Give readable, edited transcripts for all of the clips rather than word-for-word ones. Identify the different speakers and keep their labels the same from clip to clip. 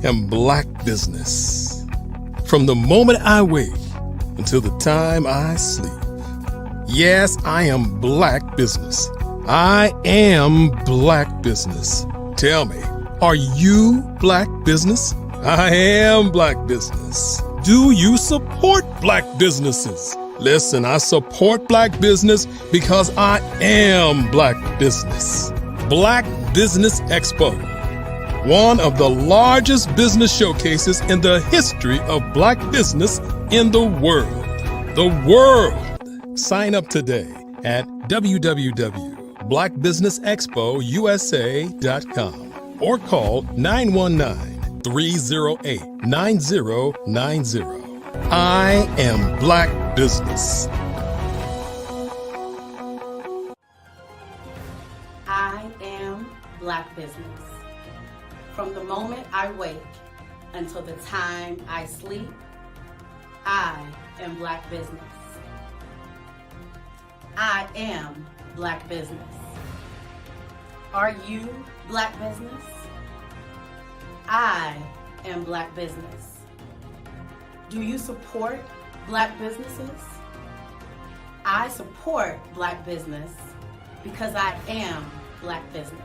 Speaker 1: am Black business. From the moment I wake until the time I sleep. Yes, I am Black business. I am Black business. Tell me, are you Black business? I am Black business. Do you support Black businesses? Listen, I support Black business because I am Black business. Black Business Expo, one of the largest business showcases in the history of Black business in the world. The world! Sign up today at www.blackbusinessexpousa.com or call 919-308-9090. I am Black business.
Speaker 2: I am Black business. From the moment I wake until the time I sleep, I am Black business. I am Black business. Are you Black business? I am Black business. Do you support Black businesses? I support Black business because I am Black business.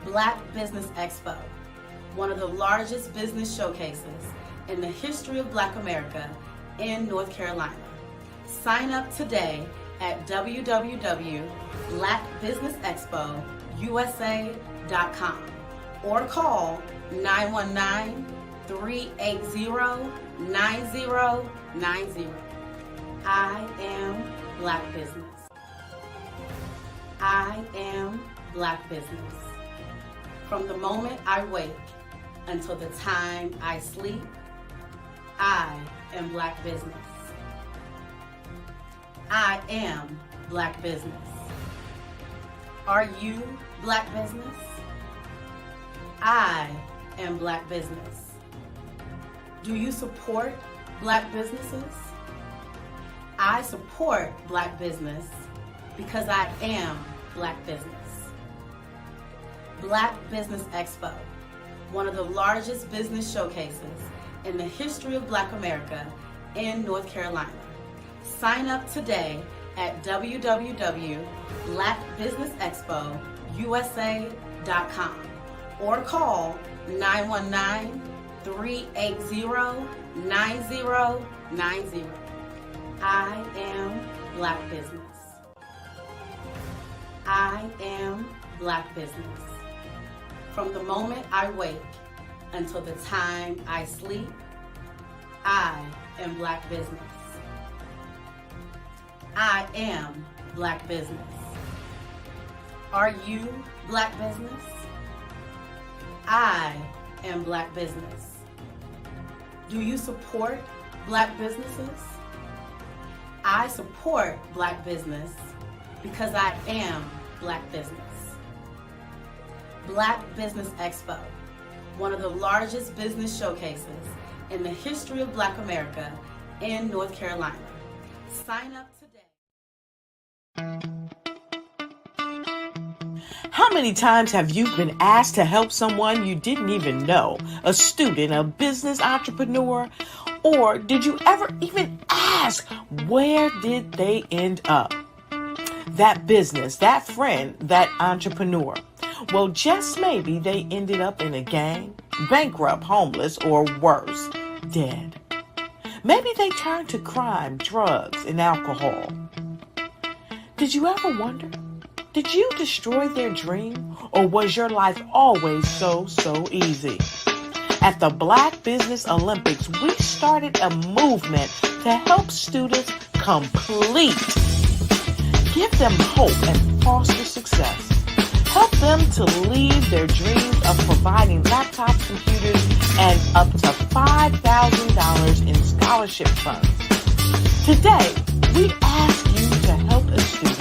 Speaker 2: Black Business Expo, one of the largest business showcases in the history of Black America in North Carolina. Sign up today at www.blackbusinessexpousa.com or call 919-380-9090. I am Black business. I am Black business. From the moment I wake until the time I sleep, I am Black business. I am Black business. Are you Black business? I am Black business. Do you support Black businesses? I support Black business because I am Black business. Black Business Expo, one of the largest business showcases in the history of Black America in North Carolina. Sign up today at www.blackbusinessexpousa.com or call 919-380-9090. I am Black business. I am Black business. From the moment I wake until the time I sleep, I am Black business. I am Black business. Are you Black business? I am Black business. Do you support Black businesses? I support Black business because I am Black business. Black Business Expo, one of the largest business showcases in the history of Black America in North Carolina. Sign up today.
Speaker 3: How many times have you been asked to help someone you didn't even know, a student, a business entrepreneur, or did you ever even ask, where did they end up? That business, that friend, that entrepreneur. Well, just maybe they ended up in a gang, bankrupt, homeless, or worse, dead. Maybe they turned to crime, drugs, and alcohol. Did you ever wonder? Did you destroy their dream, or was your life always so easy? At the Black Business Olympics, we started a movement to help students complete. Give them hope and foster success. Help them to leave their dreams of providing laptops, computers, and up to $5,000 in scholarship funds. Today, we ask you to help a student,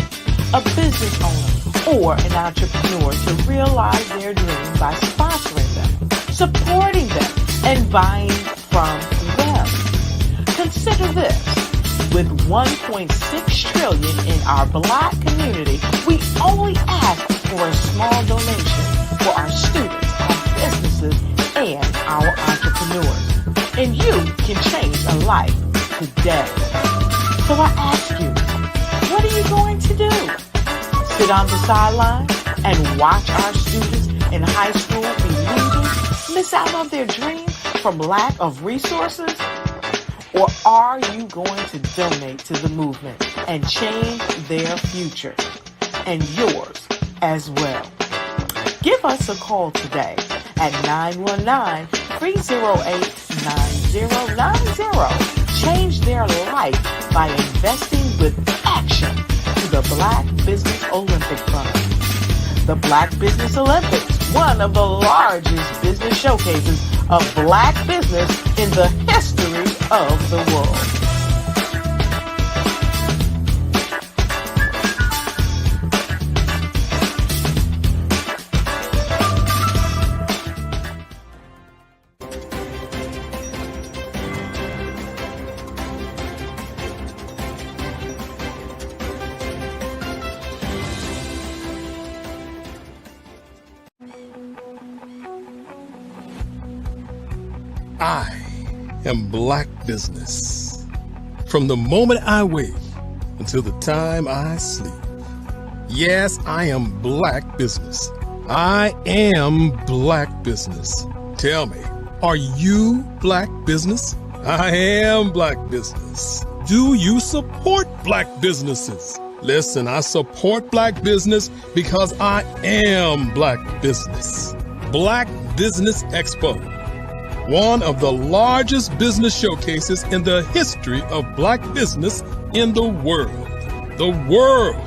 Speaker 3: a business owner, or an entrepreneur to realize their dreams by sponsoring them, supporting them, and buying from them. Consider this. With $1.6 trillion in our Black community, we only ask for a small donation for our students, our businesses, entrepreneurs, and you can change a life today. So I ask you, what are you going to do? Sit on the sideline and watch our students in high school be losers, miss out on their dreams from lack of resources? Or are you going to donate to the movement and change their future and yours as well? Give us a call today at 919-308-9090. Change their life by investing with action to the Black Business Olympic Fund. The Black Business Olympics, one of the largest business showcases of Black business in the history of the world.
Speaker 1: I am Black business. From the moment I wake until the time I sleep. Yes, I am Black business. I am Black business. Tell me, are you Black business? I am Black business. Do you support Black businesses? Listen, I support Black business because I am Black business. Black Business Expo, one of the largest business showcases in the history of Black business in the world. The world!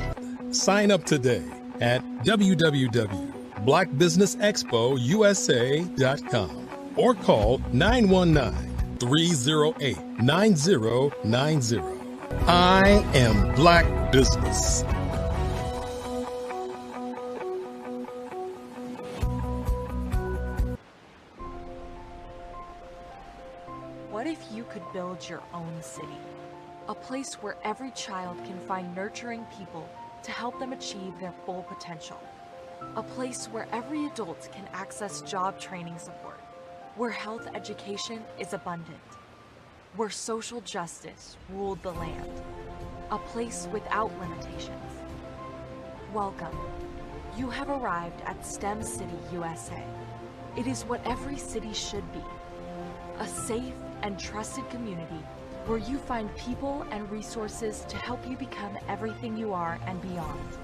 Speaker 1: Sign up today at www.blackbusinessexpousa.com or call 919-308-9090. I am Black business.
Speaker 4: What if you could build your own city? A place where every child can find nurturing people to help them achieve their full potential. A place where every adult can access job training support, where health education is abundant, where social justice ruled the land. A place without limitations. Welcome. You have arrived at STEM City, USA. It is what every city should be. A safe and trusted community where you find people and resources to help you become everything you are and beyond.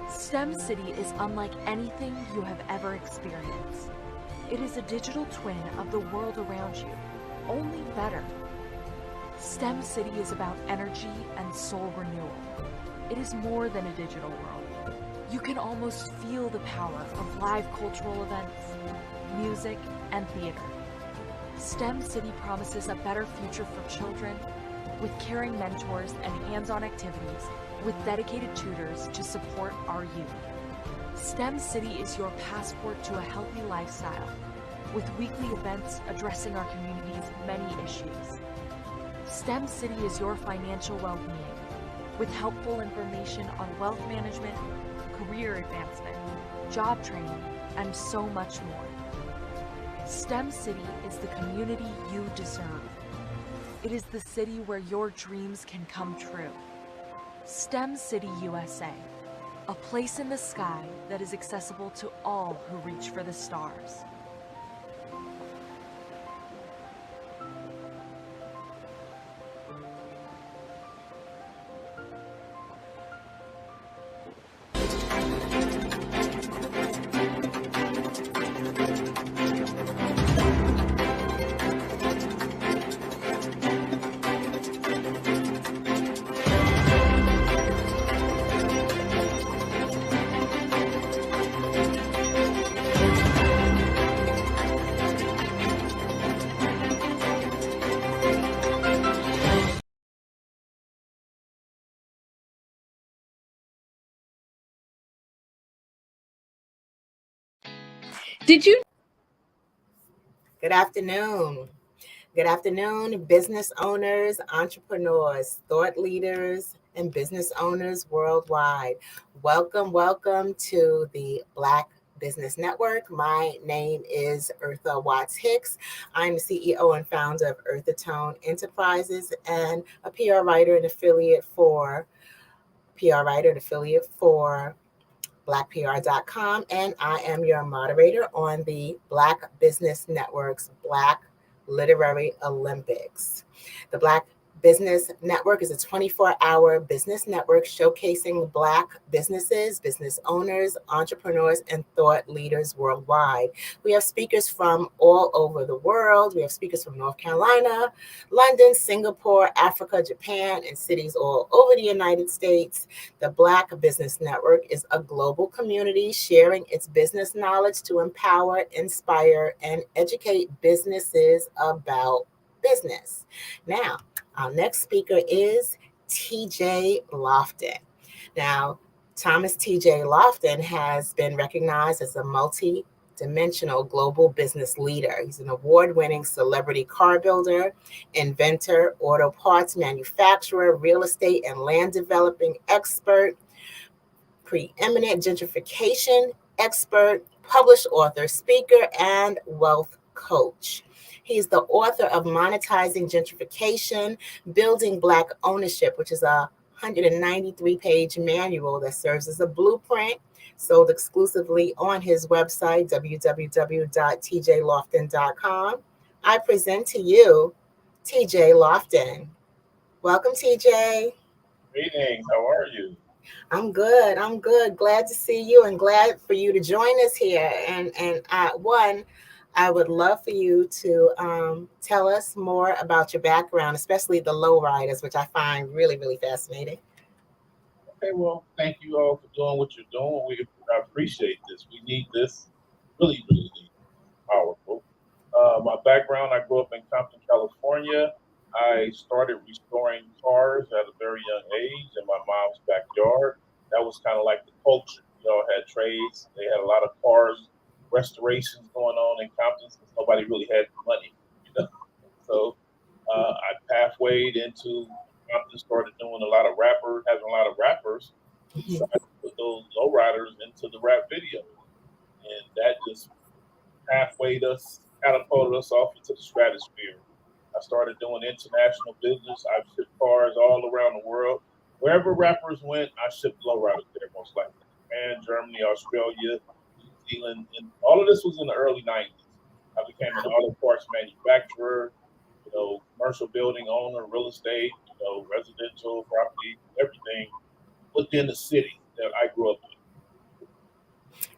Speaker 4: STEM City is unlike anything you have ever experienced. It is a digital twin of the world around you, only better. STEM City is about energy and soul renewal. It is more than a digital world. You can almost feel the power of live cultural events, music, and theater. STEM City promises a better future for children with caring mentors and hands-on activities with dedicated tutors to support our youth. STEM City is your passport to a healthy lifestyle with weekly events addressing our community's many issues. STEM City is your financial well-being with helpful information on wealth management, career advancement, job training, and so much more. STEM City is the community you deserve. It is the city where your dreams can come true. STEM City USA, a place in the sky that is accessible to all who reach for the stars.
Speaker 5: Did you?
Speaker 6: Good afternoon. Good afternoon, business owners, entrepreneurs, thought leaders, and business owners worldwide. Welcome to the Black Business Network. My name is Eartha Watts Hicks. I'm the CEO and founder of Eartha Tone Enterprises and a PR writer and affiliate for blackpr.com, and I am your moderator on the Black Business Network's Black Literary Olympics. The Black Business Network is a 24-hour business network showcasing Black businesses, business owners, entrepreneurs, and thought leaders worldwide. We have speakers from all over the world. We have speakers from North Carolina, London, Singapore, Africa, Japan, and cities all over the United States. The Black Business Network is a global community sharing its business knowledge to empower, inspire, and educate businesses about business. Now, our next speaker is TJ Lofton. Now, Thomas TJ Lofton has been recognized as a multi-dimensional global business leader. He's an award-winning celebrity car builder, inventor, auto parts manufacturer, real estate and land developing expert, preeminent gentrification expert, published author, speaker, and wealth coach. He's the author of Monetizing Gentrification, Building Black Ownership, which is a 193-page manual that serves as a blueprint, sold exclusively on his website, www.tjlofton.com. I present to you TJ Lofton. Welcome, TJ.
Speaker 5: Greetings. How are you?
Speaker 6: I'm good. I'm good. Glad to see you and glad for you to join us here. And I would love for you to tell us more about your background, especially the lowriders, which I find really, really fascinating.
Speaker 5: Okay, well, thank you all for doing what you're doing. I appreciate this. We need this. Really, really need it. Powerful. My background, I grew up in Compton, California. I started restoring cars at a very young age in my mom's backyard. That was kind of like the culture. We all had trades. They had a lot of cars, restorations going on in Compton since nobody really had money. You know? So I pathwayed into Compton, started doing having a lot of rappers. Decided to put those lowriders into the rap videos. And that just catapulted us off into the stratosphere. I started doing international business. I've shipped cars all around the world. Wherever rappers went, I shipped lowriders there most likely. Japan, Germany, Australia, New Zealand, and all of this was in the early 90s. I became an auto parts manufacturer, commercial building owner, real estate, residential property, everything within the city that I grew up in.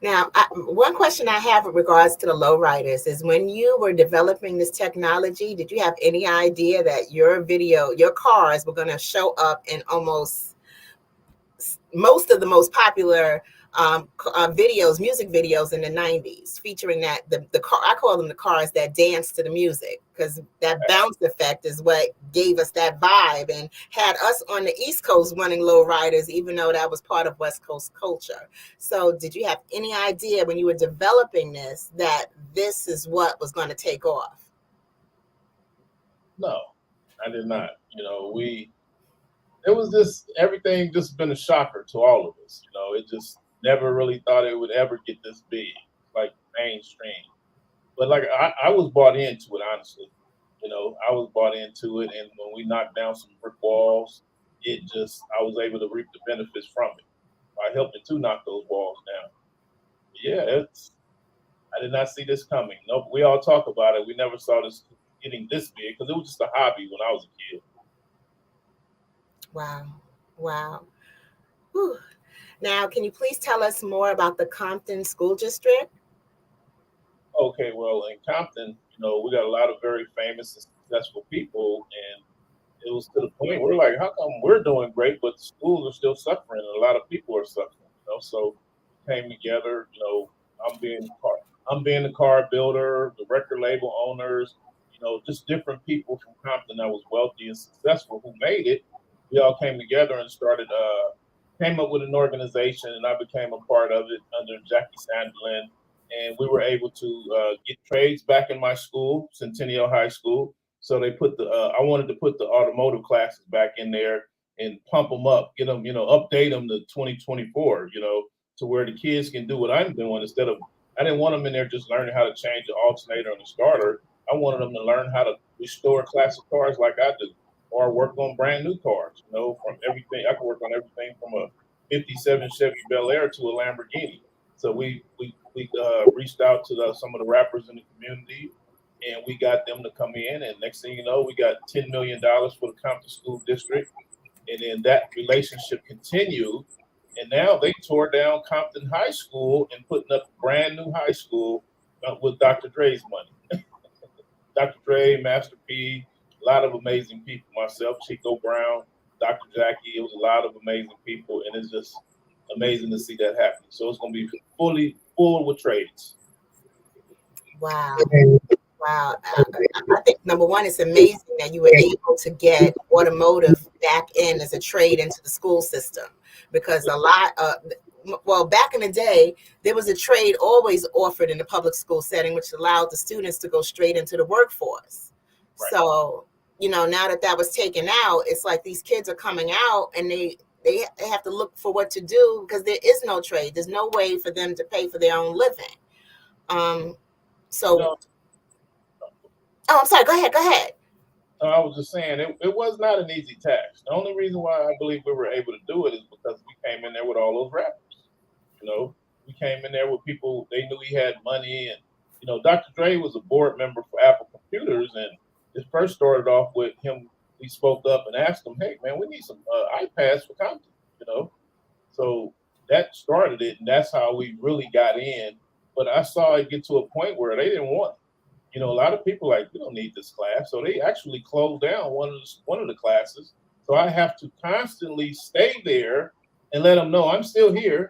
Speaker 6: Now, one question I have with regards to the lowriders is when you were developing this technology, did you have any idea that your cars were going to show up in almost most of the most popular music videos in the 90s, featuring the car? I call them the cars that dance to the music, because that bounce effect is what gave us that vibe and had us on the East Coast running lowriders, even though that was part of West Coast culture. So did you have any idea when you were developing this that this is what was going to take off?
Speaker 5: No, I did not. It was just everything just been a shocker to all of us. It just never really thought it would ever get this big, like mainstream. But like I was bought into it, honestly. I was bought into it, and when we knocked down some brick walls, I was able to reap the benefits from it by helping to knock those walls down. Yeah, I did not see this coming. No, we all talk about it. We never saw this getting this big because it was just a hobby when I was a kid.
Speaker 6: Wow. Whew. Now, can you please tell us more about the Compton School District?
Speaker 5: Okay, well, in Compton, we got a lot of very famous and successful people, and it was to the point where we're like, how come we're doing great, but the schools are still suffering, and a lot of people are suffering. So we came together. I'm being the car builder, the record label owners, just different people from Compton that was wealthy and successful who made it. We all came together and came up with an organization, and I became a part of it under Jackie Sandelin. And we were able to get trades back in my school, Centennial High School. So they I wanted to put the automotive classes back in there and pump them up, get them, update them to 2024, to where the kids can do what I'm doing instead of, I didn't want them in there just learning how to change the alternator and the starter. I wanted them to learn how to restore classic cars like I do, or work on brand new cars, from everything. I can work on everything from a 57 Chevy Bel Air to a Lamborghini. So we reached out to some of the rappers in the community, and we got them to come in. And next thing you know, we got $10 million for the Compton School District. And then that relationship continued. And now they tore down Compton High School and putting up a brand new high school with Dr. Dre's money. Dr. Dre, Master P, a lot of amazing people. Myself, Chico Brown, Dr. Jackie. It was a lot of amazing people, and it's just amazing to see that happen. So it's going to be fully full with trades.
Speaker 6: Wow. Wow. I think number one, it's amazing that you were able to get automotive back in as a trade into the school system, because a lot of, back in the day, there was a trade always offered in the public school setting, which allowed the students to go straight into the workforce. Right. So, now that was taken out, it's like these kids are coming out and they have to look for what to do because there is no trade. There's no way for them to pay for their own living. Oh, I'm sorry. Go ahead.
Speaker 5: I was just saying it was not an easy task. The only reason why I believe we were able to do it is because we came in there with all those rappers. We came in there with people, they knew he had money. And, Dr. Dre was a board member for Apple Computers. And it first started off with him. We spoke up and asked him, hey, man, we need some iPads for Compton, So that started it. And that's how we really got in. But I saw it get to a point where they didn't want it. A lot of people we don't need this class. So they actually closed down one of the classes. So I have to constantly stay there and let them know I'm still here.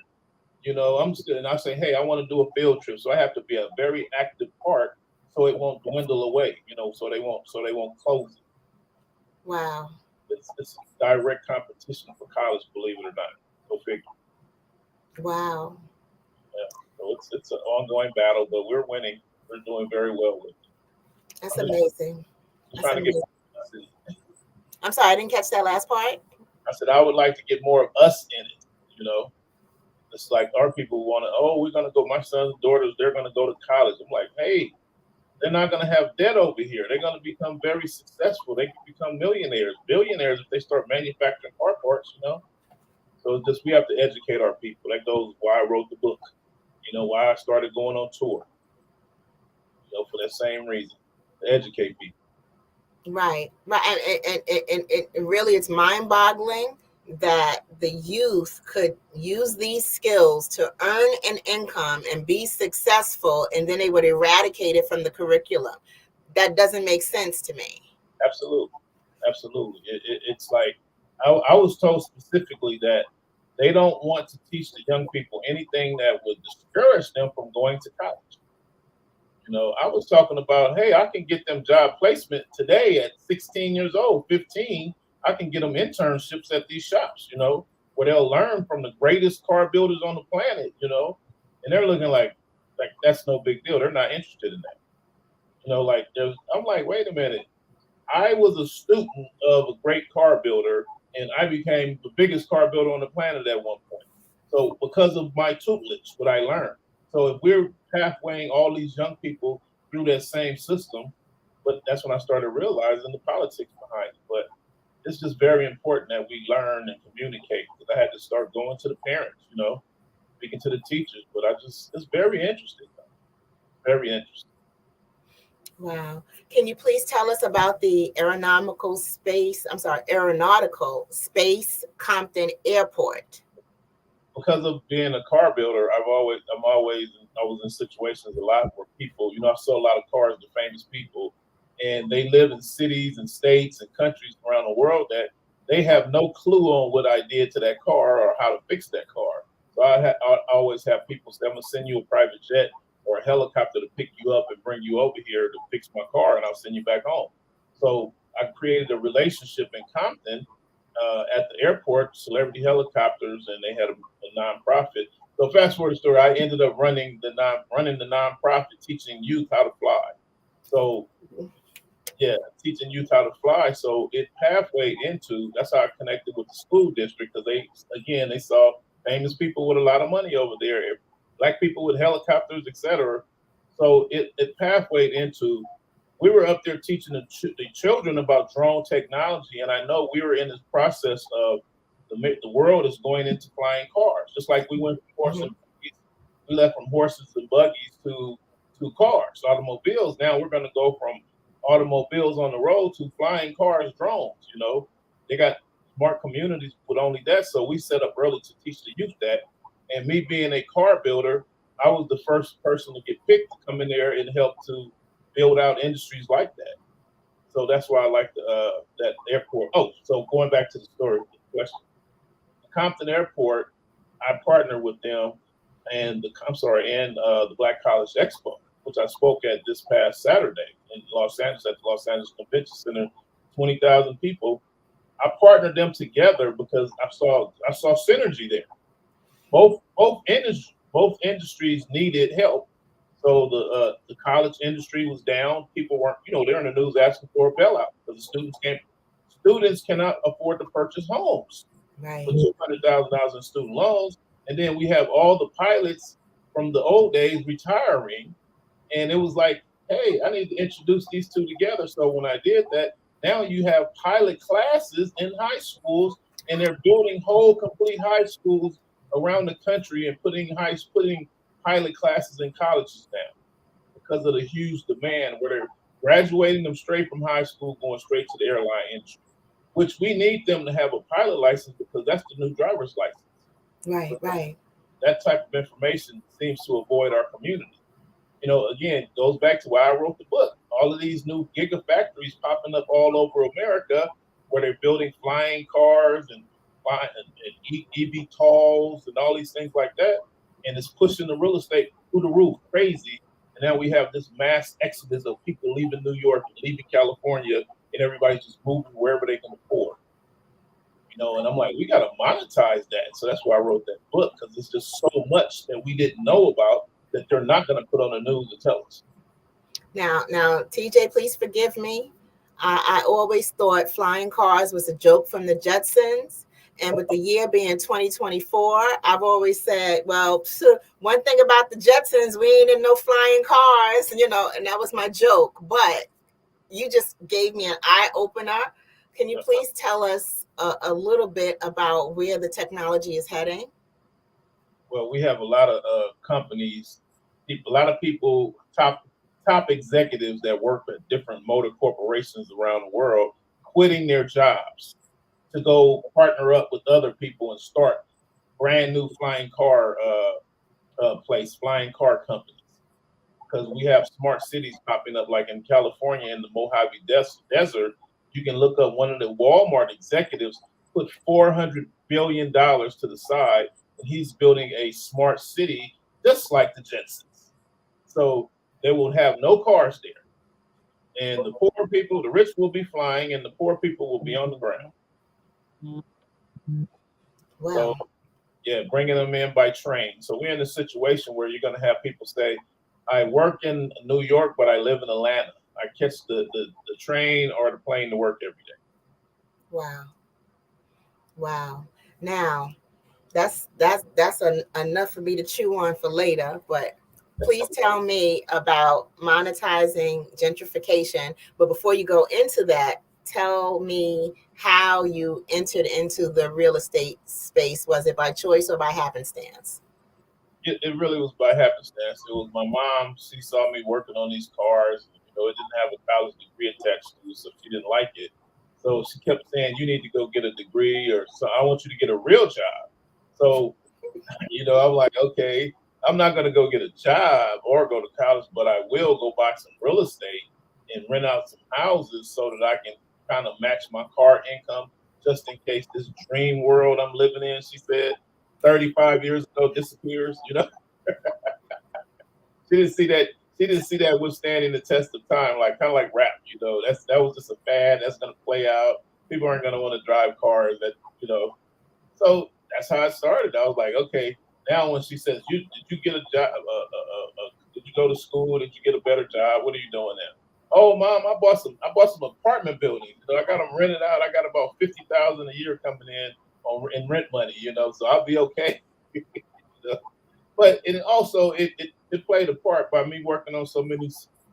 Speaker 5: I'm still, and I say, hey, I want to do a field trip. So I have to be a very active part so it won't dwindle away, so they won't close it.
Speaker 6: Wow.
Speaker 5: It's direct competition for college, believe it or not. Go figure.
Speaker 6: Wow.
Speaker 5: Yeah. So it's an ongoing battle, but we're winning. We're doing very well with it.
Speaker 6: That's amazing. I'm sorry, I didn't catch that last part.
Speaker 5: I said I would like to get more of us in it. It's like our people want to. We're gonna go. My son's daughters, they're gonna go to college. I'm like, hey, they're not gonna have debt over here. They're gonna become very successful. They can become millionaires, billionaires if they start manufacturing car parts. So we have to educate our people. That goes why I wrote the book. Why I started going on tour. For that same reason, to educate people.
Speaker 6: Right. And really, it's mind-boggling that the youth could use these skills to earn an income and be successful, and then they would eradicate it from the curriculum. That doesn't make sense to me.
Speaker 5: Absolutely. It's like I was told specifically that they don't want to teach the young people anything that would discourage them from going to college. I was talking about, hey, I can get them job placement today at 16 years old, 15. I can get them internships at these shops, where they'll learn from the greatest car builders on the planet, and they're looking like that's no big deal. They're not interested in that. I'm like, wait a minute. I was a student of a great car builder, and I became the biggest car builder on the planet at one point. So because of my tutelage, what I learned. So if we're pathwaying all these young people through that same system, but that's when I started realizing the politics behind it. But it's just very important that we learn and communicate, because I had to start going to the parents, speaking to the teachers. But it's very interesting. Very interesting.
Speaker 6: Wow. Can you please tell us about the aeronautical space Compton Airport?
Speaker 5: Because of being a car builder, I was in situations a lot where people, I saw a lot of cars to famous people, and they live in cities and states and countries around the world that they have no clue on what I did to that car or how to fix that car. So I always have people say, I'm gonna send you a private jet or a helicopter to pick you up and bring you over here to fix my car, and I'll send you back home. So I created a relationship in Compton at the airport, Celebrity Helicopters, and they had a nonprofit. So fast forward the story, I ended up running the nonprofit, teaching youth how to fly. So yeah, teaching youth how to fly. So it pathwayed into, that's how I connected with the school district, because they saw famous people with a lot of money over there, black people with helicopters, etc. So it pathwayed into, we were up there teaching the children about drone technology, and I know we were in this process of the world is going into flying cars, just like we went from horse and buggies, we left from horses and buggies to cars, automobiles. Now we're going to go from automobiles on the road to flying cars, drones. You know, they got smart communities with only that. So we set up early to teach the youth that. And me being a car builder, I was the first person to get picked to come in there and help to build out industries like that. So that's why I like that airport. Oh, so going back to the story, the question. Compton Airport, I partnered with them and the Black College Expo, which I spoke at this past Saturday in Los Angeles at the Los Angeles Convention Center, 20,000 people. I partnered them together because I saw synergy there. Both industries needed help. So the college industry was down. People weren't, they're in the news asking for a bailout because the students cannot afford to purchase homes.
Speaker 6: Right.
Speaker 5: For $200,000 in student loans, and then we have all the pilots from the old days retiring, and it was like, hey, I need to introduce these two together. So when I did that, now you have pilot classes in high schools, and they're building whole complete high schools around the country and putting pilot classes in colleges now because of the huge demand, where they're graduating them straight from high school, going straight to the airline industry, which we need them to have a pilot license because that's the new driver's license.
Speaker 6: Right, right.
Speaker 5: That type of information seems to avoid our community. Again, goes back to why I wrote the book. All of these new gigafactories popping up all over America, where they're building flying cars and eVTOLs and all these things like that, and it's pushing the real estate through the roof, crazy. And now we have this mass exodus of people leaving New York and leaving California, and everybody's just moving wherever they can afford. And I'm like, we got to monetize that. So that's why I wrote that book, because it's just so much that we didn't know about that they're not going to put on the news to tell us.
Speaker 6: Now, TJ, please forgive me. I always thought flying cars was a joke from the Jetsons. And with the year being 2024, I've always said, well, one thing about the Jetsons, we ain't in no flying cars, and that was my joke. But you just gave me an eye opener. Can you please tell us a little bit about where the technology is heading?
Speaker 5: Well, we have a lot of companies, a lot of people, top executives that work at different motor corporations around the world, quitting their jobs to go partner up with other people and start brand new flying car flying car companies. Because we have smart cities popping up, like in California in the Mojave Desert. You can look up one of the Walmart executives put $400 billion to the side, and he's building a smart city just like the Jetsons. So they will have no cars there. And the poor people, the rich will be flying, and the poor people will be on the ground.
Speaker 6: Wow.
Speaker 5: So, yeah, bringing them in by train. So we're in a situation where you're going to have people say, I work in New York, but I live in Atlanta. I catch the train or the plane to work every day.
Speaker 6: Wow. Now, that's enough for me to chew on for later, but please tell me about monetizing gentrification. But before you go into that, tell me how you entered into the real estate space. Was it by choice or by happenstance?
Speaker 5: It really was by happenstance. It was my mom. She saw me working on these cars. It didn't have a college degree attached to it, so she didn't like it. So she kept saying, you need to go get a degree, or so I want you to get a real job. So, I'm like, okay, I'm not going to go get a job or go to college, but I will go buy some real estate and rent out some houses so that I can kind of match my car income just in case this dream world I'm living in, she said, 35 years ago disappears, She didn't see that. She didn't see that withstanding the test of time, kind of like rap, that was just a fad that's going to play out. People aren't going to want to drive cars So that's how it started. I was like, okay, now when she says, did you get a job? Did you go to school? Did you get a better job? What are you doing now? Oh, Mom, I bought some apartment buildings. I got them rented out. I got about $50,000 a year coming in rent money. So I'll be okay. But it also it played a part by me working on so many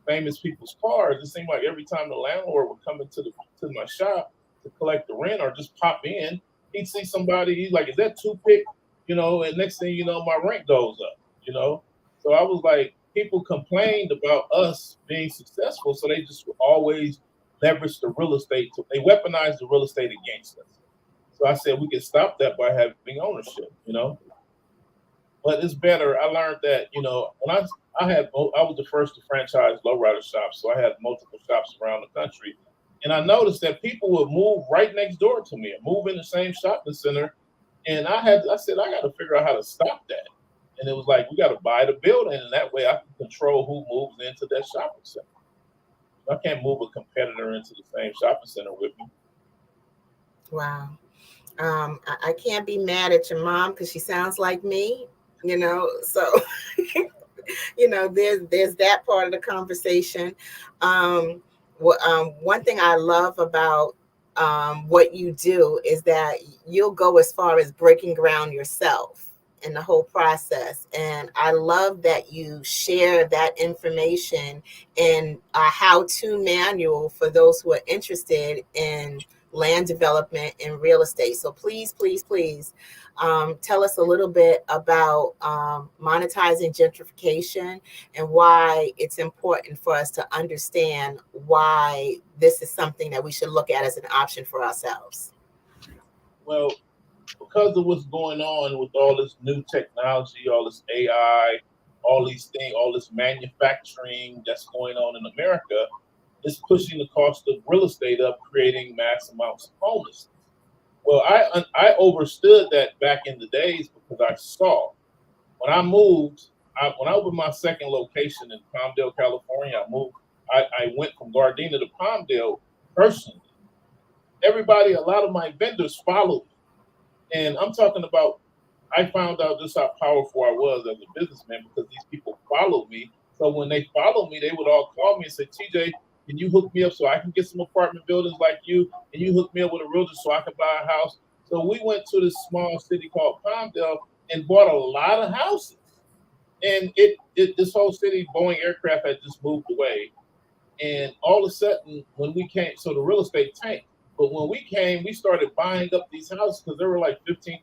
Speaker 5: famous people's cars. It seemed like every time the landlord would come into the to my shop to collect the rent or just pop in, he'd see somebody. He's like, "Is that toothpick?" And next thing you know, my rent goes up. So I was like, people complained about us being successful, so they just always leveraged the real estate. They weaponized the real estate against us. So I said we could stop that by having ownership. But it's better. I learned that when I was the first to franchise lowrider shops, so I had multiple shops around the country, and I noticed that people would move right next door to me and move in the same shopping center, and I said I got to figure out how to stop that, and it was like we got to buy the building, and that way I can control who moves into that shopping center. I can't move a competitor into the same shopping center with me.
Speaker 6: Wow. I can't be mad at your mom because she sounds like me. So there's that part of the conversation. One thing I love about what you do is that you'll go as far as breaking ground yourself in the whole process, and I love that you share that information in a how-to manual for those who are interested in land development and real estate. So please, please, please tell us a little bit about monetizing gentrification and why it's important for us to understand why this is something that we should look at as an option for ourselves.
Speaker 5: Well, because of what's going on with all this new technology, all this AI, all these things, all this manufacturing that's going on in America, it's pushing the cost of real estate up, creating mass amounts of homelessness. Well, I understood that back in the days because I saw when I moved, when I opened my second location in Palmdale, California, I went from Gardena to Palmdale personally. A lot of my vendors followed me. And I'm talking about, I found out just how powerful I was as a businessman because these people followed me. So when they followed me, they would all call me and say, TJ, can you hook me up so I can get some apartment buildings like you? And you hook me up with a realtor so I can buy a house. So we went to this small city called Palmdale and bought a lot of houses. And this whole city, Boeing aircraft had just moved away. And all of a sudden, when we came, so the real estate tanked. But when we came, we started buying up these houses because they were like $15,000,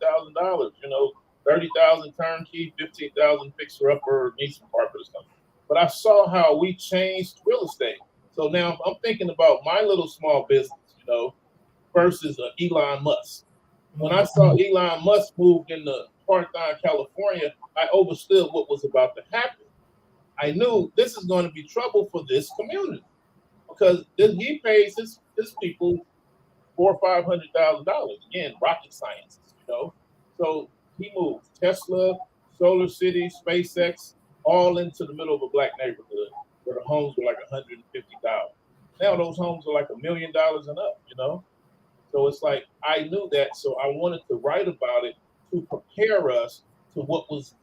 Speaker 5: $30,000 turnkey, $15,000 fixer upper, nice apartment or something. But I saw how we changed real estate. So now I'm thinking about my little small business, versus Elon Musk. When I saw Elon Musk moved into Parktown, California, I understood what was about to happen. I knew this is going to be trouble for this community because he pays his people $400,000 or $500,000. Again, rocket science. So he moved Tesla, Solar City, SpaceX, all into the middle of a black neighborhood where the homes were like $150,000. Now those homes are like $1 million and up. So it's like I knew that, so I wanted to write about it to prepare us to what was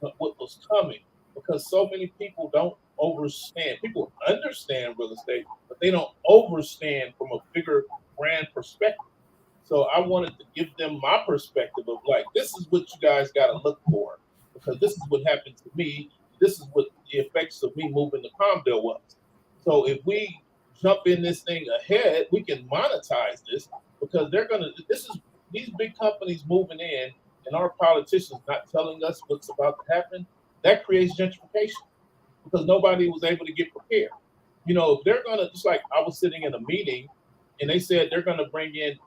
Speaker 5: coming, because so many people don't understand. People understand real estate, but they don't understand from a bigger brand perspective. So I wanted to give them my perspective of like, this is what you guys got to look for, because this is what happened to me. This is what the effects of me moving to Palmdale was. So if we jump in this thing ahead, we can monetize this, because these big companies moving in and our politicians not telling us what's about to happen. That creates gentrification because nobody was able to get prepared. If they're going to, just like I was sitting in a meeting and they said they're going to bring in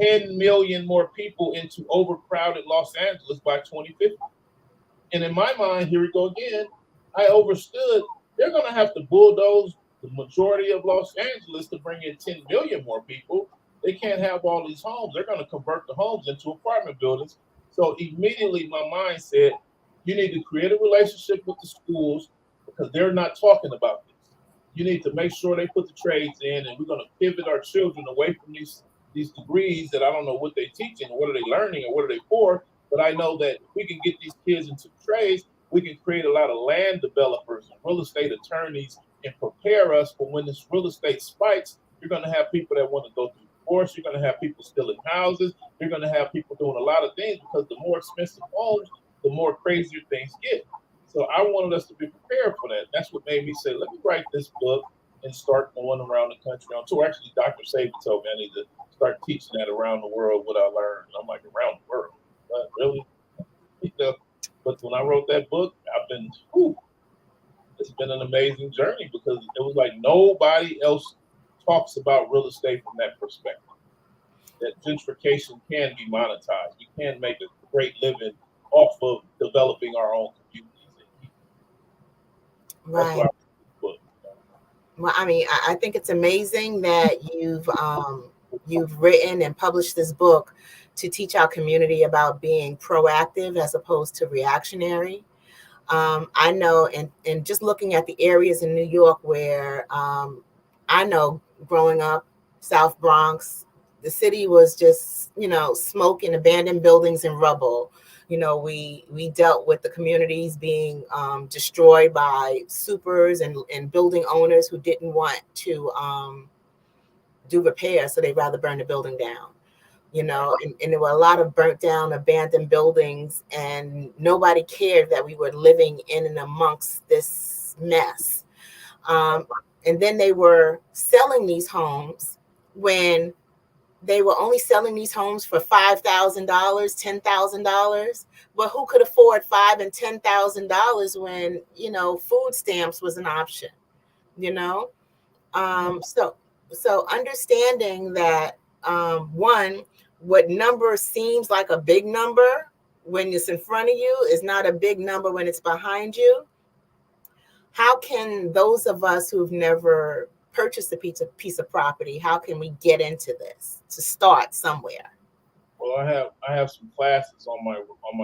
Speaker 5: 10 million more people into overcrowded Los Angeles by 2050. And in my mind, here we go again, I understood they're going to have to bulldoze the majority of Los Angeles to bring in 10 million more people. They can't have all these homes. They're going to convert the homes into apartment buildings. So immediately my mind said, you need to create a relationship with the schools because they're not talking about this. You need to make sure they put the trades in, and we're going to pivot our children away from these degrees that I don't know what they're teaching or what are they learning or what are they for. But I know that if we can get these kids into the trades, we can create a lot of land developers and real estate attorneys and prepare us for when this real estate spikes. You're going to have people that want to go through divorce. You're going to have people stealing houses. You're going to have people doing a lot of things because the more expensive homes, the more crazier things get. So I wanted us to be prepared for that. That's what made me say, let me write this book and start going around the country on tour. Actually, Dr. Sabi told me I need to start teaching that around the world, what I learned. I'm like, around the world? What, really? But when I wrote that book, it's been an amazing journey because it was like nobody else talks about real estate from that perspective. That gentrification can be monetized. We can make a great living off of developing our own communities. That's why I
Speaker 6: Right.
Speaker 5: wrote the book.
Speaker 6: Well, I mean, I think it's amazing that you've written and published this book to teach our community about being proactive as opposed to reactionary. I know, and just looking at the areas in New York where I know growing up, South Bronx, the city was just, smoke and abandoned buildings and rubble. We dealt with the communities being destroyed by supers and building owners who didn't want to do repairs, so they'd rather burn the building down. And there were a lot of burnt down, abandoned buildings, and nobody cared that we were living in and amongst this mess. And then they were selling these homes when they were only selling these homes for $5,000, $10,000. But who could afford $5,000 and $10,000 when food stamps was an option? You know, so understanding that one, what number seems like a big number when it's in front of you is not a big number when it's behind you. How can those of us who've never purchased a piece of property, how can we get into this to start somewhere?
Speaker 5: Well, I have some classes on my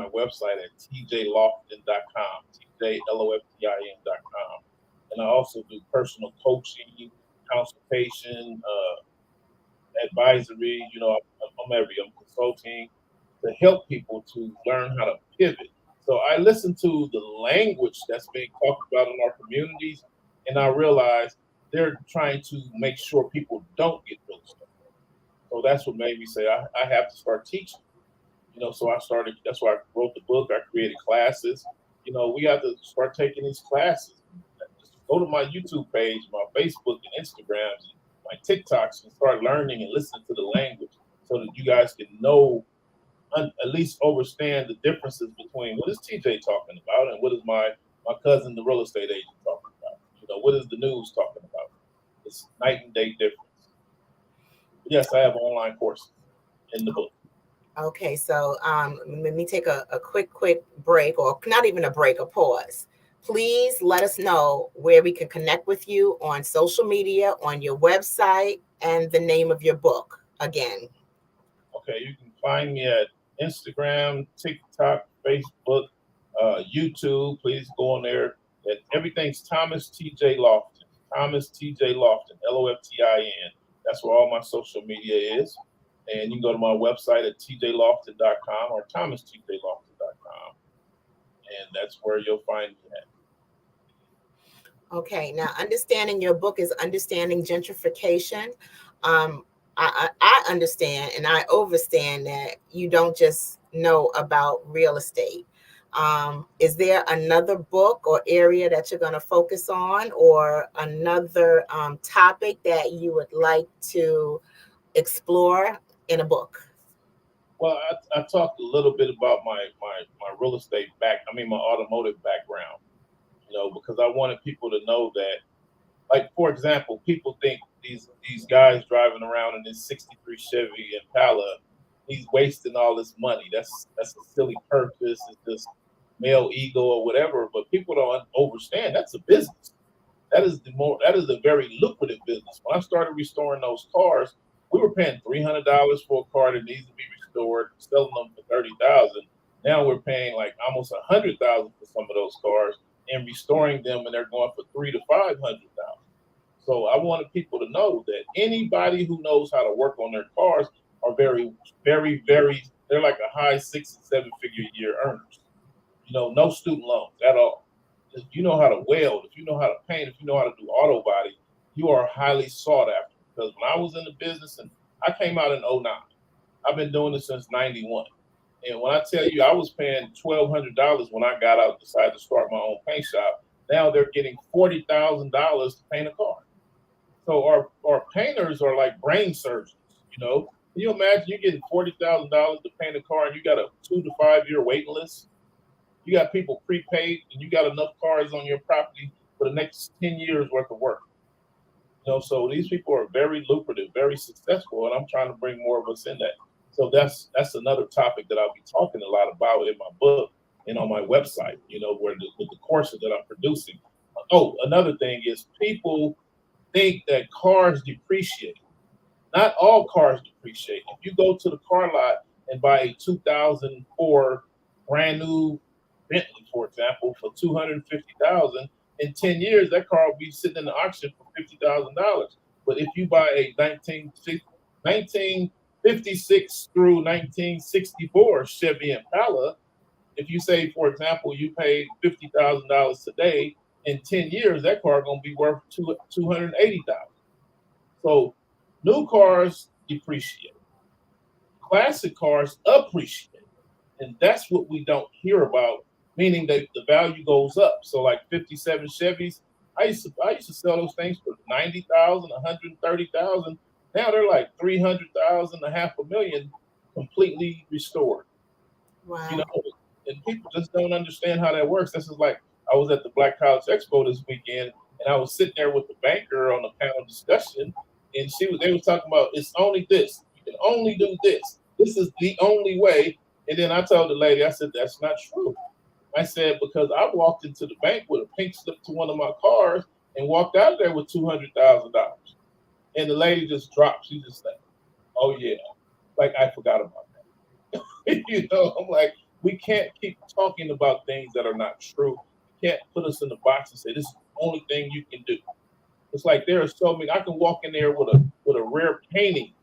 Speaker 5: website at tjlofton.com, tjloftin.com, and I also do personal coaching, consultation, advisory. I'm consulting to help people to learn how to pivot. So I listen to the language that's being talked about in our communities, and I realize they're trying to make sure people don't get real estate. So that's what made me say I have to start teaching. So I started. That's why I wrote the book. I created classes. We have to start taking these classes. Just go to my YouTube page, my Facebook and Instagrams, my TikToks, and start learning and listening to the language, so that you guys can know, at least understand the differences between what is TJ talking about and what is my cousin, the real estate agent, talking about. What is the news talking about? It's night and day difference. Yes, I have online courses in the book.
Speaker 6: Okay, so let me take a quick break, or not even a break, a pause. Please let us know where we can connect with you on social media, on your website, and the name of your book again.
Speaker 5: Okay, you can find me at Instagram, TikTok, Facebook, YouTube. Please go on there. Everything's Thomas TJ Lofton. Thomas TJ Lofton, Loftin. That's where all my social media is. And you can go to my website at tjlofton.com or thomastjlofton.com. And that's where you'll find me at.
Speaker 6: Okay, now understanding your book is understanding gentrification. I understand and I understand that you don't just know about real estate. Is there another book or area that you're going to focus on, or another topic that you would like to explore in a book?
Speaker 5: Well, I talked a little bit about my real estate my automotive background, because I wanted people to know that, like, for example, people think these guys driving around in this 63 Chevy Impala, he's wasting all this money. That's a silly purchase. It's just male ego or whatever. But people don't understand that's a business. That is a very lucrative business. When I started restoring those cars, we were paying $300 for a car that needs to be restored, selling them for $30,000. Now we're paying like almost $100,000 for some of those cars and restoring them, and they're going for $300,000 to $500,000. So I wanted people to know that anybody who knows how to work on their cars are very, very, very. They're like a high 6 and 7 figure a year earners. No student loans at all. If you know how to weld, if you know how to paint, if you know how to do auto body, you are highly sought after. Because when I was in the business, and I came out in 2009, I've been doing this since 91. And when I tell you, I was paying $1,200 when I got out, decided to start my own paint shop. Now they're getting $40,000 to paint a car. So our painters are like brain surgeons. You know, can you imagine you getting $40,000 to paint a car and you got a 2 to 5 year waiting list? You got people prepaid and you got enough cars on your property for the next 10 years worth of work. You know, so these people are very lucrative, very successful, and I'm trying to bring more of us in that. So that's another topic that I'll be talking a lot about in my book and on my website. You know, with the courses that I'm producing. Oh, another thing is people think that cars depreciate. Not all cars depreciate. If you go to the car lot and buy a 2004 brand new Bentley, for example, for $250,000, in 10 years that car will be sitting in the auction for $50,000. But if you buy a 1956 through 1964 Chevy Impala, if you say, for example, you paid $50,000 today, in 10 years that car going to be worth $280,000. So new cars depreciate. Classic cars appreciate. And that's what we don't hear about, meaning that the value goes up. So like 57 Chevys, I used to sell those things for 90,000, 130,000. Now they're like 300,000, $500,000 completely restored.
Speaker 6: Wow.
Speaker 5: You know, and people just don't understand how that works. This is like I was at the Black College Expo this weekend, and I was sitting there with the banker on a panel discussion, and they was talking about it's only this. You can only do this. This is the only way. And then I told the lady, I said, that's not true. I said, because I walked into the bank with a pink slip to one of my cars and walked out of there with $200,000. And the lady just dropped. She just said, oh, yeah. Like, I forgot about that. You know, I'm like, we can't keep talking about things that are not true. You can't put us in the box and say, this is the only thing you can do. It's like there are so many. I can walk in there with a rare painting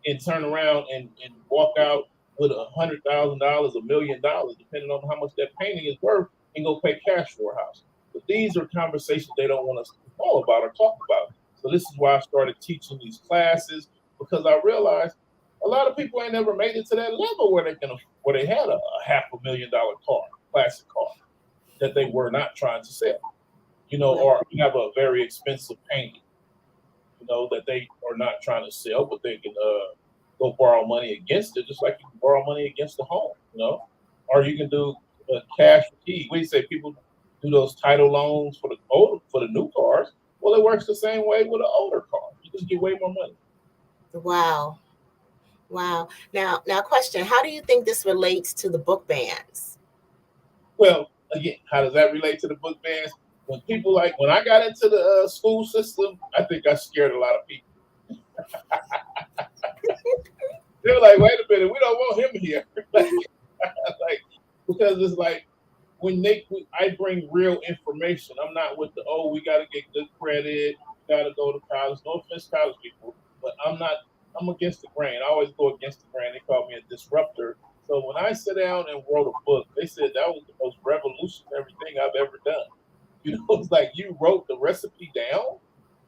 Speaker 5: and turn around and walk out with $100,000, $1 million, depending on how much that painting is worth, and go pay cash for a house. But these are conversations they don't want us to know about or talk about. So this is why I started teaching these classes, because I realized a lot of people ain't never made it to that level where they had a $500,000 car, classic car, that they were not trying to sell, you know, or have a very expensive painting, you know, that they are not trying to sell, but they can go borrow money against it, just like you can borrow money against the home, you know, or you can do a cash key. We say people do those title loans for the new cars. Well, it works the same way with an older car. You just get way more money.
Speaker 6: Wow. Now, question: how do you think this relates to the book bans?
Speaker 5: Well, again, how does that relate to the book bans? When I got into the school system, I think I scared a lot of people. They were like, wait a minute, we don't want him here. Because it's like, I bring real information. I'm not with we got to get good credit, got to go to college. No offense, college people, but I'm against the grain. I always go against the grain. They call me a disruptor. So when I sat down and wrote a book, they said that was the most revolutionary thing I've ever done. You know, it's like you wrote the recipe down.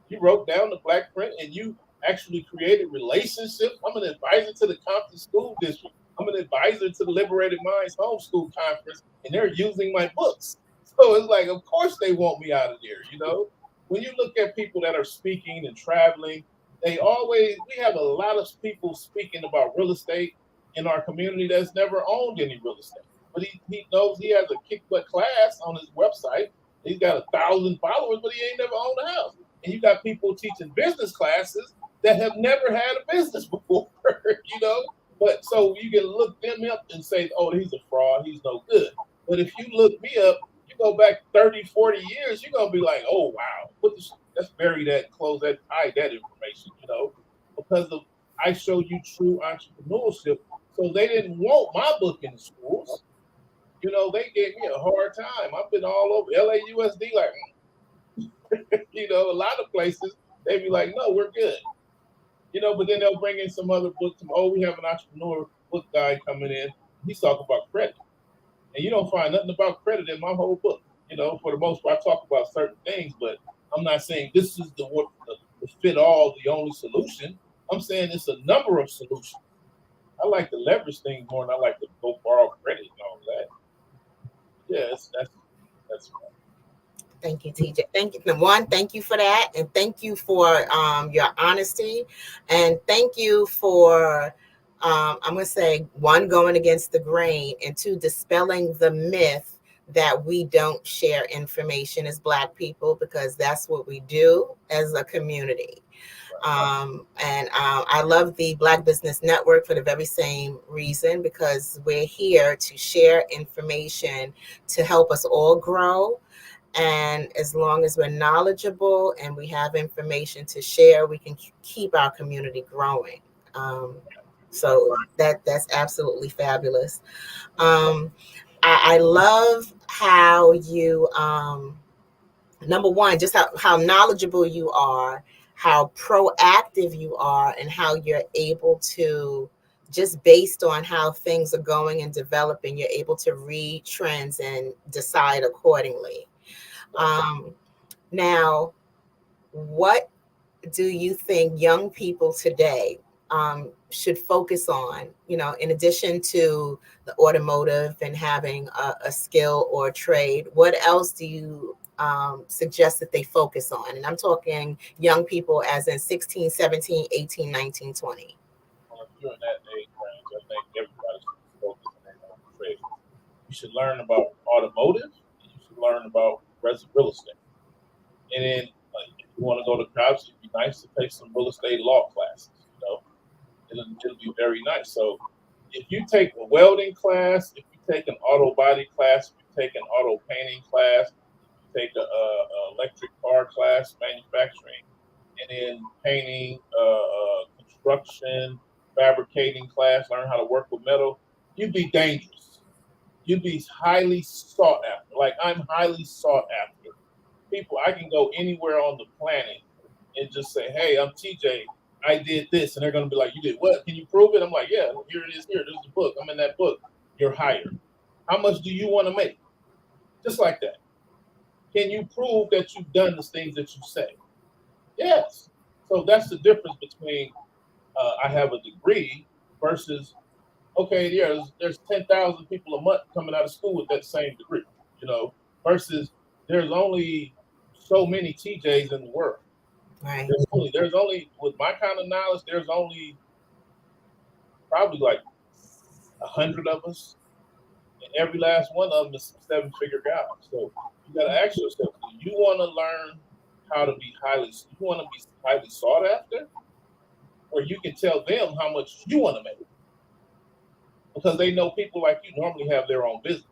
Speaker 5: You wrote down the black print, and you actually created relationships. I'm an advisor to the Compton School District. I'm an advisor to the Liberated Minds Homeschool Conference, and they're using my books. So it's like, of course they want me out of there, you know? When you look at people that are speaking and traveling, we have a lot of people speaking about real estate in our community that's never owned any real estate. But he knows he has a kick-butt class on his website. He's got 1,000 followers, but he ain't never owned a house. And you got people teaching business classes that have never had a business before, you know? But so you can look them up and say, oh, he's a fraud, he's no good. But if you look me up, you go back 30, 40 years, you're going to be like, oh, wow, let's bury that, close that, hide that information, you know? Because I show you true entrepreneurship. So they didn't want my book in the schools. You know, they gave me a hard time. I've been all over LAUSD, like, you know, a lot of places, they be like, no, we're good. You know, but then they'll bring in some other books. We have an entrepreneur book guy coming in. He's talking about credit. And you don't find nothing about credit in my whole book. You know, for the most part, I talk about certain things, but I'm not saying this is the fit all, the only solution. I'm saying it's a number of solutions. I like to leverage things more than I like to go go borrow credit and all that. Yeah, that's
Speaker 6: Thank you, TJ. Thank you. Thank you for that. And thank you for your honesty. And thank you for, I'm going to say, one, going against the grain, and two, dispelling the myth that we don't share information as Black people, because that's what we do as a community. I love the Black Business Network for the very same reason, because we're here to share information to help us all grow. And as long as we're knowledgeable and we have information to share, we can keep our community growing. So that's absolutely fabulous. I love how you, number one, just how knowledgeable you are, how proactive you are, and how you're able to, just based on how things are going and developing, you're able to read trends and decide accordingly. Now, what do you think young people today should focus on, in addition to the automotive and having a skill or a trade? What else do you suggest that they focus on? And I'm talking young people as in 16, 17, 18, 19, 20.
Speaker 5: Well, if you're in that age range, I think everybody should focus on their own trade. You should learn about automotive, and you should learn about real estate. And then, if you want to go to college, it'd be nice to take some real estate law classes. It'll be very nice. So, if you take a welding class, if you take an auto body class, if you take an auto painting class, if you take a electric car class, manufacturing, and then painting, construction, fabricating class, learn how to work with metal, you'd be dangerous. You'd be highly sought after. Like, I'm highly sought after. People, I can go anywhere on the planet and just say, hey, I'm TJ. I did this. And they're going to be like, you did what? Can you prove it? I'm like, yeah, here it is. Here, there's the book. I'm in that book. You're hired. How much do you want to make? Just like that. Can you prove that you've done the things that you say? Yes. So that's the difference between I have a degree versus, okay, there's 10,000 people a month coming out of school with that same degree, versus there's only so many TJs in the world.
Speaker 6: Right.
Speaker 5: There's only, with my kind of knowledge, there's only probably like 100 of us, and every last one of them is a 7-figure guy. So you got to ask yourself, do you want to learn how to be highly sought after, or you can tell them how much you want to make? Because they know people like you normally have their own business,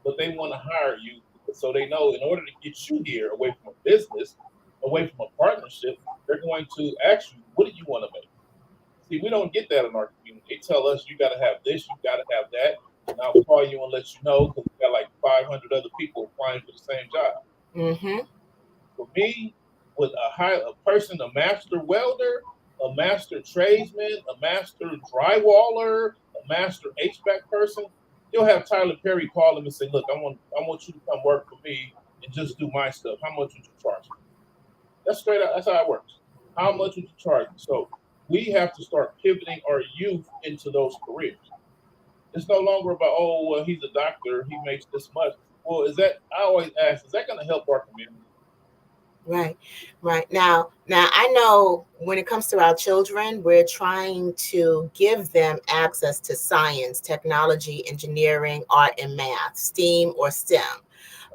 Speaker 5: but they want to hire you. So they know in order to get you here away from a business, away from a partnership, they're going to ask you, what do you want to make? See, we don't get that in our community. They tell us, you got to have this, you got to have that. And I'll call you and let you know, because we got like 500 other people applying for the same job.
Speaker 6: Mm-hmm.
Speaker 5: For me, with a person, a master welder, a master tradesman, a master drywaller, a master HVAC person, you'll have Tyler Perry call him and say, look, I want you to come work for me and just do my stuff. How much would you charge me? That's straight up. That's how it works. How much would you charge me? So we have to start pivoting our youth into those careers. It's no longer about, oh, well, he's a doctor, he makes this much. Well, I always ask, is that going to help our community?
Speaker 6: Right. Now I know when it comes to our children, we're trying to give them access to science, technology, engineering, art, and math, STEAM or STEM.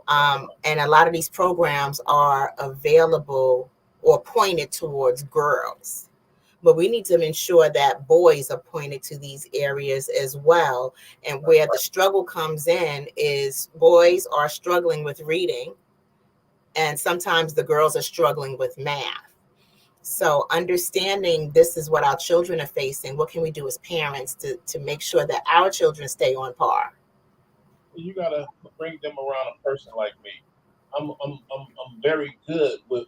Speaker 6: And a lot of these programs are available or pointed towards girls. But we need to ensure that boys are pointed to these areas as well. And where the struggle comes in is boys are struggling with reading, and sometimes the girls are struggling with math. So understanding this is what our children are facing, what can we do as parents to make sure that our children stay on par?
Speaker 5: You got to bring them around a person like me. I'm very good with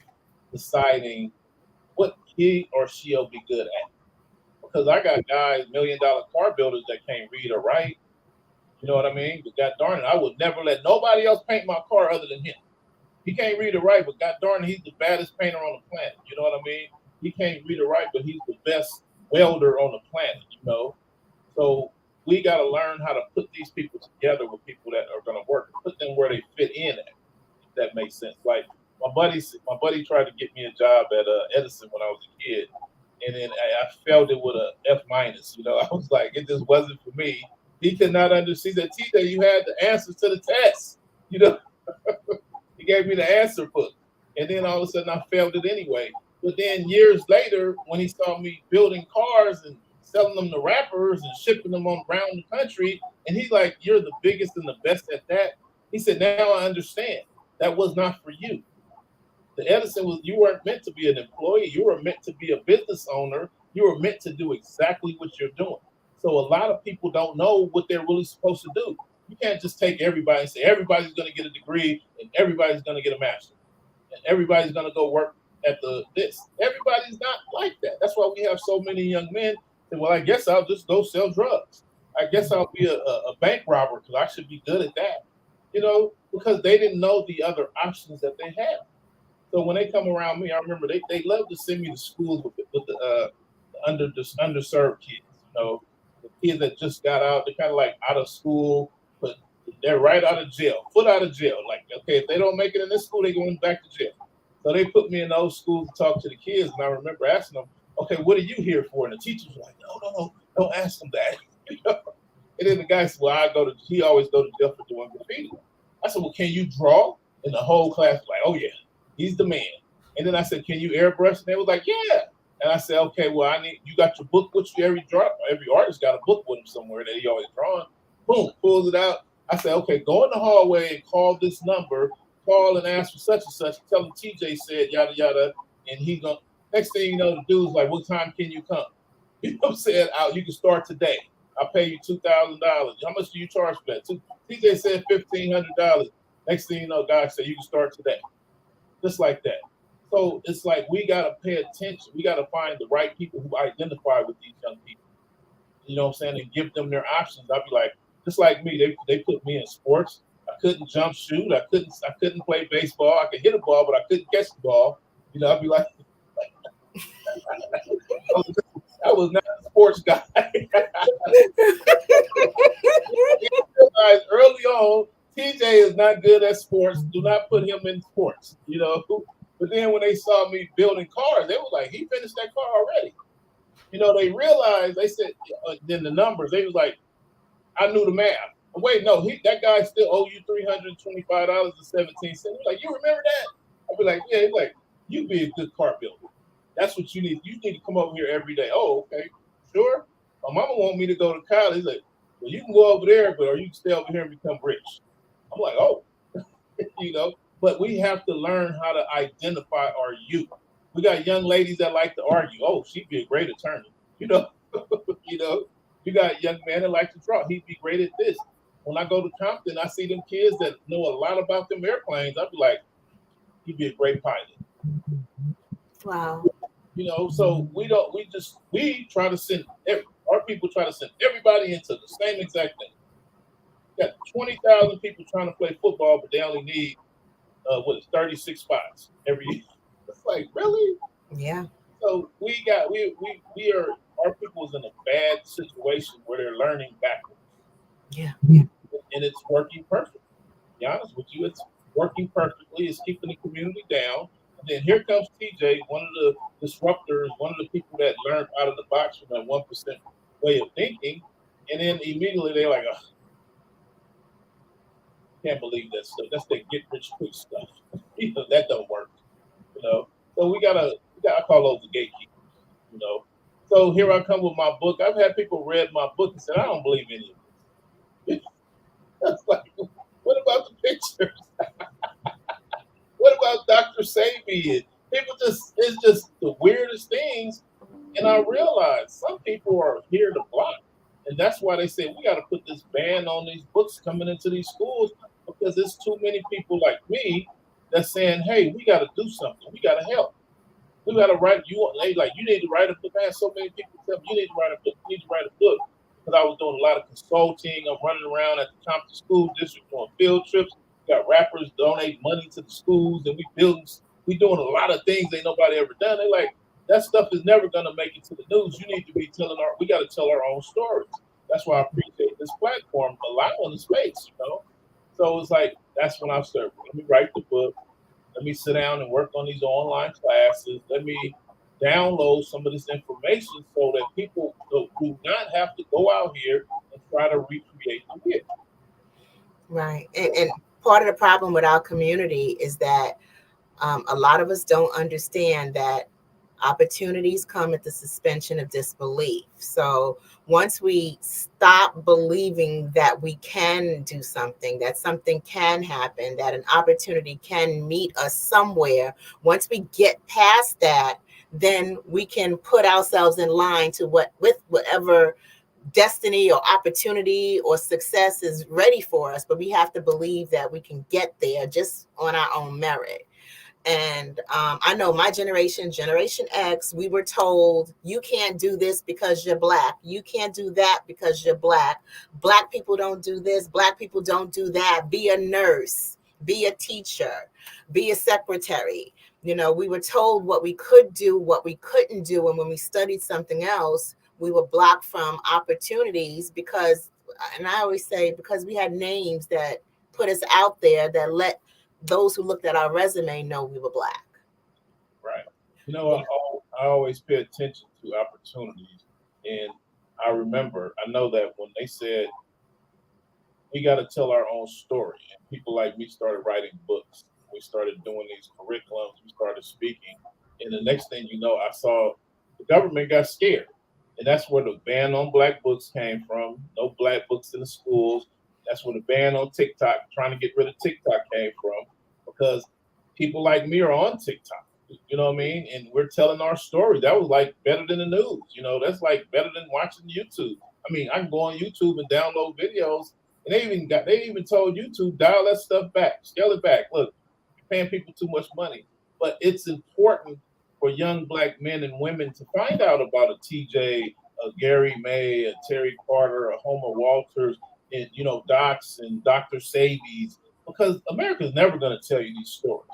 Speaker 5: deciding what he or she'll be good at. Because I got guys, $1 million car builders that can't read or write. You know what I mean? But God darn it, I would never let nobody else paint my car other than him. He can't read or write, but God darn it, he's the baddest painter on the planet. You know what I mean? He can't read or write, but he's the best welder on the planet, So we got to learn how to put these people together with people that are going to work, put them where they fit in at, if that makes sense. Like my buddy tried to get me a job at Edison when I was a kid, and then I failed it with a F minus. You know, I was like, it just wasn't for me. He could not understand that. TJ, you had the answers to the test. You know, he gave me the answer book, and then all of a sudden I failed it anyway. But then years later, when he saw me building cars and selling them to rappers and shipping them on around the country, and he's like, "You're the biggest and the best at that." He said, "Now I understand. That was not for you. The Edison was, you weren't meant to be an employee. You were meant to be a business owner. You were meant to do exactly what you're doing." So a lot of people don't know what they're really supposed to do. You can't just take everybody and say everybody's going to get a degree and everybody's going to get a master's and everybody's going to go work at this. Everybody's not like that. That's why we have so many young men say, "Well, I guess I'll just go sell drugs. I guess I'll be a bank robber because I should be good at that." You know, because they didn't know the other options that they have. So when they come around me, I remember they love to send me to schools with the underserved kids. You know, the kids that just got out, they're kind of like out of school, but they're right out of jail, foot out of jail. Like, okay, if they don't make it in this school, they're going back to jail. So they put me in those schools to talk to the kids, and I remember asking them, "Okay, what are you here for?" And the teachers were like, "No, don't ask them that." You know? And then the guy said, "Well, he always go to jail for doing graffiti." I said, "Well, can you draw?" And the whole class was like, "Oh yeah, he's the man." And then I said, "Can you airbrush?" And they was like, "Yeah." And I said, "Okay, well, you got your book with you. Every artist got a book with him somewhere that he always drawing." Boom, pulls it out. I said, "Okay, go in the hallway and call this number. Call and ask for such and such. Tell him TJ said yada yada." And he's gonna. Next thing you know, the dude's like, "What time can you come?" You know what I'm saying? You can start today. I'll pay you $2,000. How much do you charge for that? TJ said $1,500. Next thing you know, God said you can start today. Just like that. So it's like we gotta pay attention. We gotta find the right people who identify with these young people. You know what I'm saying? And give them their options. I'd be like, just like me, they put me in sports. I couldn't jump shoot. I couldn't play baseball. I could hit a ball, but I couldn't catch the ball. You know, I'd be like, I was not a sports guy. Realized early on, TJ is not good at sports. Do not put him in sports. You know. But then when they saw me building cars, they were like, "He finished that car already." You know, they realized. They said, then the numbers. They was like, I knew the math. But wait, no, that guy still owe you $325.17. Like, you remember that? I'd be like, yeah. He's like, you be a good car builder. That's what you need. You need to come over here every day. Oh, okay, sure. My mama want me to go to college. He's like, well, you can go over there, or you can stay over here and become rich. I'm like, oh, you know. But we have to learn how to identify our youth. We got young ladies that like to argue. Oh, she'd be a great attorney. You know, you know. You got young men that like to draw. He'd be great at this. When I go to Compton, I see them kids that know a lot about them airplanes. I'd be like, he'd be a great pilot.
Speaker 6: Wow.
Speaker 5: You know, so we try to send our people try to send everybody into the same exact thing. You got 20,000 people trying to play football, but they only need 36 spots every year. It's like, really?
Speaker 6: Yeah.
Speaker 5: So our people is in a bad situation where they're learning backwards.
Speaker 6: Yeah. Yeah.
Speaker 5: And it's working perfectly. To be honest with you, it's working perfectly. It's keeping the community down. And then here comes TJ, one of the disruptors, one of the people that learned out of the box from that 1% way of thinking. And then immediately they're like, oh, can't believe that stuff. That's the get rich quick stuff. You know, that don't work. You know. So we gotta call those the gatekeepers, you know. So here I come with my book. I've had people read my book and said, I don't believe any of this. That's like, what about the pictures? What about Dr. Sabi? It's just the weirdest things. And I realize some people are here to block. And that's why they say we got to put this ban on these books coming into these schools, because there's too many people like me that's saying, hey, we got to do something. We got to help. We got to write. You need to write a book. Man, so many people tell me you need to write a book. You need to write a book. Because I was doing a lot of consulting. I'm running around at the Compton School District doing field trips. We got rappers donate money to the schools, and we doing a lot of things ain't nobody ever done. They like, that stuff is never gonna make it to the news. You need to be we got to tell our own stories. That's why I appreciate this platform allowing the space, you know. So it's like that's when I started. Let me write the book. Let me sit down and work on these online classes. Let me download some of this information so that people do not have to go out here and try to recreate the wheel.
Speaker 6: Right. And part of the problem with our community is that a lot of us don't understand that opportunities come at the suspension of disbelief. So once we stop believing that we can do something, that something can happen, that an opportunity can meet us somewhere, once we get past that, then we can put ourselves in line to with whatever destiny or opportunity or success is ready for us. But we have to believe that we can get there just on our own merit. And I know my generation, Generation X, we were told you can't do this because you're Black. You can't do that because you're Black. Black people don't do this. Black people don't do that. Be a nurse, be a teacher, be a secretary. You know, we were told what we could do, what we couldn't do. And when we studied something else, we were blocked from opportunities because, and I always say, because we had names that put us out there that let those who looked at our resume know we were Black.
Speaker 5: Right. You know, I always pay attention to opportunities. And I know that when they said we got to tell our own story, and people like me started writing books, we started doing these curriculums, we started speaking. And the next thing you know, I saw the government got scared. And that's where the ban on Black books came from. No Black books in the schools. That's where the ban on TikTok, trying to get rid of TikTok, came from, because people like me are on TikTok. You know what I mean? And we're telling our story. That was like better than the news. You know, that's like better than watching YouTube. I mean, I can go on YouTube and download videos, and they even told YouTube, dial that stuff back, scale it back. Look, you're paying people too much money. But it's important for young Black men and women to find out about a TJ, a Gary May, a Terry Carter, a Homer Walters, and Docs and Dr. Sabies, because America's never going to tell you these stories.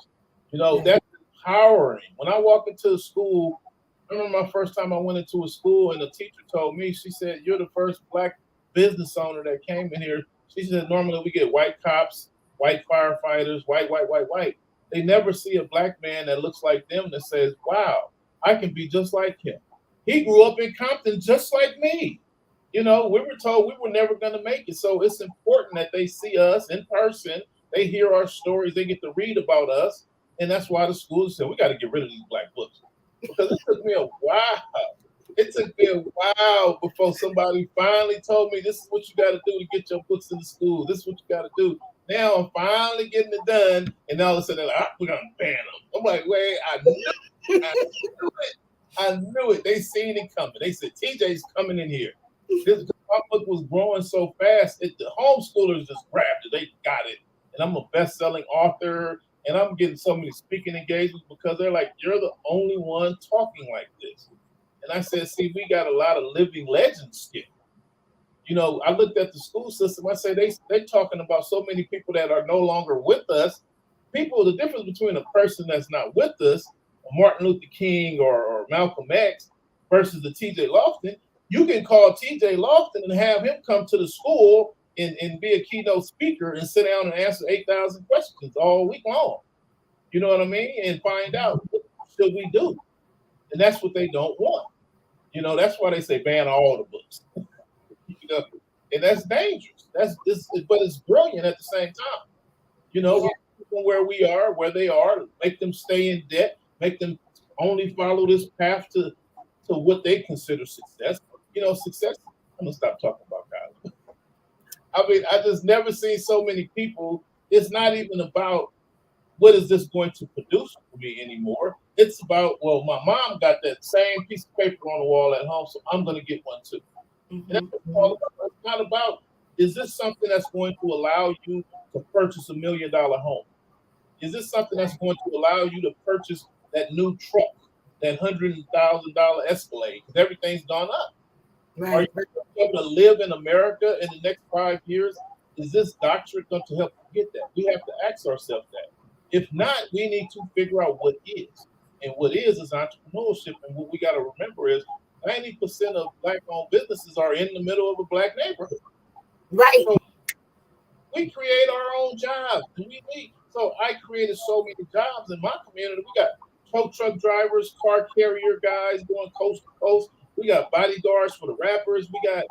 Speaker 5: You know, that's empowering. When I walk into a school, I remember my first time I went into a school and the teacher told me, she said, "You're the first Black business owner that came in here." She said, "Normally we get white cops, white firefighters, white. They never see a Black man that looks like them that says, wow, I can be just like him. He grew up in Compton just like me." You know, we were told we were never going to make it. So it's important that they see us in person. They hear our stories. They get to read about us. And that's why the schools said, we got to get rid of these Black books. Because it took me a while. It took me a while before somebody finally told me, this is what you got to do to get your books in the school. This is what you got to do. Now I'm finally getting it done. And all of a sudden, they're like, we're going to ban them. I'm like, wait, I knew it. They seen it coming. They said, TJ's coming in here. My book was growing so fast, the homeschoolers just grabbed it. They got it. And I'm a best-selling author, and I'm getting so many speaking engagements because they're like, you're the only one talking like this. And I said, see, we got a lot of living legends still. You know, I looked at the school system. I said, they're talking about so many people that are no longer with us. The difference between a person that's not with us, Martin Luther King or Malcolm X, versus the TJ Lofton, you can call TJ Lofton and have him come to the school and be a keynote speaker and sit down and answer 8,000 questions all week long. You know what I mean? And find out, what should we do? And that's what they don't want. You know, that's why they say ban all the books. You know, and that's dangerous. But it's brilliant at the same time. You know, where we are, where they are, make them stay in debt, make them only follow this path to what they consider success. You know, success. I'm gonna stop talking about college. I mean, I just never seen so many people. It's not even about what is this going to produce for me anymore. It's about, well, my mom got that same piece of paper on the wall at home, so I'm gonna get one too. And that's what it's all about. It's not about, is this something that's going to allow you to purchase $1 million home? Is this something that's going to allow you to purchase that new truck, that $100,000 Escalade? Because everything's gone up. Right. Are you going to be able to live in America in the next 5 years? Is this doctorate going to help you get that? We have to ask ourselves that. If not, we need to figure out what is. And what is entrepreneurship. And what we got to remember is 90% of Black-owned businesses are in the middle of a Black neighborhood.
Speaker 6: Right.
Speaker 5: So we create our own jobs. So I created so many jobs in my community. We got tow truck drivers, car carrier guys going coast to coast. We got bodyguards for the rappers. We got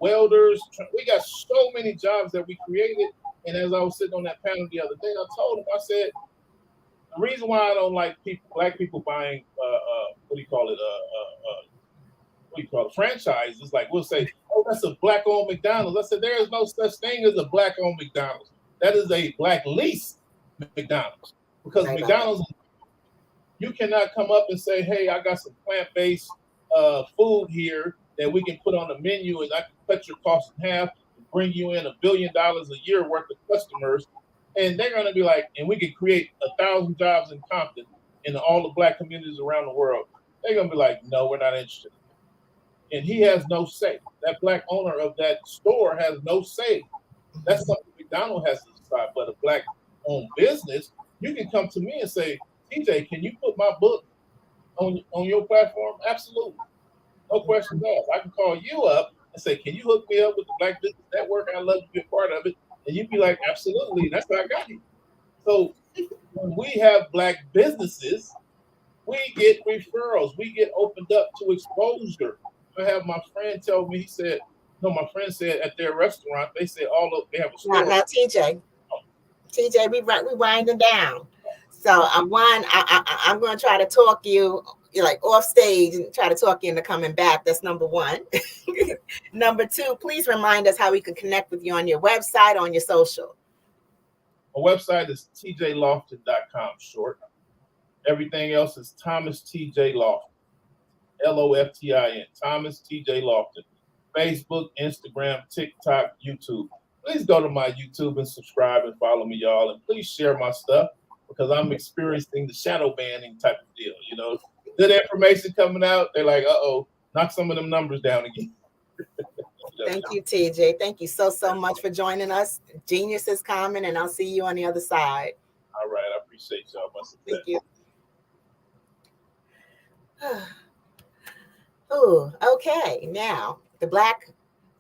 Speaker 5: welders. We got so many jobs that we created. And as I was sitting on that panel the other day, I told him, I said, the reason why I don't like Black people buying franchises, like we'll say, oh, that's a Black-owned McDonald's. I said, there is no such thing as a Black-owned McDonald's. That is a Black lease McDonald's. Because McDonald's, you cannot come up and say, hey, I got some plant-based food here that we can put on the menu and I can cut your cost in half and bring you in $1 billion a year worth of customers. And they're going to be like, and we can create 1,000 jobs in Compton in all the Black communities around the world. They're going to be like, no, we're not interested. And he has no say. That Black owner of that store has no say. That's something McDonald's has to decide. But a Black-owned business, you can come to me and say, TJ, can you put my book on your platform? Absolutely. No questions asked. I can call you up and say, can you hook me up with the Black Business Network? I'd love to be a part of it. And you'd be like, absolutely. That's how I got you. So when we have Black businesses, we get referrals. We get opened up to exposure. I have my friend tell me, my friend said at their restaurant, they said they have a store.
Speaker 6: Now, TJ, we winding down. So I'm going to try to talk you like off stage and try to talk you into coming back. That's number one. Number two, please remind us how we can connect with you on your website, on your social.
Speaker 5: My website is tjlofton.com short. Everything else is Thomas T.J. Lofton. Loftin. Thomas T.J. Lofton. Facebook, Instagram, TikTok, YouTube. Please go to my YouTube and subscribe and follow me, y'all. And please share my stuff because I'm experiencing the shadow banning type of deal. You know, good information coming out. They're like, knock some of them numbers down again.
Speaker 6: Thank you, TJ. Thank you so much for joining us. Genius is coming, and I'll see you on the other side.
Speaker 5: All right. I appreciate y'all.
Speaker 6: Thank you. Oh, okay. Now, the Black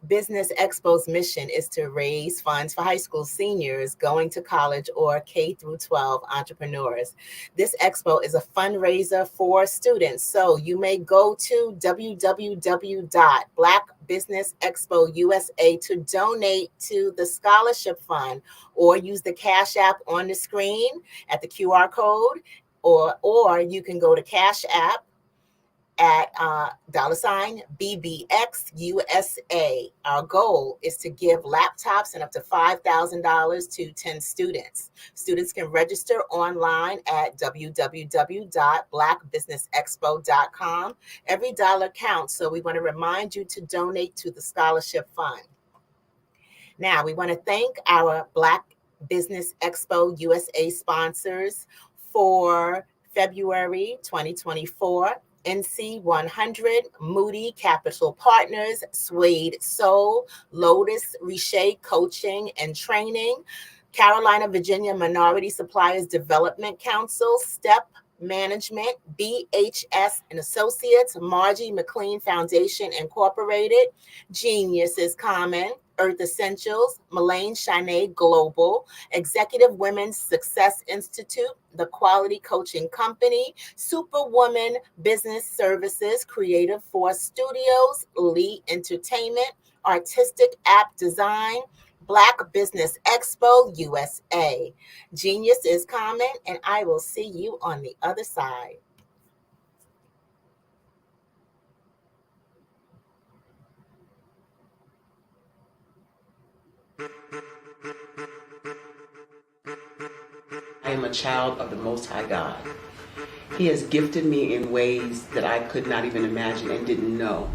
Speaker 6: Business Expo's mission is to raise funds for high school seniors going to college or K through 12 entrepreneurs. This expo is a fundraiser for students. So you may go to www.blackbusinessexpousa to donate to the scholarship fund or use the Cash App on the screen at the QR code, or you can go to Cash App at $BBXUSA. Our goal is to give laptops and up to $5,000 to 10 students. Students can register online at www.blackbusinessexpo.com. Every dollar counts, so we want to remind you to donate to the scholarship fund. Now, we want to thank our Black Business Expo USA sponsors for February 2024. NC 100, Moody Capital Partners, Suede Soul, Lotus Riche Coaching and Training, Carolina, Virginia Minority Suppliers Development Council, STEP Management, BHS and Associates, Margie McLean Foundation Incorporated, Genius is Common, Earth Essentials, Mullane Shanae Global, Executive Women's Success Institute, The Quality Coaching Company, Superwoman Business Services, Creative Force Studios, Lee Entertainment, Artistic App Design, Black Business Expo USA. Genius is Common, and I will see you on the other side.
Speaker 7: I am a child of the Most High God. He has gifted me in ways that I could not even imagine and didn't know.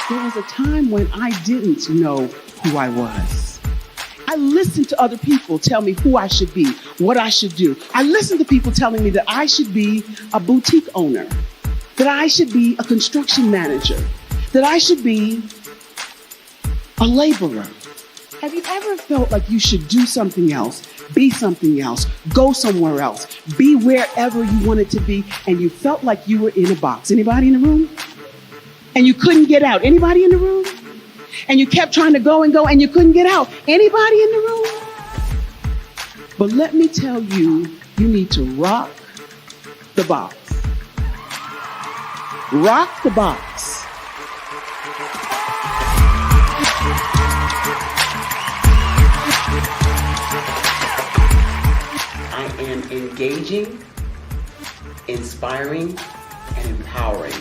Speaker 8: There was a time when I didn't know who I was. I listened to other people tell me who I should be, what I should do. I listened to people telling me that I should be a boutique owner, that I should be a construction manager, that I should be a laborer. Have you ever felt like you should do something else be something else, go somewhere else, be wherever you wanted to be, and you felt like you were in a box. Anybody in the room? And you couldn't get out. Anybody in the room? And you kept trying to go and you couldn't get out. Anybody in the room? But let me tell you, you need to rock the box. Rock the box.
Speaker 7: I am engaging, inspiring, and empowering.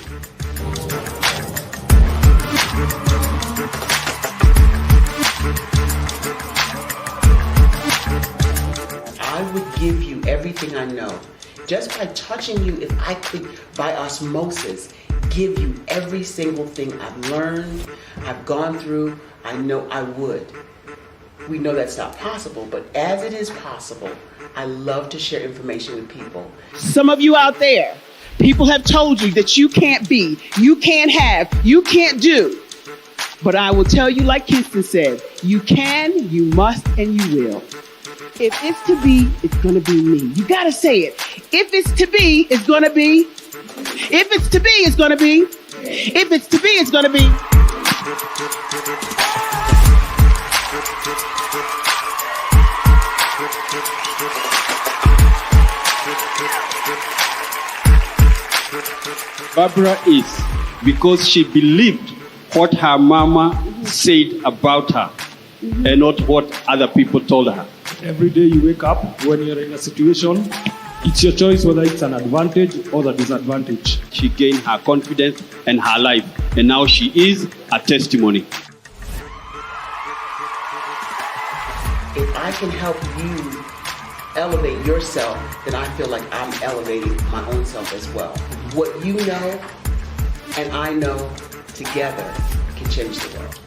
Speaker 7: I would give you everything I know. Just by touching you, if I could, by osmosis, give you every single thing I've learned, I've gone through, I know I would. We know that's not possible, but as it is possible, I love to share information with people.
Speaker 8: Some of you out there, people have told you that you can't be, you can't have, you can't do. But I will tell you, like Kinston said, you can, you must, and you will. If it's to be, it's going to be me. You got to say it. If it's to be, it's going to be. If it's to be, it's going to be. If it's to be, it's going to be.
Speaker 9: Barbara is because she believed what her mama said about her and not what other people told her.
Speaker 10: Every day you wake up, when you're in a situation, it's your choice whether it's an advantage or the disadvantage.
Speaker 9: She gained her confidence and her life, and now she is a testimony.
Speaker 7: If I can help you elevate yourself, then I feel like I'm elevating my own self as well. What you know and I know together can change the world.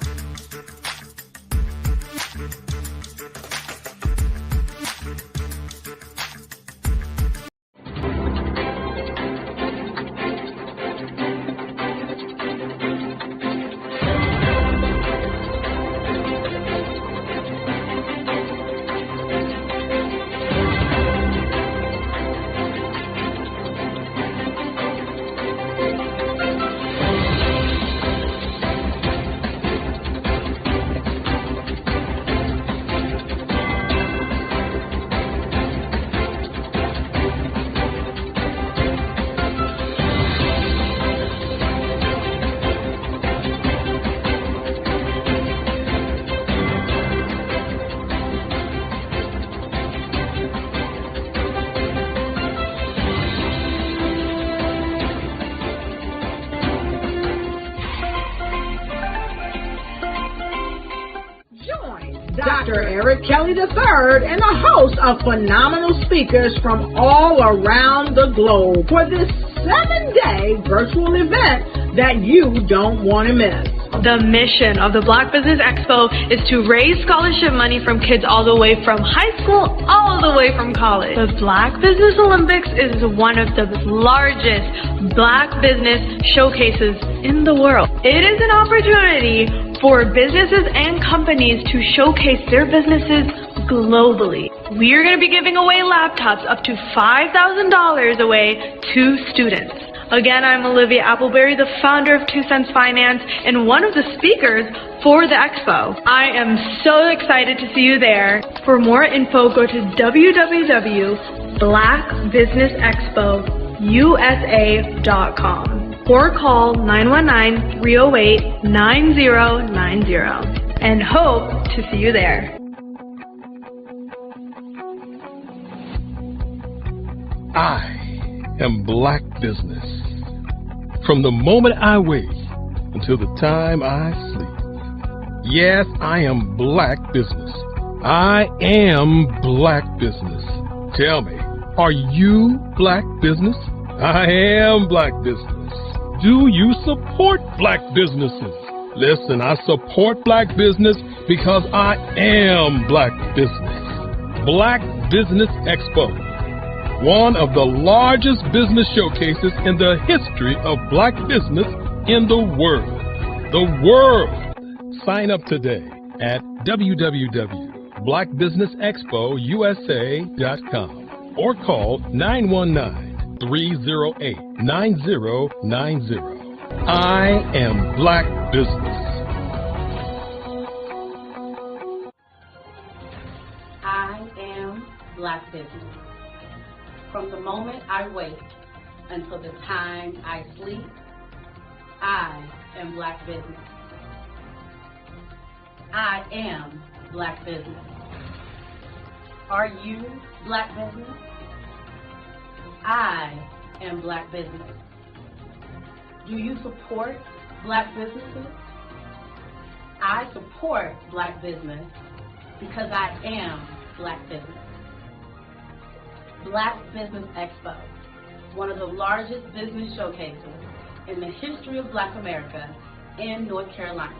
Speaker 11: Dr. Eric Kelly III and a host of phenomenal speakers from all around the globe for this 7-day virtual event that you don't want to miss.
Speaker 12: The mission of the Black Business Expo is to raise scholarship money from kids all the way from high school all the way from college. The Black Business Olympics is one of the largest Black business showcases in the world. It is an opportunity for businesses and companies to showcase their businesses globally. We are going to be giving away laptops up to $5,000 away to students. Again, I'm Olivia Appleberry, the founder of 2 Cents Finance and one of the speakers for the expo. I am so excited to see you there. For more info, go to www.blackbusinessexpousa.com or call 919-308-9090 and hope to see you there.
Speaker 1: I am Black business. From the moment I wake until the time I sleep. Yes, I am Black business. I am Black business. Tell me, are you Black business? I am Black business. Do you support Black businesses? Listen, I support Black business because I am Black business. Black Business Expo, one of the largest business showcases in the history of Black business in the world. The world! Sign up today at www.blackbusinessexpo.com. blackbusinessexpousa.com or call 919-308-9090. I am Black Business.
Speaker 2: I am Black Business. From the moment I wake until the time I sleep, I am Black Business. I am Black Business. Are you Black Business? I am Black Business. Do you support Black businesses? I support Black business because I am Black Business. Black Business Expo, one of the largest business showcases in the history of Black America in North Carolina.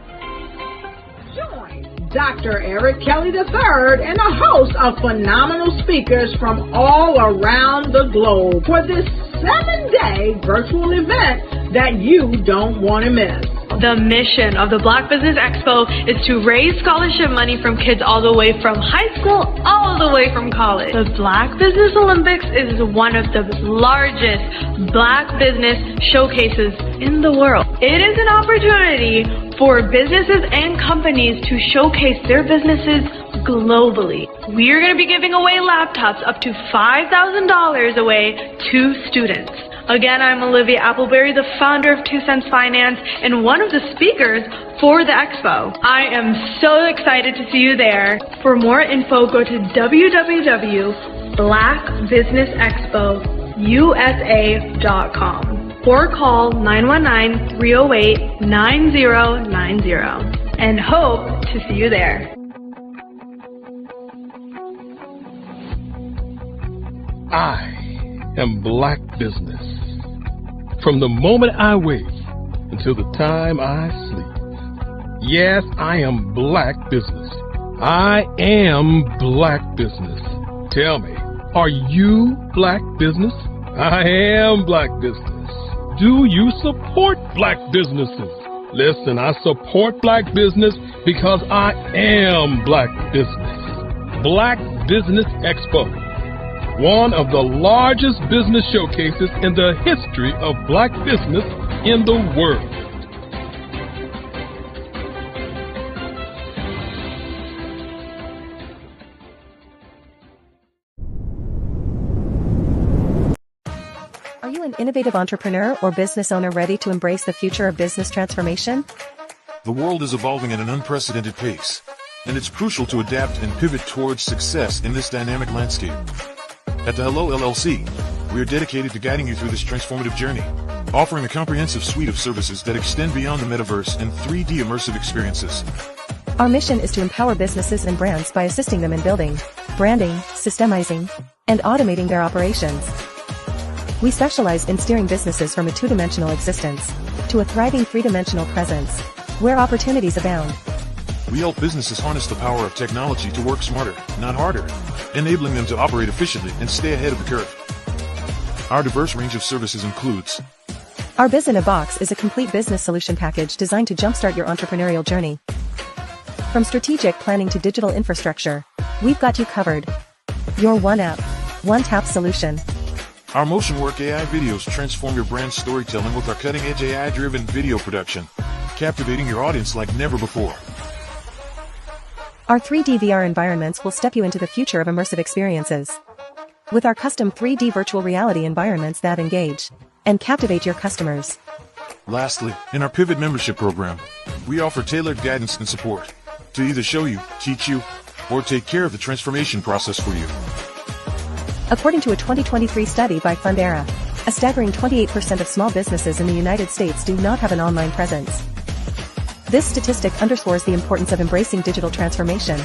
Speaker 11: Join Dr. Eric Kelly III and a host of phenomenal speakers from all around the globe for this 7-day virtual event that you don't want to miss.
Speaker 12: The mission of the Black Business Expo is to raise scholarship money from kids all the way from high school all the way from college. The Black Business Olympics is one of the largest Black business showcases in the world. It is an opportunity for businesses and companies to showcase their businesses globally. We are going to be giving away laptops up to $5,000 away to students. Again, I'm Olivia Appleberry, the founder of 2 Cents Finance and one of the speakers for the expo. I am so excited to see you there. For more info, go to www.blackbusinessexpousa.com or call 919-308-9090 and hope to see you there.
Speaker 1: I am Black Business. From the moment I wake until the time I sleep. Yes, I am Black Business. I am Black Business. Tell me, are you Black Business? I am Black Business. Do you support Black businesses? Listen, I support Black business because I am Black Business. Black Business Expo, one of the largest business showcases in the history of Black business in the world.
Speaker 13: Are you an innovative entrepreneur or business owner ready to embrace the future of business transformation?
Speaker 14: The world is evolving at an unprecedented pace, and it's crucial to adapt and pivot towards success in this dynamic landscape. At the Hello LLC, we are dedicated to guiding you through this transformative journey, offering a comprehensive suite of services that extend beyond the metaverse and 3D immersive experiences.
Speaker 13: Our mission is to empower businesses and brands by assisting them in building, branding, systemizing, and automating their operations. We specialize in steering businesses from a 2-dimensional existence to a thriving 3-dimensional presence, where opportunities abound.
Speaker 14: We help businesses harness the power of technology to work smarter, not harder, enabling them to operate efficiently and stay ahead of the curve. Our diverse range of services includes:
Speaker 13: Our Biz in a Box is a complete business solution package designed to jumpstart your entrepreneurial journey. From strategic planning to digital infrastructure, we've got you covered. Your one app, one tap solution.
Speaker 14: Our Motion Work AI videos transform your brand storytelling with our cutting-edge AI-driven video production, captivating your audience like never before.
Speaker 13: Our 3D VR environments will step you into the future of immersive experiences. With our custom 3D virtual reality environments that engage and captivate your customers.
Speaker 14: Lastly, in our Pivot membership program, we offer tailored guidance and support to either show you, teach you, or take care of the transformation process for you.
Speaker 13: According to a 2023 study by Fundera, a staggering 28% of small businesses in the United States do not have an online presence. This statistic underscores the importance of embracing digital transformation.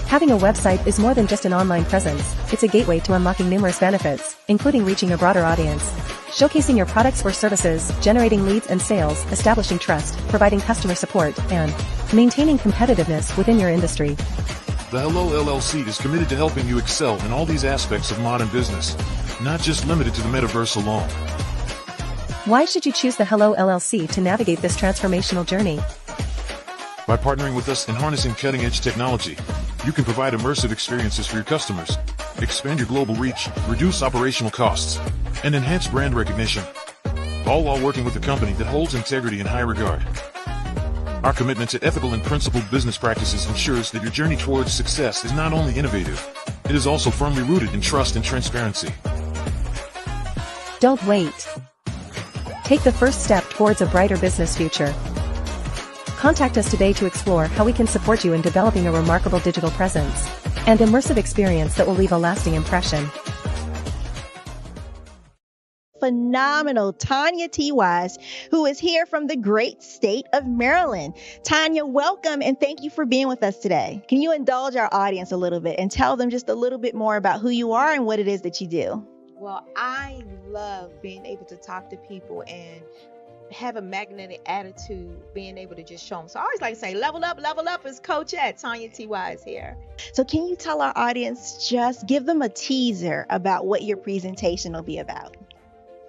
Speaker 13: Having a website is more than just an online presence, it's a gateway to unlocking numerous benefits, including reaching a broader audience, showcasing your products or services, generating leads and sales, establishing trust, providing customer support, and maintaining competitiveness within your industry.
Speaker 14: The Hello LLC is committed to helping you excel in all these aspects of modern business, not just limited to the metaverse alone.
Speaker 13: Why should you choose the Hello LLC to navigate this transformational journey?
Speaker 14: By partnering with us and harnessing cutting-edge technology, You can provide immersive experiences for your customers, expand your global reach, reduce operational costs, and enhance brand recognition, all while working with a company that holds integrity in high regard. Our commitment to ethical and principled business practices ensures that your journey towards success is not only innovative, it is also firmly rooted in trust and transparency.
Speaker 13: Don't wait. Take the first step towards a brighter business future. Contact us today to explore how we can support you in developing a remarkable digital presence and immersive experience that will leave a lasting impression.
Speaker 15: Phenomenal Tanya T. Wise, who is here from the great state of Maryland. Tanya, welcome and thank you for being with us today. Can you indulge our audience a little bit and tell them just a little bit more about who you are and what it is that you do?
Speaker 16: Well, I love being able to talk to people and have a magnetic attitude, being able to just show them. So I always like to say, level up is Coach at Tanya T. Wise here.
Speaker 15: So can you tell our audience, just give them a teaser about what your presentation will be about?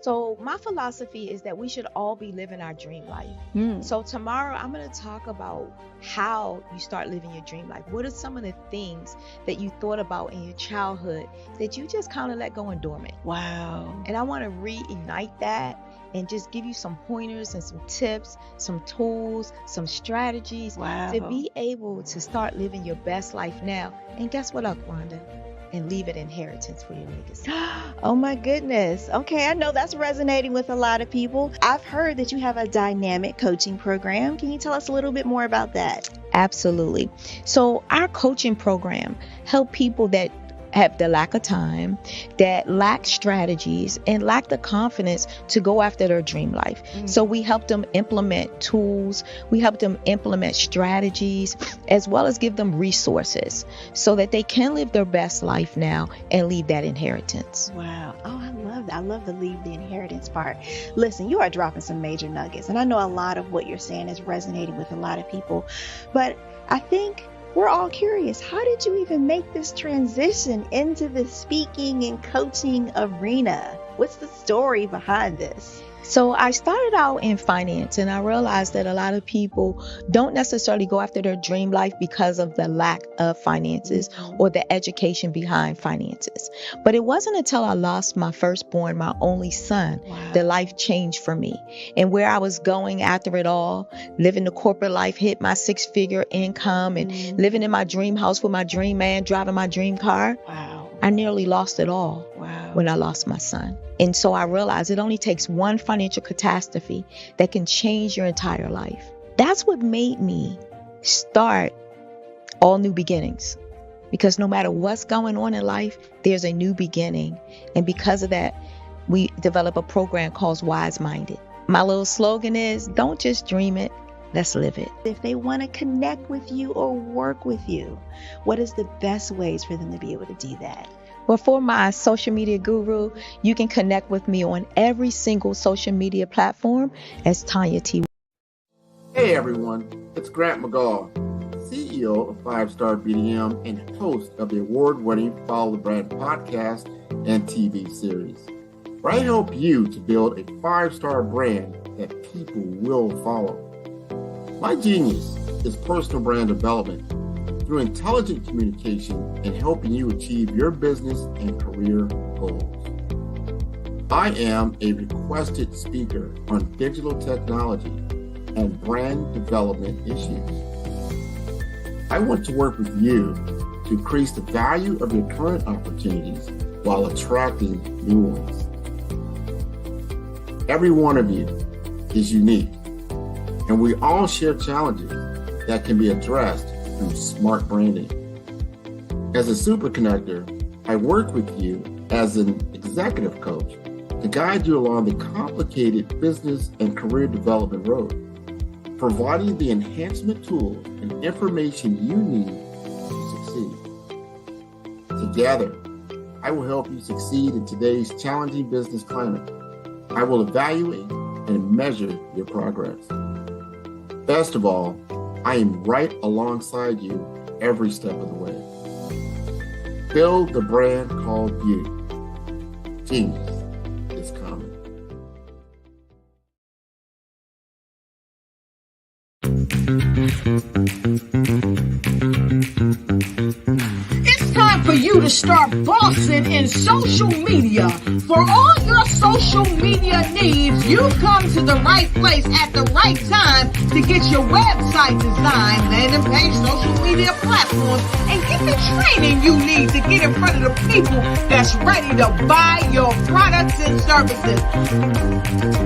Speaker 16: So my philosophy is that we should all be living our dream life. So tomorrow I'm going to talk about how you start living your dream life. What are some of the things that you thought about in your childhood that you just kind of let go and dormant?
Speaker 15: Wow.
Speaker 16: And I want to reignite that and just give you some pointers and some tips, some tools, some strategies to be able to start living your best life now. And guess what, Wanda? And leave an inheritance for your legacy.
Speaker 15: Oh my goodness. Okay, I know that's resonating with a lot of people. I've heard that you have a dynamic coaching program. Can you tell us a little bit more about that?
Speaker 16: Absolutely. So our coaching program help people that have the lack of time, that lack strategies, and lack the confidence to go after their dream life. So we help them implement tools, we help them implement strategies, as well as give them resources so that they can live their best life now and leave that inheritance.
Speaker 15: Wow. Oh, I love that. I love the leave the inheritance part. Listen, you are dropping some major nuggets, and I know a lot of what you're saying is resonating with a lot of people, but I think we're all curious, how did you even make this transition into the speaking and coaching arena? What's the story behind this?
Speaker 16: So I started out in finance, and I realized that a lot of people don't necessarily go after their dream life because of the lack of finances or the education behind finances. But it wasn't until I lost my firstborn, my only son, that life changed for me. And where I was going after it all, living the corporate life, hit my 6-figure income and living in my dream house with my dream man, driving my dream car. I nearly lost it all when I lost my son. And so I realized it only takes one financial catastrophe that can change your entire life. That's what made me start All New Beginnings. Because no matter what's going on in life, there's a new beginning. And because of that, we develop a program called Wise Minded. My little slogan is, don't just dream it, let's live it.
Speaker 15: If they want to connect with you or work with you, what is the best ways for them to be able to do that?
Speaker 16: Well, for my social media guru, you can connect with me on every single social media platform as Tanya T.
Speaker 17: Hey everyone, it's Grant McGaw, CEO of 5-Star BDM and host of the award-winning Follow the Brand podcast and TV series, where I help you to build a 5-star brand that people will follow. My genius is personal brand development through intelligent communication and helping you achieve your business and career goals. I am a requested speaker on digital technology and brand development issues. I want to work with you to increase the value of your current opportunities while attracting new ones. Every one of you is unique, and we all share challenges that can be addressed through smart branding. As a super connector, I work with you as an executive coach to guide you along the complicated business and career development road, providing the enhancement tools and information you need to succeed. Together, I will help you succeed in today's challenging business climate. I will evaluate and measure your progress. Best of all, I am right alongside you every step of the way. Build the brand called you. Genius is coming.
Speaker 11: to start bossing in social media. For all your social media needs, you've come to the right place at the right time to get your website designed, landing page, social media platforms, and get the training you need to get in front of the people that's ready to buy your products and services.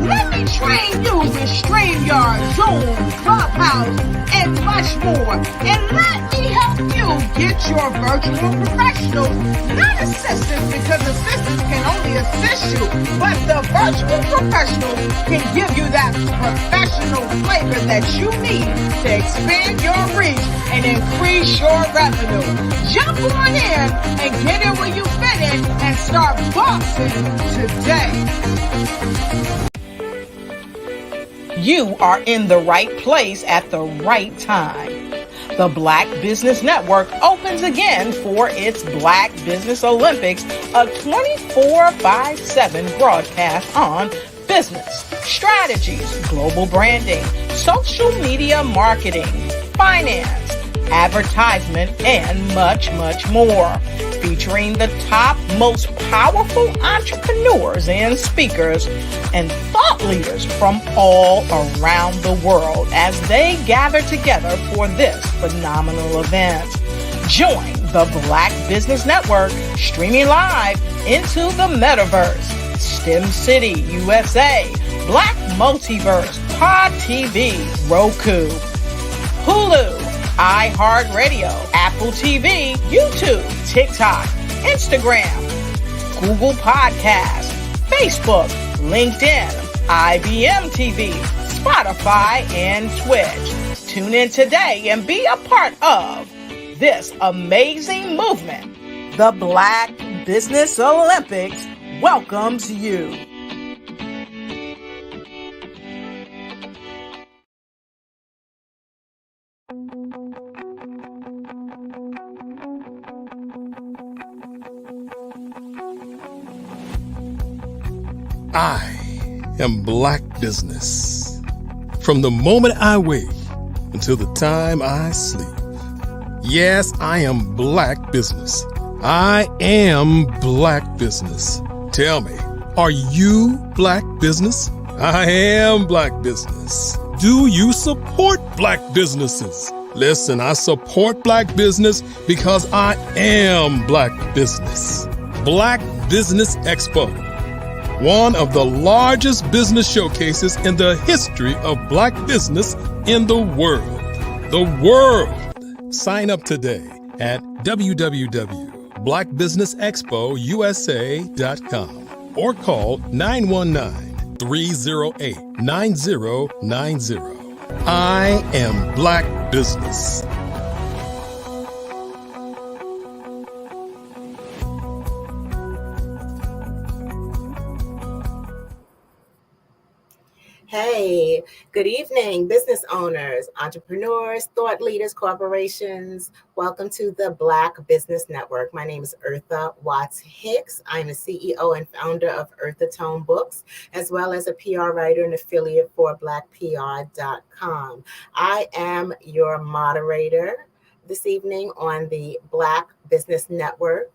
Speaker 11: Let me train you with StreamYard, Zoom, Clubhouse, and much more. And let me help you get your virtual professionals, not assistants, because assistants can only assist you, but the virtual professionals can give you that professional flavor that you need to expand your reach and increase your revenue. Jump on in and get in where you fit in and start bossing today.
Speaker 3: You are in the right place at the right time. The Black Business Network opens again for its Black Business Olympics, a 24/7 broadcast on business, strategies, global branding, social media marketing, finance, advertisement, and much, much more. Featuring the top, most powerful entrepreneurs and speakers and thought leaders from all around the world as they gather together for this phenomenal event. Join the Black Business Network streaming live into the metaverse, STEM City, USA, Black Multiverse, Pod TV, Roku, Hulu, iHeartRadio, Apple TV, YouTube, TikTok, Instagram, Google Podcasts, Facebook, LinkedIn, IBM TV, Spotify, and Twitch. Tune in today and be a part of this amazing movement. The Black Business Olympics welcomes you.
Speaker 1: I am Black business. From the moment I wake until the time I sleep. Yes, I am Black business. I am Black business. Tell me, are you Black business? I am Black business. Do you support Black businesses? Listen, I support Black business because I am Black business. Black Business Expo, one of the largest business showcases in the history of Black business in the world. The world! Sign up today at www.blackbusinessexpousa.com or call 919-308-9090. I am Black business.
Speaker 6: Hey, good evening, business owners, entrepreneurs, thought leaders, corporations. Welcome to the Black Business Network. My name is Eartha Watts Hicks. I'm the CEO and founder of Eartha Tone Books, as well as a PR writer and affiliate for blackpr.com. I am your moderator this evening on the Black Business Network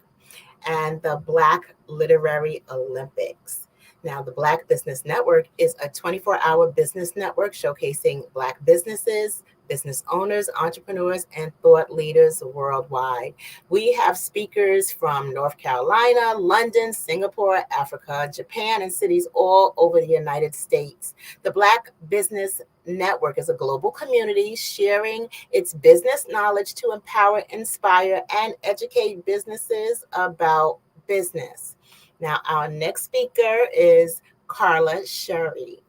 Speaker 6: and the Black Literary Olympics. Now, the Black Business Network is a 24-hour business network showcasing Black businesses, business owners, entrepreneurs, and thought leaders worldwide. We have speakers from North Carolina, London, Singapore, Africa, Japan, and cities all over the United States. The Black Business Network is a global community sharing its business knowledge to empower, inspire, and educate businesses about business. Now, our next speaker is Carla Cherry.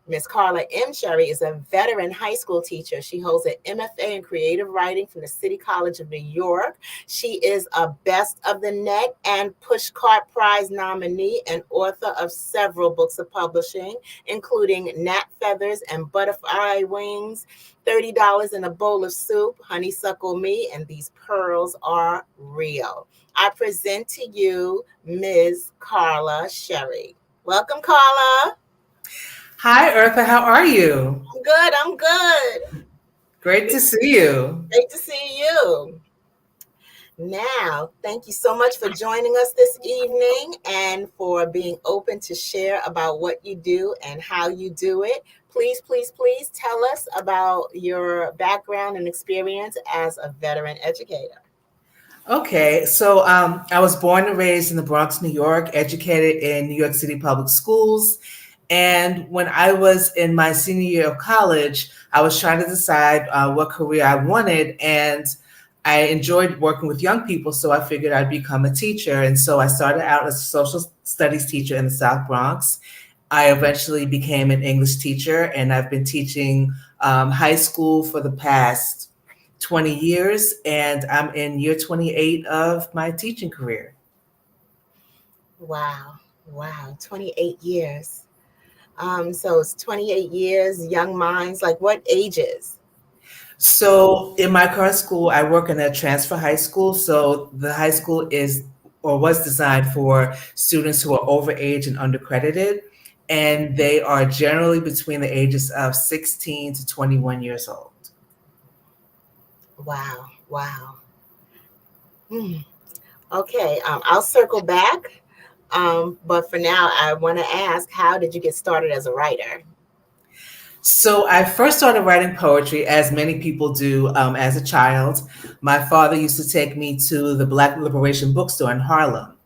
Speaker 6: Miss Carla M. Cherry is a veteran high school teacher. She holds an MFA in creative writing from the City College of New York. She is a Best of the Net and Pushcart Prize nominee and author of several books of publishing, including Gnat Feathers and Butterfly Wings, $30 in a Bowl of Soup, Honeysuckle Me, and These Pearls Are Real. I present to you Ms. Carla Cherry. Welcome, Carla.
Speaker 18: Hi, Eartha. How are you?
Speaker 6: I'm good.
Speaker 18: Great to see you.
Speaker 6: Great to see you. Now, thank you so much for joining us this evening and for being open to share about what you do and how you do it. Please, please, please tell us about your background and experience as a veteran educator.
Speaker 18: Okay, so I was born and raised in the Bronx, New York, educated in New York City public schools. And when I was in my senior year of college, I was trying to decide what career I wanted. And I enjoyed working with young people, so I figured I'd become a teacher. And so I started out as a social studies teacher in the South Bronx. I eventually became an English teacher, and I've been teaching high school for the past 20 years, and I'm in year 28 of my teaching career.
Speaker 6: Wow. Wow. 28 years. So it's 28 years, young minds, like what ages?
Speaker 18: So in my current school, I work in a transfer high school. So the high school is or was designed for students who are overage and undercredited, and they are generally between the ages of 16 to 21 years old.
Speaker 6: Wow. Wow. Okay. I'll circle back. But for now, I want to ask, how did you get started as a writer?
Speaker 18: So I first started writing poetry, as many people do, as a child. My father used to take me to the Black Liberation Bookstore in Harlem.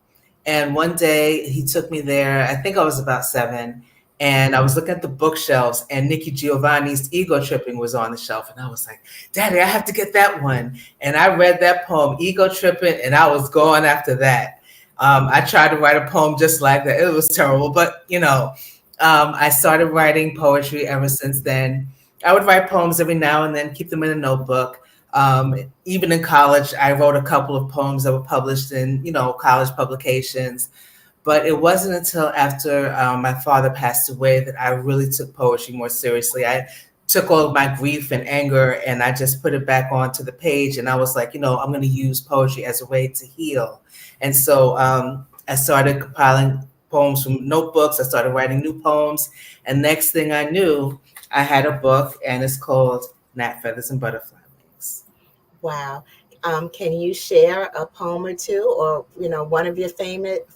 Speaker 18: And one day he took me there, I think I was about 7, and I was looking at the bookshelves, and Nikki Giovanni's Ego Tripping was on the shelf. And I was like, Daddy, I have to get that one. And I read that poem, Ego Tripping, and I was going after that. I tried to write a poem just like that. It was terrible, but I started writing poetry ever since then. I would write poems every now and then, keep them in a notebook. Even in college, I wrote a couple of poems that were published in, college publications. But it wasn't until after my father passed away that I really took poetry more seriously. I took all of my grief and anger and I just put it back onto the page. And I was like, I'm going to use poetry as a way to heal. And so I started compiling poems from notebooks. I started writing new poems. And next thing I knew, I had a book, and it's called Gnat Feathers and Butterfly Wings.
Speaker 6: Wow. Can you share a poem or two, or one of your favorites,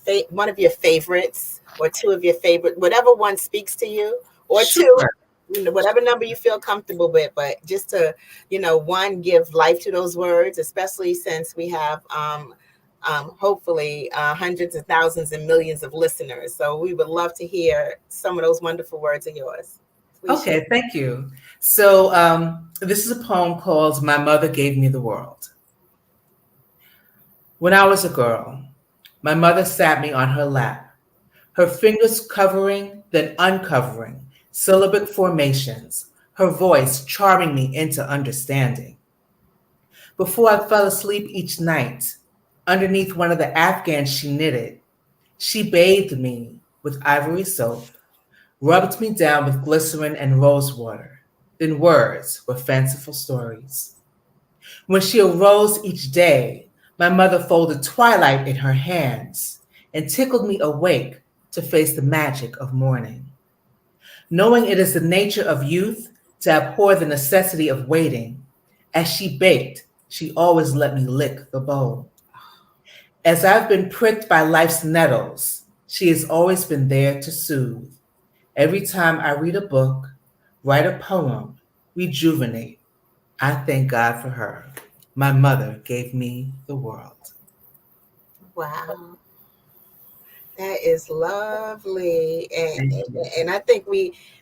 Speaker 6: or two of your favorite, whatever one speaks to you, or
Speaker 18: Sure.
Speaker 6: two, whatever number you feel comfortable with, but just to, one, give life to those words, especially since we have hopefully hundreds of thousands and millions of listeners. So we would love to hear some of those wonderful words of yours. Please
Speaker 18: Okay,
Speaker 6: share.
Speaker 18: thank you. So this is a poem called My Mother Gave Me the World. When I was a girl, my mother sat me on her lap, her fingers covering, then uncovering, syllabic formations, her voice charming me into understanding. Before I fell asleep each night, underneath one of the Afghans she knitted, she bathed me with ivory soap, rubbed me down with glycerin and rose water, then words were fanciful stories. When she arose each day, my mother folded twilight in her hands and tickled me awake to face the magic of morning. Knowing it is the nature of youth to abhor the necessity of waiting, as she baked, she always let me lick the bowl. As I've been pricked by life's nettles, she has always been there to soothe. Every time I read a book, write a poem, rejuvenate, I thank God for her. My mother gave me the world.
Speaker 6: Wow. That is lovely. And I think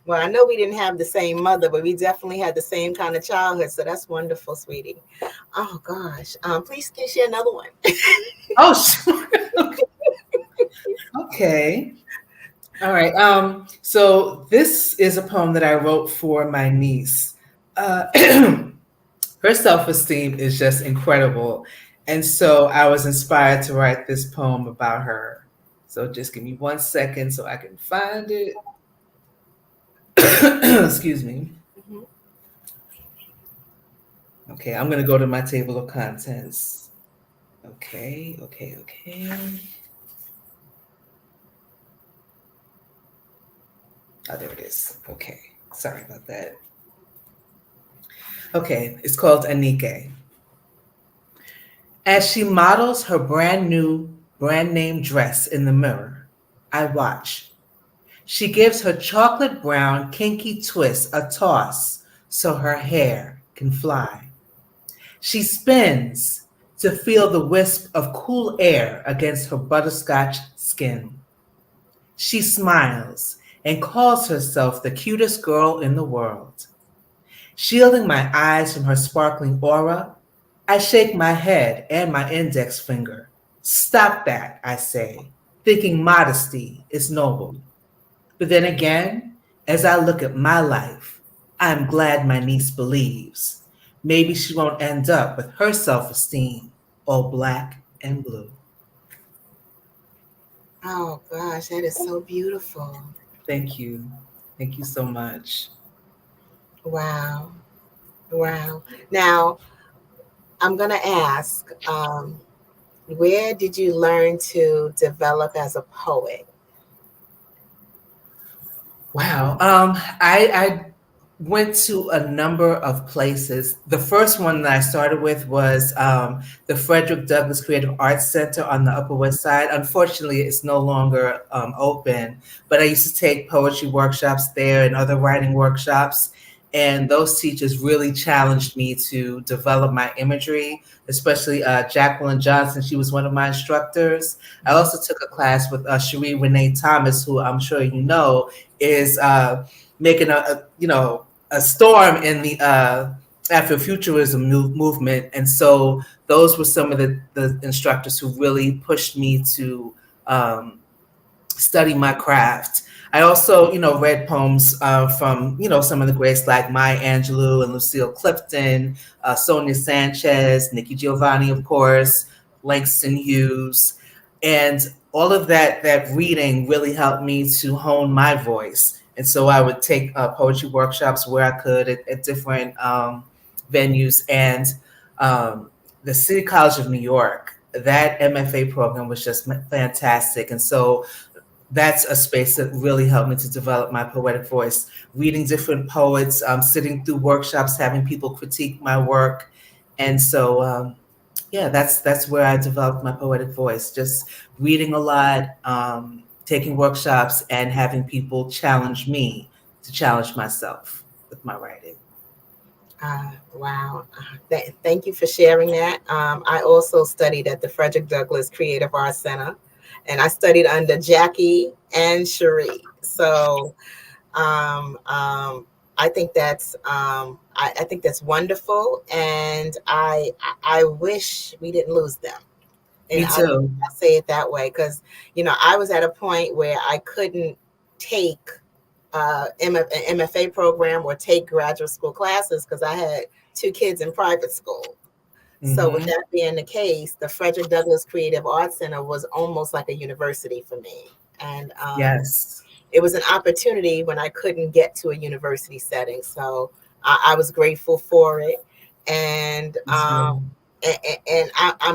Speaker 6: I know we didn't have the same mother, but we definitely had the same kind of childhood. So that's wonderful, sweetie. Oh gosh. Please can you share another one?
Speaker 18: Oh, sure. Okay. All right. So this is a poem that I wrote for my niece. Her self-esteem is just incredible. And so I was inspired to write this poem about her. So just give me 1 second so I can find it. Excuse me. Okay, I'm going to go to my table of contents. Okay. Oh, there it is. Okay, sorry about that. Okay, it's called Anike. As she models her brand new brand name dress in the mirror, I watch. She gives her chocolate brown kinky twist a toss so her hair can fly. She spins to feel the wisp of cool air against her butterscotch skin. She smiles and calls herself the cutest girl in the world. Shielding my eyes from her sparkling aura, I shake my head and my index finger. Stop that, I say, thinking modesty is noble. But then again, as I look at my life, I'm glad my niece believes. Maybe she won't end up with her self esteem all black and blue.
Speaker 6: Oh gosh, that is so beautiful.
Speaker 18: Thank you. Thank you so much.
Speaker 6: Wow. Wow. Now, I'm going to ask, where did you learn to develop as a poet?
Speaker 18: Wow. I went to a number of places. The first one that I started with was the Frederick Douglass Creative Arts Center on the Upper West Side. Unfortunately, it's no longer open, but I used to take poetry workshops there and other writing workshops. And those teachers really challenged me to develop my imagery, especially Jacqueline Johnson. She was one of my instructors. I also took a class with Cherie Renee Thomas, who I'm sure you know is making a storm in the Afrofuturism movement. And so those were some of the instructors who really pushed me to study my craft. I also, read poems from, some of the greats like Maya Angelou and Lucille Clifton, Sonia Sanchez, Nikki Giovanni, of course, Langston Hughes. And all of that reading really helped me to hone my voice. And so I would take poetry workshops where I could at different venues. And the City College of New York, that MFA program was just fantastic. And so that's a space that really helped me to develop my poetic voice, reading different poets, sitting through workshops, having people critique my work. And so, that's where I developed my poetic voice, just reading a lot, taking workshops, and having people challenge me to challenge myself with my writing.
Speaker 6: Wow. Thank you for sharing that. I also studied at the Frederick Douglass Creative Arts Center, and I studied under Jackie and Cherie. So I think that's I think that's wonderful, and I wish we didn't lose them. And
Speaker 18: Me too.
Speaker 6: I say it that way because I was at a point where I couldn't take an MFA program or take graduate school classes because I had 2 kids in private school. So with that being the case, the Frederick Douglass Creative Arts Center was almost like a university for me. And
Speaker 18: yes,
Speaker 6: it was an opportunity when I couldn't get to a university setting. So I was grateful for it. And I'm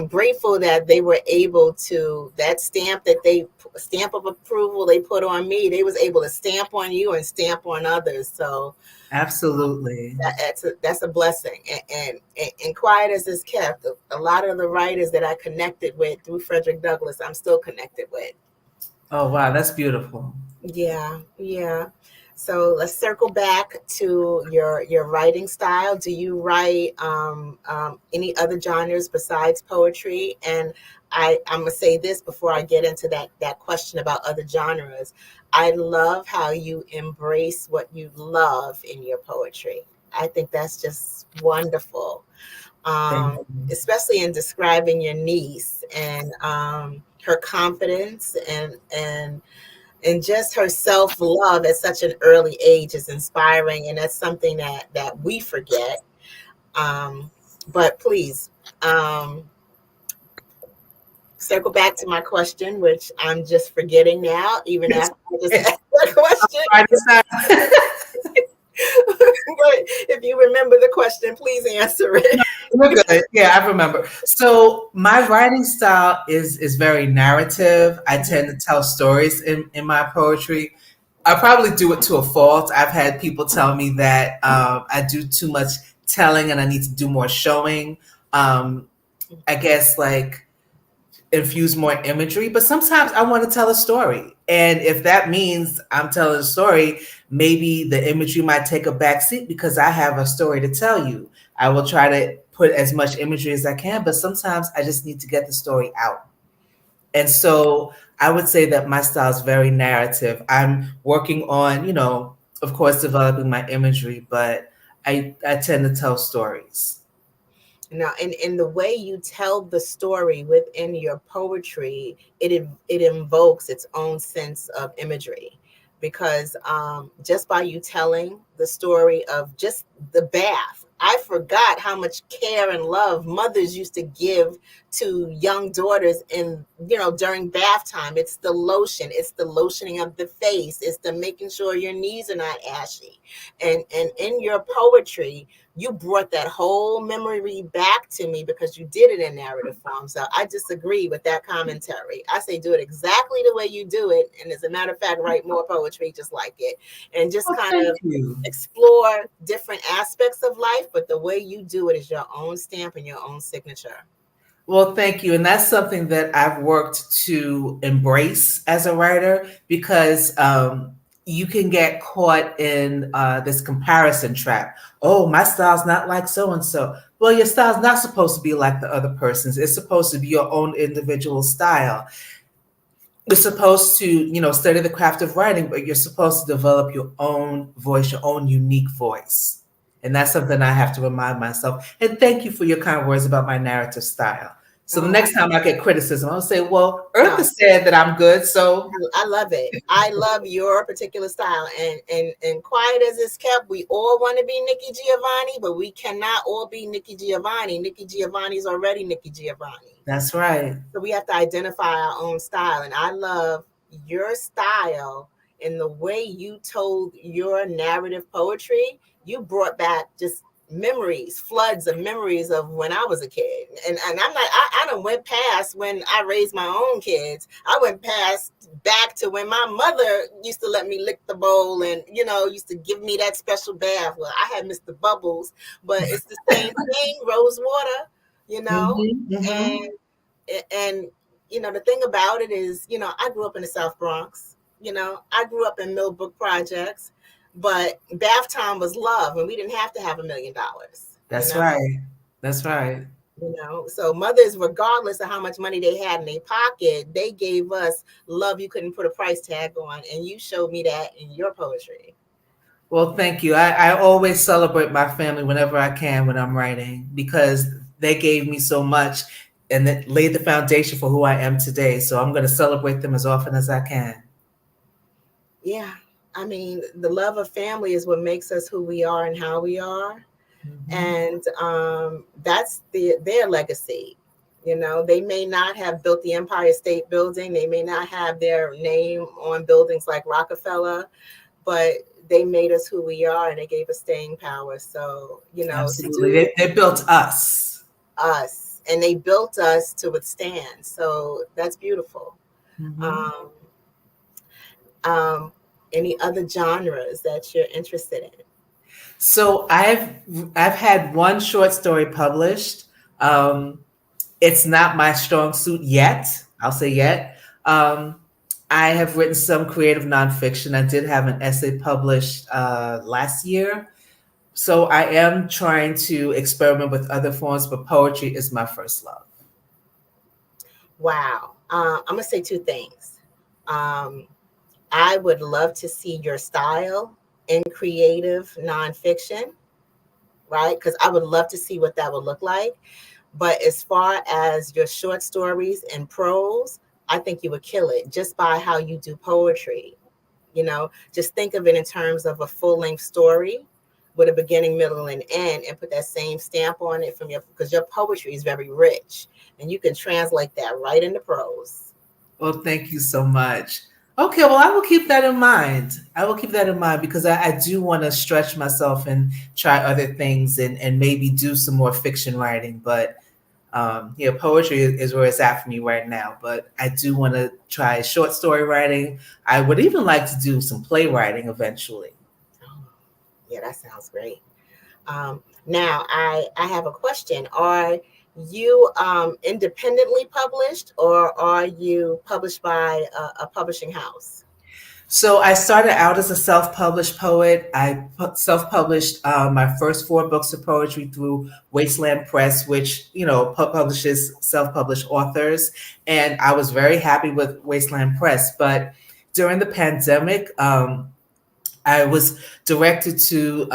Speaker 6: grateful that they were able to, that stamp of approval they put on me, they was able to stamp on you and stamp on others. So
Speaker 18: absolutely,
Speaker 6: that's a blessing. And quiet as it's kept, a lot of the writers that I connected with through Frederick Douglass, I'm still connected with.
Speaker 18: Oh wow, that's beautiful.
Speaker 6: Yeah. So let's circle back to your writing style. Do you write any other genres besides poetry? And I'm gonna say this before I get into that question about other genres. I love how you embrace what you love in your poetry. I think that's just wonderful, especially in describing your niece and her confidence and just her self-love at such an early age is inspiring, and that's something that we forget. But please, circle back to my question, which I'm just forgetting now, even after I just asked the question. But if you remember the question, please answer it.
Speaker 18: We're good. Yeah, I remember. So my writing style is very narrative. I tend to tell stories in my poetry. I probably do it to a fault. I've had people tell me that I do too much telling and I need to do more showing. I guess, like infuse more imagery, but sometimes I want to tell a story. And if that means I'm telling a story, maybe the imagery might take a backseat because I have a story to tell you. I will try to put as much imagery as I can, but sometimes I just need to get the story out. And so I would say that my style is very narrative. I'm working on, of course, developing my imagery, but I tend to tell stories.
Speaker 6: Now, in the way you tell the story within your poetry, it invokes its own sense of imagery, because just by you telling the story of just the bath, I forgot how much care and love mothers used to give to young daughters during bath time. It's the lotion, it's the lotioning of the face, it's the making sure your knees are not ashy. And in your poetry, you brought that whole memory back to me because you did it in narrative form. So I disagree with that commentary. I say do it exactly the way you do it. And as a matter of fact, write more poetry just like it. And just kind of explore different aspects of life. But the way you do it is your own stamp and your own signature.
Speaker 18: Well, thank you. And that's something that I've worked to embrace as a writer, because you can get caught in this comparison trap. Oh, my style's not like so-and-so. Well, your style's not supposed to be like the other person's. It's supposed to be your own individual style. You're supposed to, study the craft of writing, but you're supposed to develop your own voice, your own unique voice. And that's something I have to remind myself. And thank you for your kind words about my narrative style. So the next time I get criticism, I'll say, well, Eartha said that I'm good, so.
Speaker 6: I love it. I love your particular style. And quiet as it's kept, we all want to be Nikki Giovanni, but we cannot all be Nikki Giovanni. Nikki Giovanni's already Nikki Giovanni.
Speaker 18: That's right.
Speaker 6: So we have to identify our own style. And I love your style in the way you told your narrative poetry. You brought back just memories, floods of memories of when I was a kid. And I'm not, I done went past when I raised my own kids. I went past back to when my mother used to let me lick the bowl and, used to give me that special bath. Well, I had Mr. Bubbles, but it's the same thing, rose water,
Speaker 18: Mm-hmm.
Speaker 6: And the thing about it is, I grew up in the South Bronx. I grew up in Millbrook Projects. But bath time was love, and we didn't have to have $1 million.
Speaker 18: That's right. That's right.
Speaker 6: So mothers, regardless of how much money they had in their pocket, they gave us love you couldn't put a price tag on, and you showed me that in your poetry.
Speaker 18: Well, thank you. I always celebrate my family whenever I can when I'm writing, because they gave me so much and it laid the foundation for who I am today. So I'm going to celebrate them as often as I can.
Speaker 6: Yeah. I mean, the love of family is what makes us who we are and how we are. Mm-hmm. And that's their legacy. They may not have built the Empire State Building. They may not have their name on buildings like Rockefeller, but they made us who we are and they gave us staying power. So,
Speaker 18: absolutely. They built us.
Speaker 6: And they built us to withstand. So that's beautiful. Mm-hmm. Any other genres that you're interested in?
Speaker 18: So I've had one short story published. It's not my strong suit yet. I'll say yet. I have written some creative nonfiction. I did have an essay published last year. So I am trying to experiment with other forms, but poetry is my first love.
Speaker 6: Wow. I'm going to say two things. I would love to see your style in creative nonfiction, right? Because I would love to see what that would look like. But as far as your short stories and prose, I think you would kill it just by how you do poetry. Just think of it in terms of a full-length story with a beginning, middle, and end, and put that same stamp on it because your poetry is very rich, and you can translate that right into prose.
Speaker 18: Well, thank you so much. Okay, well, I will keep that in mind. Because I do want to stretch myself and try other things and maybe do some more fiction writing. But poetry is where it's at for me right now. But I do want to try short story writing. I would even like to do some playwriting eventually.
Speaker 6: Yeah, that sounds great. Now, I have a question. Are you independently published, or are you published by a publishing house?
Speaker 18: So I started out as a self-published poet. I self-published my first 4 books of poetry through Wasteland Press, which, you know, publishes self-published authors. And I was very happy with Wasteland Press. But during the pandemic, I was directed to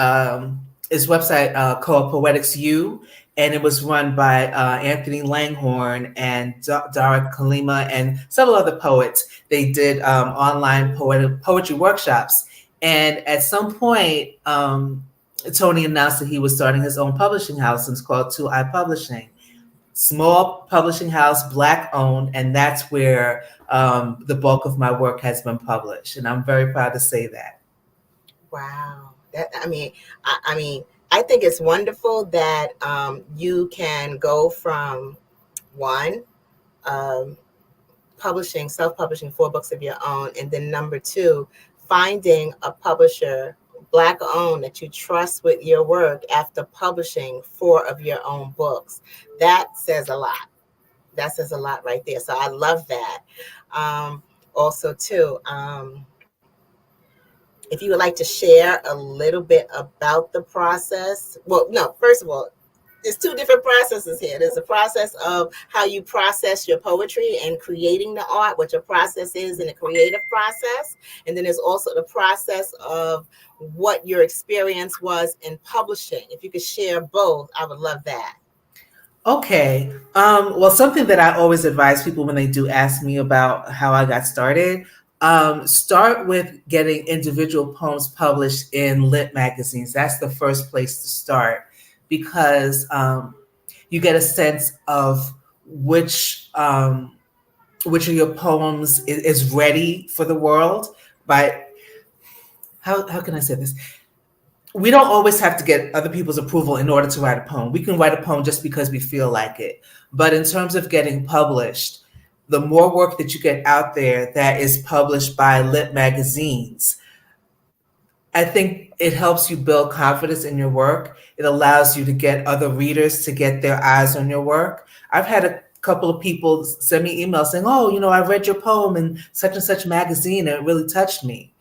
Speaker 18: his website called Poetics U, and it was run by Anthony Langhorne and Dara Kalima and several other poets. They did online poetry workshops. And at some point, Tony announced that he was starting his own publishing house, and it's called 2i Publishing. Small publishing house, Black owned, and that's where the bulk of my work has been published. And I'm very proud to say that.
Speaker 6: Wow. I mean, I think it's wonderful that you can go from one, self-publishing 4 books of your own, and then number 2, finding a publisher, Black owned, that you trust with your work after publishing 4 of your own books. That says a lot. That says a lot right there. So I love that. Also, too, if you would like to share a little bit about the process. Well, no, first of all, there's 2 different processes here. There's a process of how you process your poetry and creating the art, what your process is in the creative process. And then there's also the process of what your experience was in publishing. If you could share both, I would love that.
Speaker 18: Okay. Well, something that I always advise people when they do ask me about how I got started, start with getting individual poems published in lit magazines. That's the first place to start, because you get a sense of which of your poems is ready for the world. By how can I say this? We don't always have to get other people's approval in order to write a poem. We can write a poem just because we feel like it. But in terms of getting published, the more work that you get out there that is published by lit magazines, I think it helps you build confidence in your work. It allows you to get other readers to get their eyes on your work. I've had a couple of people send me emails saying, oh, you know, I read your poem in such and such magazine and it really touched me.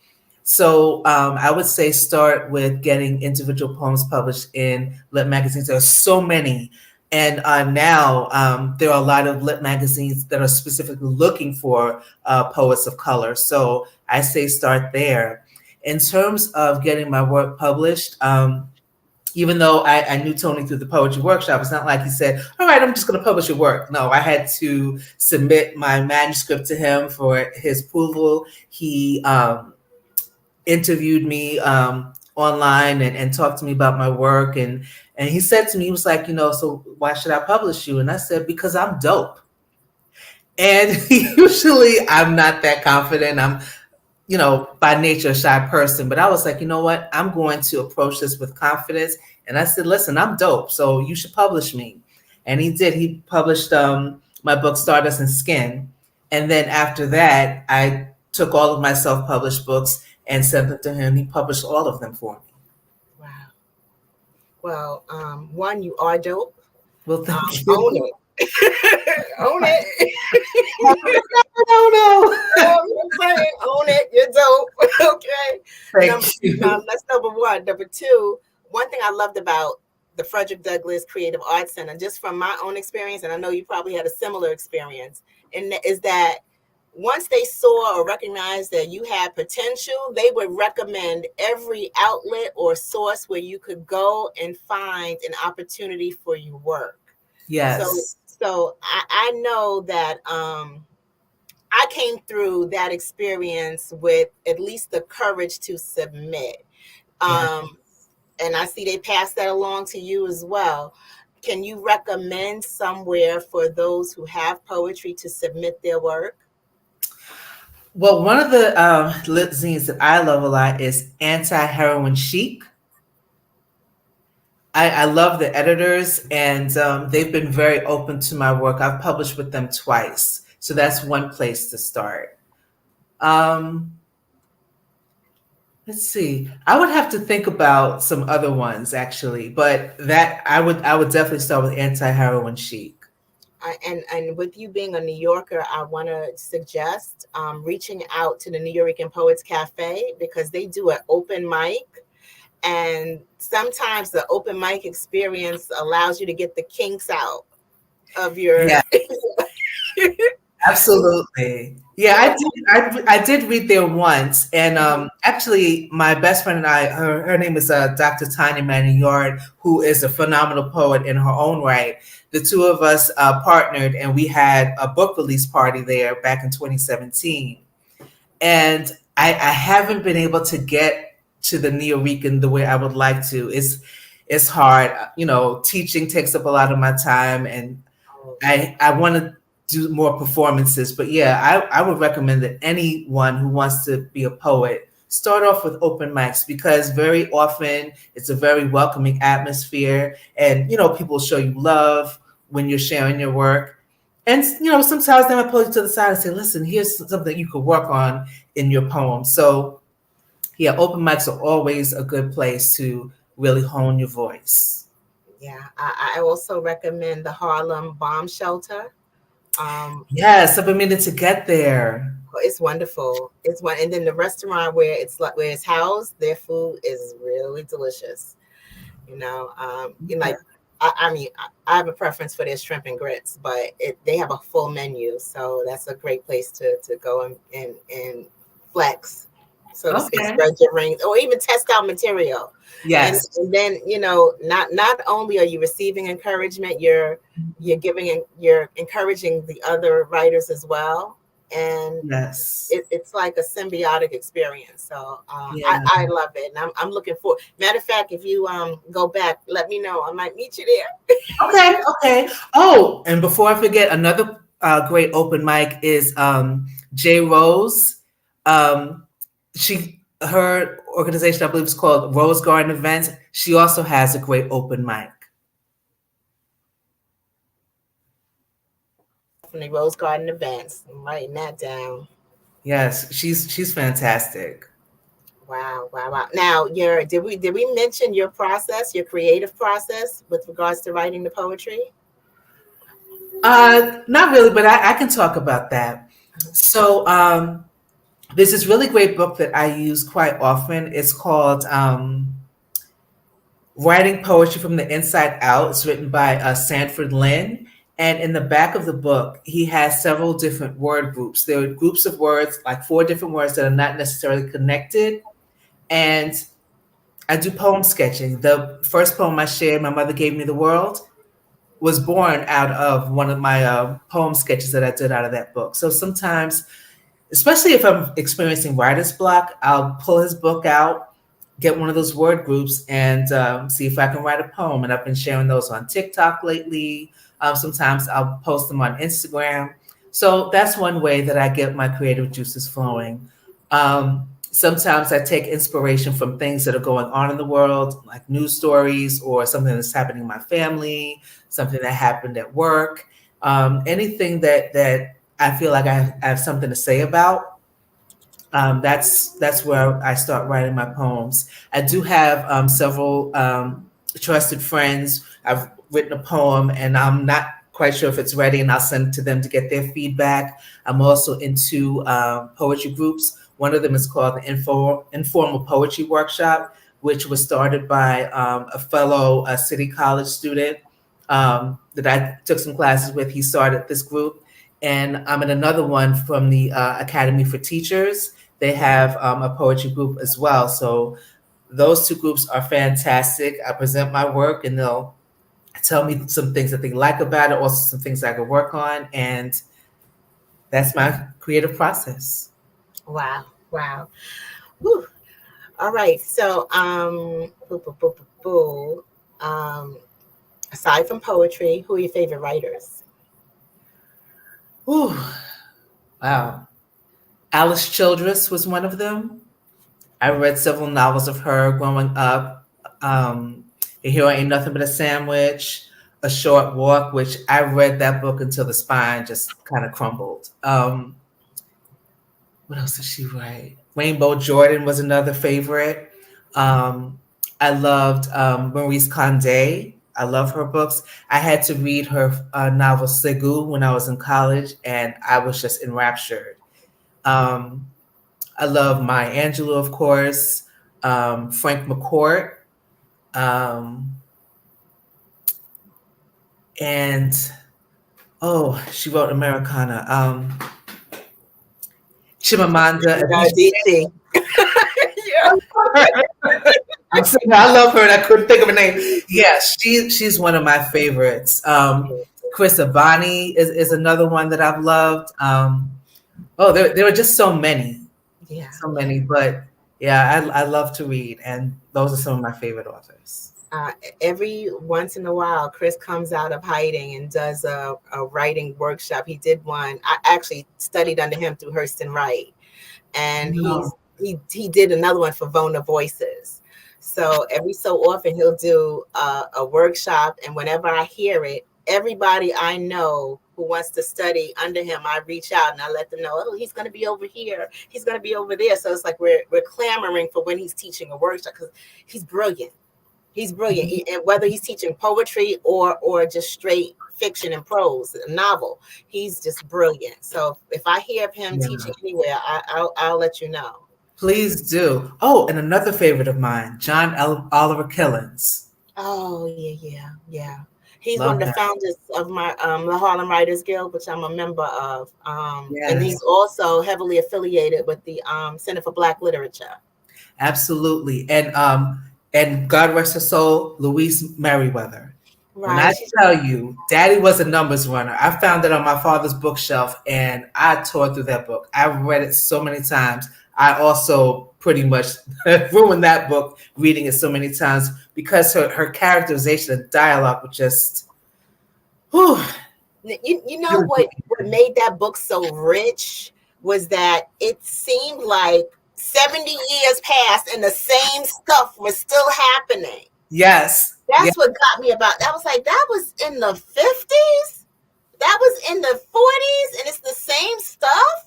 Speaker 18: So I would say start with getting individual poems published in lit magazines. There are so many. And now there are a lot of lit magazines that are specifically looking for poets of color. So I say start there. In terms of getting my work published, even though I knew Tony through the poetry workshop, it's not like he said, all right, I'm just going to publish your work. No, I had to submit my manuscript to him for his approval. He interviewed me online and talked to me about my work. And he said to me, he was like, you know, so why should I publish you? And I said, because I'm dope. And usually I'm not that confident. I'm, you know, by nature, a shy person. But I was like, you know what? I'm going to approach this with confidence. And I said, listen, I'm dope, so you should publish me. And he did. He published my book, Stardust and Skin. And then after that, I took all of my self-published books and sent them to him. He published all of them for me.
Speaker 6: Wow. Well, one, you are dope.
Speaker 18: Well, thank you.
Speaker 6: Own it. Own it. Own it. You're dope. Okay.
Speaker 18: Thank you.
Speaker 6: That's number 1. Number 2, one thing I loved about the Frederick Douglass Creative Arts Center, just from my own experience, and I know you probably had a similar experience, and is that once they saw or recognized that you had potential, they would recommend every outlet or source where you could go and find an opportunity for your work.
Speaker 18: Yes.
Speaker 6: So I know that I came through that experience with at least the courage to submit. And I see they pass that along to you as well. Can you recommend somewhere for those who have poetry to submit their work?
Speaker 18: Well, one of the lit zines that I love a lot is Anti-Heroin Chic. I love the editors, and they've been very open to my work. I've published with them twice. So that's one place to start. Let's see. I would have to think about some other ones actually, but that I would definitely start with anti-heroin chic.
Speaker 6: And with you being a New Yorker, I want to suggest reaching out to the New York Poets Cafe, because they do an open mic. And sometimes the open mic experience allows you to get the kinks out of your.
Speaker 18: Yeah. Absolutely. Yeah, I did read there once, and actually, my best friend and I, her name is Dr. Tanya Manning Yard, who is a phenomenal poet in her own right. The two of us partnered, and we had a book release party there back in 2017. And I haven't been able to get to the Nuyorican the way I would like to. It's hard, teaching takes up a lot of my time, and I want to do more performances. But yeah, I would recommend that anyone who wants to be a poet start off with open mics, because very often it's a very welcoming atmosphere, and people show you love when you're sharing your work. And sometimes they might pull you to the side and say, listen, here's something you could work on in your poem. So yeah, open mics are always a good place to really hone your voice.
Speaker 6: Yeah, I also recommend the Harlem Bomb Shelter.
Speaker 18: Yes, I've been meaning to get there.
Speaker 6: It's wonderful. And then the restaurant where it's housed, their food is really delicious. Like, I mean, I have a preference for their shrimp and grits, but they have a full menu, so that's a great place to go and flex, so to speak, spread your rings, or even test out material.
Speaker 18: Yes.
Speaker 6: And then not only are you receiving encouragement, you're encouraging the other writers as well. And
Speaker 18: yes,
Speaker 6: it's like a symbiotic experience. So I love it, and I'm looking for. Matter of fact, if you go back, let me know. I might meet you there.
Speaker 18: Okay. Oh, and before I forget, another great open mic is J Rose. Her organization, I believe, is called Rose Garden Events. She also has a great open mic.
Speaker 6: From the Rose Garden Events, I'm writing that down.
Speaker 18: Yes, she's fantastic.
Speaker 6: Wow. Now, did we mention your process, your creative process with regards to writing the poetry?
Speaker 18: Not really, but I can talk about that. So there's this really great book that I use quite often. It's called Writing Poetry from the Inside Out. It's written by Sanford Lynn. And in the back of the book, he has several different word groups. There are groups of words, like 4 different words that are not necessarily connected. And I do poem sketching. The first poem I shared, My Mother Gave Me the World, was born out of one of my poem sketches that I did out of that book. So sometimes, especially if I'm experiencing writer's block, I'll pull his book out, get one of those word groups, and see if I can write a poem. And I've been sharing those on TikTok lately. Sometimes I'll post them on Instagram. So that's one way that I get my creative juices flowing. Sometimes I take inspiration from things that are going on in the world, like news stories or something that's happening in my family, something that happened at work, anything that I feel like I have something to say about. That's where I start writing my poems. I do have several trusted friends. I've written a poem and I'm not quite sure if it's ready, and I'll send it to them to get their feedback. I'm also into poetry groups. One of them is called the Informal Poetry Workshop, which was started by a fellow City College student that I took some classes with. He started this group. And I'm in another one from the Academy for Teachers. They have a poetry group as well. So those 2 groups are fantastic. I present my work and they'll tell me some things that they like about it, also some things I could work on. And that's my creative process.
Speaker 6: Wow. Whew. All right. So aside from poetry, who are your favorite writers?
Speaker 18: Ooh, wow. Alice Childress was one of them. I read several novels of her growing up. Here Ain't Nothing But a Sandwich, A Short Walk, which I read that book until the spine just kind of crumbled. What else did she write? Rainbow Jordan was another favorite. I loved Maurice Condé. I love her books. I had to read her novel Segu when I was in college, and I was just enraptured. I love Maya Angelou, of course, Frank McCourt, and she wrote Americana. Chimamanda Adichie. Yeah. I'm saying I love her and I couldn't think of her name. Yeah, she's one of my favorites. Chris Abani is another one that I've loved. There were just so many.
Speaker 6: Yeah.
Speaker 18: So many. But yeah, I love to read, and those are some of my favorite authors.
Speaker 6: Every once in a while, Chris comes out of hiding and does a writing workshop. He did one. I actually studied under him through Hurston Wright, and he did another one for Vona Voices. So every so often he'll do a workshop, and whenever I hear it, everybody I know who wants to study under him, I reach out and I let them know, oh, he's going to be over here, he's going to be over there. So it's like we're clamoring for when he's teaching a workshop, because he's brilliant. He's brilliant, and whether he's teaching poetry or just straight fiction and prose, a novel, he's just brilliant. So if I hear of him teaching anywhere, I'll let you know.
Speaker 18: Please do. Oh, and another favorite of mine, John Oliver Killens.
Speaker 6: Oh, yeah. He's one of the founders of my the Harlem Writers Guild, which I'm a member of. And he's also heavily affiliated with the Center for Black Literature.
Speaker 18: Absolutely. And God rest her soul, Louise Merriweather.
Speaker 6: Right.
Speaker 18: When I tell you, Daddy was a numbers runner, I found it on my father's bookshelf and I tore through that book. I read it so many times. I also pretty much ruined that book reading it so many times because her characterization and dialogue were just, whew.
Speaker 6: You know what made that book so rich was that it seemed like 70 years passed and the same stuff was still happening.
Speaker 18: Yes.
Speaker 6: That's what got me about. I was like, that was in the 50s? That was in the 40s and it's the same stuff?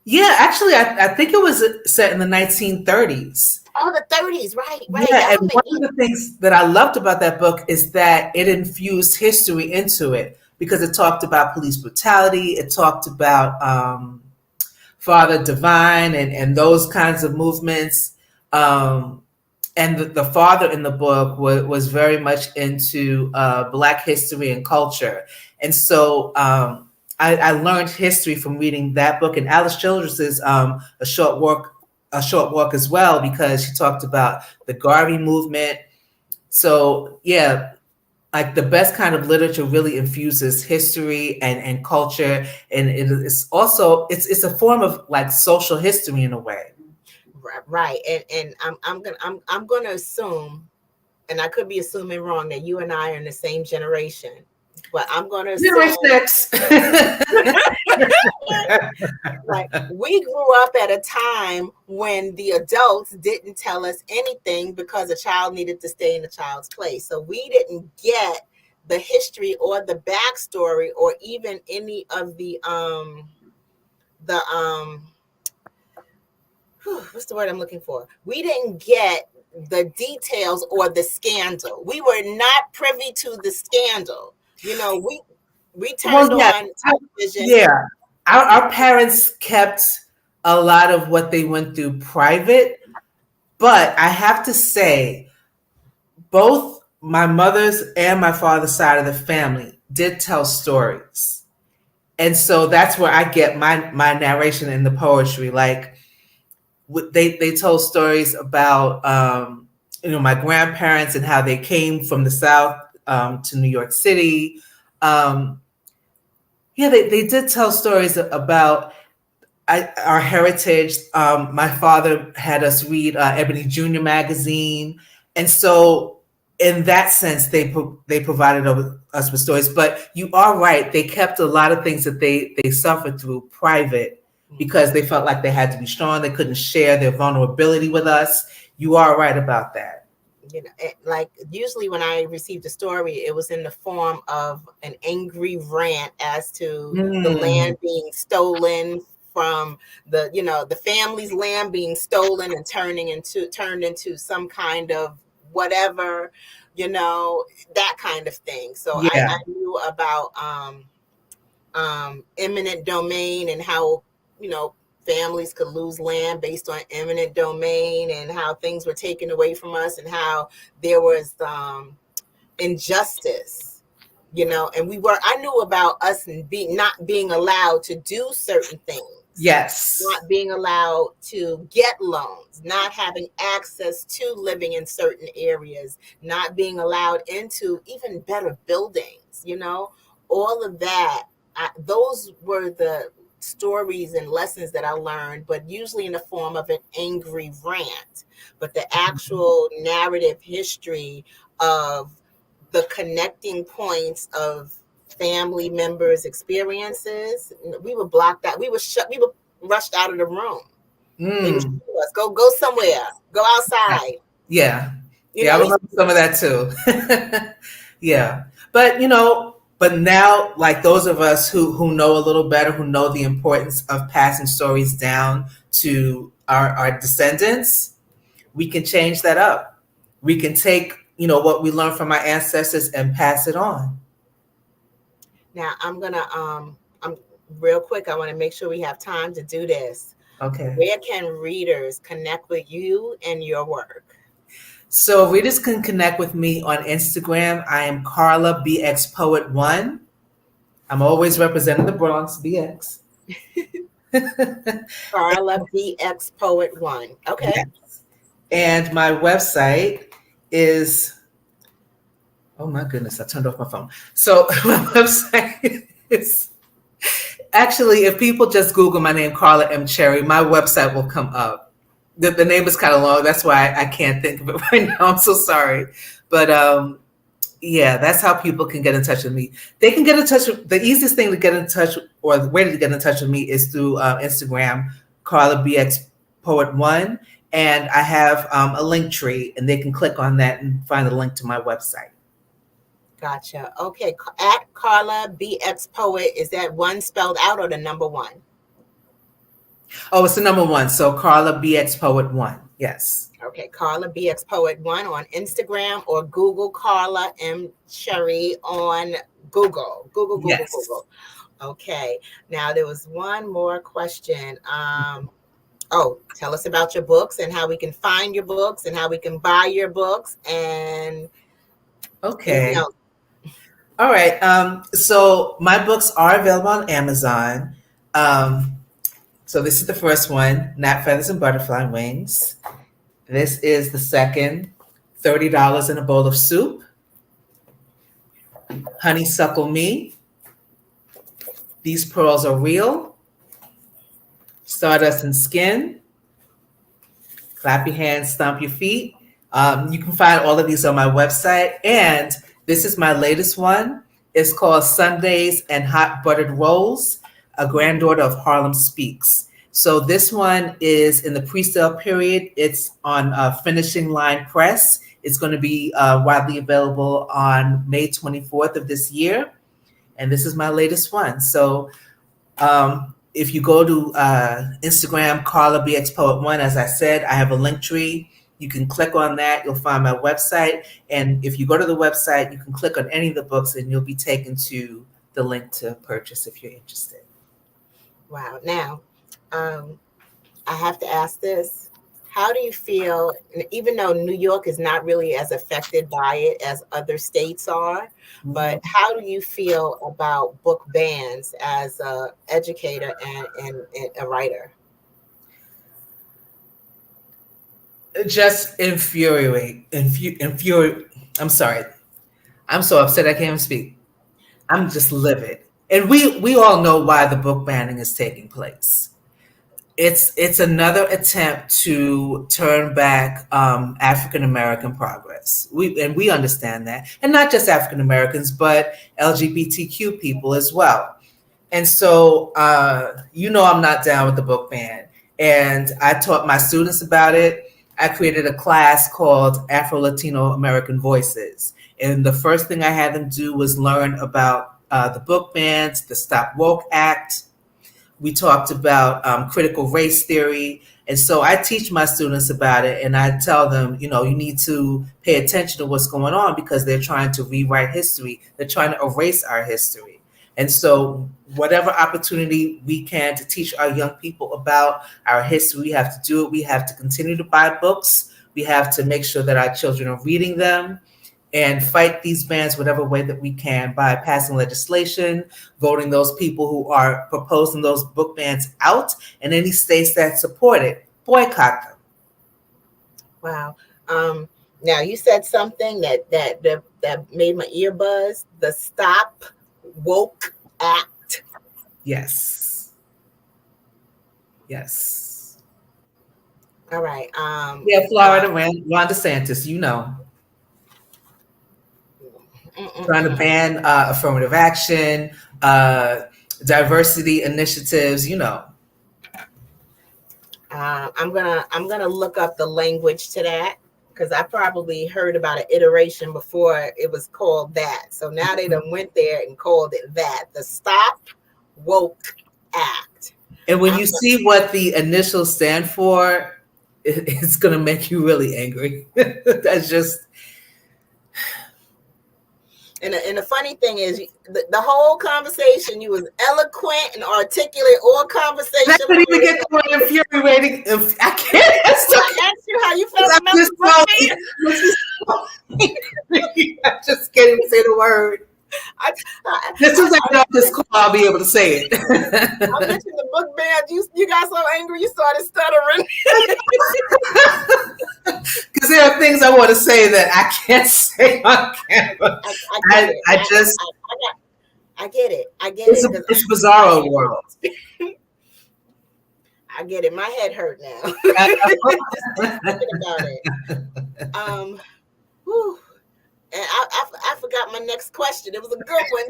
Speaker 18: Yeah, actually, I think it was set in the 1930s.
Speaker 6: Oh, the 30s, right.
Speaker 18: Yeah, and one of the things that I loved about that book is that it infused history into it because it talked about police brutality. It talked about Father Divine and those kinds of movements. And the father in the book was very much into Black history and culture. And so I learned history from reading that book, and Alice Childress's A Short Walk as well, because she talked about the Garvey movement. So yeah, like the best kind of literature really infuses history and culture, and it's also it's a form of like social history in a way.
Speaker 6: Right, and I'm gonna assume, and I could be assuming wrong, that you and I are in the same generation. But I'm gonna assume, like, we grew up at a time when the adults didn't tell us anything because a child needed to stay in the child's place. So we didn't get the history or the backstory or even any of the what's the word I'm looking for? We didn't get the details or the scandal. We were not privy to the scandal. You know, we turned on television.
Speaker 18: Yeah, our parents kept a lot of what they went through private, but I have to say, both my mother's and my father's side of the family did tell stories. And so that's where I get my narration in the poetry. Like, they told stories about my grandparents and how they came from the South to New York City. They did tell stories about our heritage. My father had us read Ebony Junior magazine, and so in that sense, they provided us with stories. But you are right; they kept a lot of things that they suffered through private, because they felt like they had to be strong. They couldn't share their vulnerability with us. You are right about that.
Speaker 6: You know, like usually when I received a story, it was in the form of an angry rant as to the land being stolen from the family's land being stolen and turned into some kind of whatever, that kind of thing. So
Speaker 18: Yeah.
Speaker 6: I knew about eminent domain and how families could lose land based on eminent domain, and how things were taken away from us, and how there was injustice, and I knew about us not being allowed to do certain things.
Speaker 18: Yes.
Speaker 6: Not being allowed to get loans, not having access to living in certain areas, not being allowed into even better buildings, all of that. Those were the stories and lessons that I learned, but usually in the form of an angry rant. But the actual narrative history of the connecting points of family members' experiences, we were blocked out. We were rushed out of the room. They would shoot us. Go somewhere. Go outside.
Speaker 18: Yeah. I remember some of that too. Yeah. But now, like those of us who know a little better, who know the importance of passing stories down to our descendants, we can change that up. We can take, what we learned from our ancestors and pass it on.
Speaker 6: Now I'm real quick. I want to make sure we have time to do this.
Speaker 18: Okay.
Speaker 6: Where can readers connect with you and your work?
Speaker 18: So readers can connect with me on Instagram. I am Carla BX Poet 1. I'm always representing the Bronx, BX.
Speaker 6: Carla BX Poet 1. Okay.
Speaker 18: Yes. And my website is, oh my goodness, I turned off my phone. So my website is, actually, if people just Google my name, Carla M. Cherry, my website will come up. The name is kind of long. That's why I can't think of it right now. I'm so sorry. But yeah, that's how people can get in touch with me. They can get in touch with, the easiest thing to get in touch, or the way to get in touch with me is through Instagram, Carla BX Poet 1. And I have a link tree, and they can click on that and find the link to my website.
Speaker 6: Gotcha. Okay. At Carla BX Poet, is that one spelled out or the number one?
Speaker 18: Oh, it's the number one. So Carla BX Poet 1. Yes.
Speaker 6: Okay. Carla BX Poet 1 on Instagram, or Google Carla M. Cherry on Google. Google.
Speaker 18: Yes.
Speaker 6: Google. Okay. Now there was one more question. Oh, tell us about your books and how we can find your books and how we can buy your books and
Speaker 18: okay. All right. So my books are available on Amazon. So this is the first one, Gnat Feathers and Butterfly Wings. This is the second, $30 in a Bowl of Soup. Honeysuckle Me. These Pearls Are Real. Stardust and Skin. Clap Your Hands, Stomp Your Feet. You can find all of these on my website. And this is my latest one. It's called Sundays and Hot Buttered Rolls, A Granddaughter of Harlem Speaks. So this one is in the pre-sale period. It's on Finishing Line Press. It's going to be widely available on May 24th of this year. And this is my latest one. So if you go to Instagram, Carla BX Poet 1, as I said, I have a link tree. You can click on that. You'll find my website. And if you go to the website, you can click on any of the books and you'll be taken to the link to purchase if you're interested.
Speaker 6: Wow. Now, I have to ask this. How do you feel, even though New York is not really as affected by it as other states are, but how do you feel about book bans as an educator and a writer?
Speaker 18: Just infuriate. I'm sorry. I'm so upset I can't even speak. I'm just livid. And we all know why the book banning is taking place. It's another attempt to turn back African American progress. We understand that, and not just African Americans, but LGBTQ people as well. And so, I'm not down with the book ban. And I taught my students about it. I created a class called Afro-Latino American Voices. And the first thing I had them do was learn about the book bans, the Stop Woke Act, we talked about critical race theory. And so I teach my students about it, and I tell them, you need to pay attention to what's going on because they're trying to rewrite history. They're trying to erase our history. And so whatever opportunity we can to teach our young people about our history, we have to do it. We have to continue to buy books. We have to make sure that our children are reading them and fight these bans whatever way that we can by passing legislation, voting those people who are proposing those book bans out, and any states that support it, boycott them.
Speaker 6: Wow. Now you said something that made my ear buzz. The Stop Woke Act.
Speaker 18: Yes. Yes.
Speaker 6: All right.
Speaker 18: Yeah, Florida, Ron DeSantis, trying to ban affirmative action, diversity initiatives,
Speaker 6: I'm gonna look up the language to that because I probably heard about an iteration before it was called that. So now they done went there and called it that. The Stop Woke Act.
Speaker 18: And when you see what the initials stand for, it's gonna make you really angry. That's just.
Speaker 6: And the funny thing is, the whole conversation, you was eloquent and articulate all conversation.
Speaker 18: That could even get more infuriating. I can't.
Speaker 6: I asked you how you felt about the
Speaker 18: I just can't even say the word. As soon as I get off this call, I'll be able to say it.
Speaker 6: I mentioned the book ban. You got so angry, you started stuttering.
Speaker 18: Because there are things I want to say that I can't say on camera. I
Speaker 6: get it.
Speaker 18: It's bizarro world.
Speaker 6: I get it. My head hurt now. Thinking about it. Whew. And I forgot my next question. It was a good one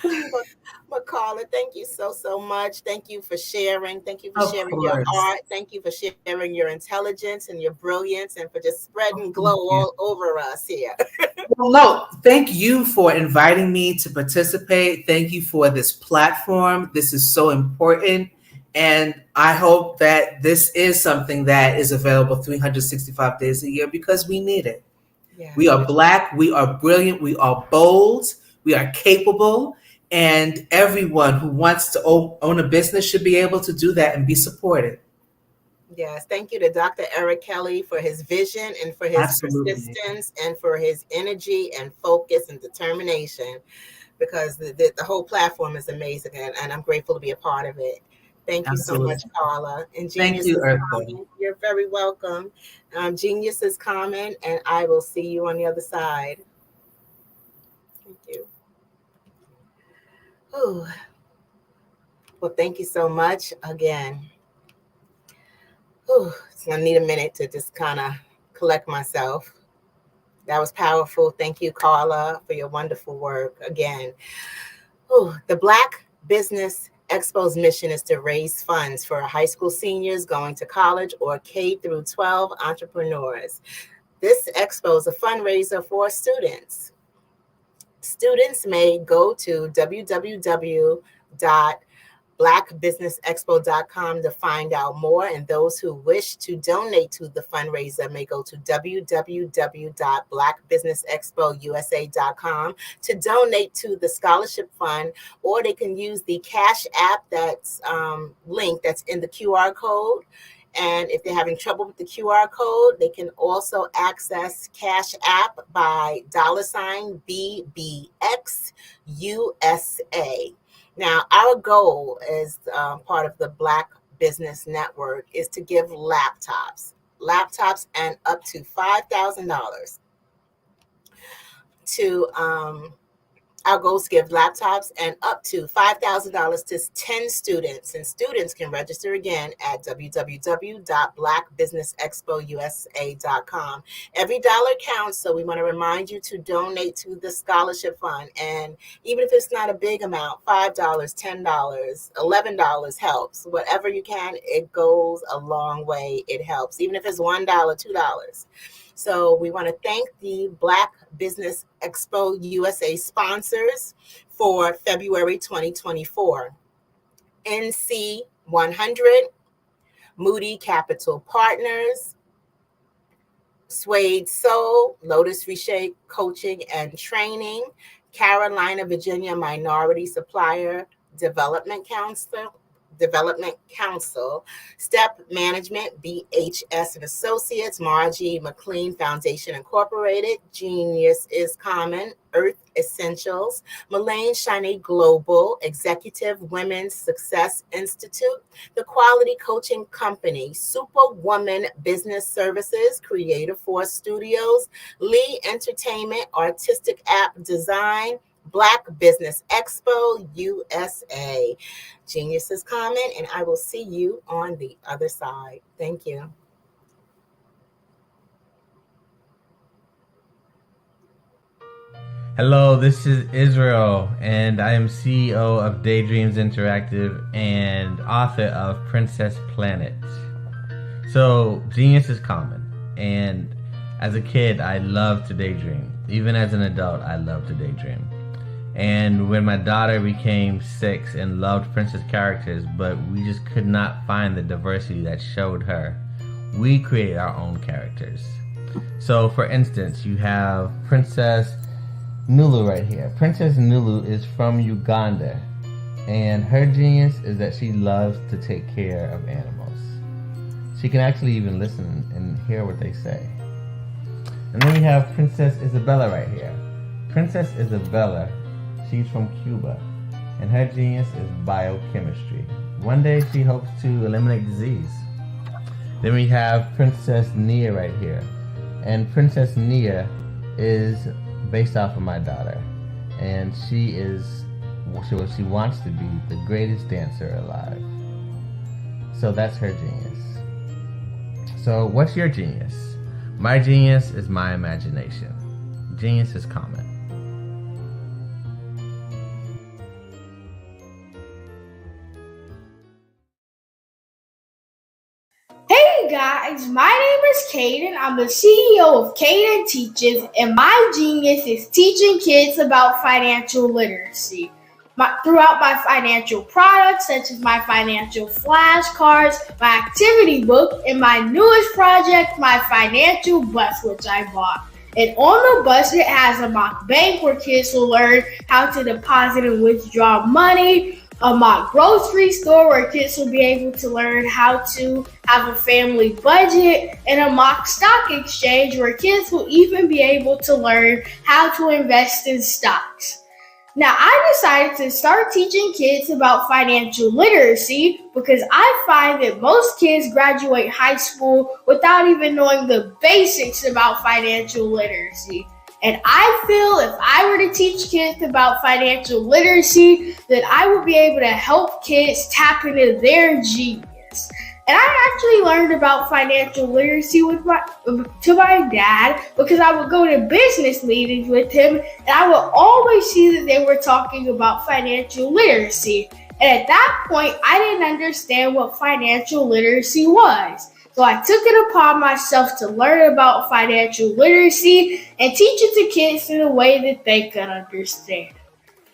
Speaker 6: too. But Carla, thank you so much. Thank you for sharing. Thank you for sharing your art. Thank you for sharing your intelligence and your brilliance and for just spreading glow all over us here.
Speaker 18: Well, no, thank you for inviting me to participate. Thank you for this platform. This is so important. And I hope that this is something that is available 365 days a year because we need it. Yeah. We are Black, we are brilliant, we are bold, we are capable, and everyone who wants to own a business should be able to do that and be supported.
Speaker 6: Yes, thank you to Dr. Eric Kelly for his vision and for his persistence and for his energy and focus and determination because the whole platform is amazing and I'm grateful to be a part of it. Thank you so much, Carla. And
Speaker 18: Genius, thank you,
Speaker 6: Eartha. You're very welcome. Genius is coming, and I will see you on the other side. Thank you. Ooh. Well, thank you so much again. Ooh, so I need a minute to just kind of collect myself. That was powerful. Thank you, Carla, for your wonderful work again. Ooh, the Black Business Expo's mission is to raise funds for high school seniors going to college or K-12 entrepreneurs. This expo is a fundraiser for students. Students may go to www.blackbusinessexpo.com to find out more, and those who wish to donate to the fundraiser may go to www.blackbusinessexpousa.com to donate to the scholarship fund, or they can use the Cash App that's link that's in the QR code. And if they're having trouble with the QR code, they can also access Cash App by $BBXUSA. Now, our goal as part of the Black Business Network is to give laptops and up to $5,000 to our goal is to give laptops and up to $5,000 to 10 students. And students can register again at www.blackbusinessexpousa.com. Every dollar counts, so we want to remind you to donate to the scholarship fund. And even if it's not a big amount, $5, $10, $11 helps. Whatever you can, it goes a long way. It helps, even if it's $1, $2. So we want to thank the Black Business Expo USA sponsors for February 2024. NC 100, Moody Capital Partners, Suede Soul, Lotus Reshape Coaching and Training, Carolina, Virginia Minority Supplier Development Council, Step Management, BHS and Associates, Margie McLean Foundation Incorporated, Genius is Common, Earth Essentials, Mullane Shiny Global, Executive Women's Success Institute, The Quality Coaching Company, Superwoman Business Services, Creative Force Studios, Lee Entertainment, Artistic App Design, Black Business Expo, USA. Genius is Common, and I will see you on the other side. Thank you.
Speaker 19: Hello, this is Israel, and I am CEO of Daydreams Interactive and author of Princess Planet. So, genius is common, and as a kid, I love to daydream. Even as an adult, I love to daydream. And when my daughter became 6 and loved princess characters, but we just could not find the diversity that showed her, we created our own characters. So, for instance, you have Princess Nulu right here. Princess Nulu is from Uganda, and her genius is that she loves to take care of animals. She can actually even listen and hear what they say. And then we have Princess Isabella right here. Princess Isabella, she's from Cuba, and her genius is biochemistry. One day she hopes to eliminate disease. Then we have Princess Nia right here, and Princess Nia is based off of my daughter, and she wants to be the greatest dancer alive. So that's her genius. So what's your genius? My genius is my imagination. Genius is common.
Speaker 20: Hey guys, my name is Caden. I'm the CEO of Caden Teaches, and my genius is teaching kids about financial literacy. Throughout my financial products, such as my financial flashcards, my activity book, and my newest project, my financial bus, which I bought. And on the bus, it has a mock bank where kids will learn how to deposit and withdraw money, a mock grocery store where kids will be able to learn how to have a family budget, and a mock stock exchange where kids will even be able to learn how to invest in stocks. Now, I decided to start teaching kids about financial literacy because I find that most kids graduate high school without even knowing the basics about financial literacy. And I feel if I were to teach kids about financial literacy, that I would be able to help kids tap into their genius. And I actually learned about financial literacy to my dad because I would go to business meetings with him, and I would always see that they were talking about financial literacy. And at that point, I didn't understand what financial literacy was. So I took it upon myself to learn about financial literacy and teach it to kids in a way that they could understand.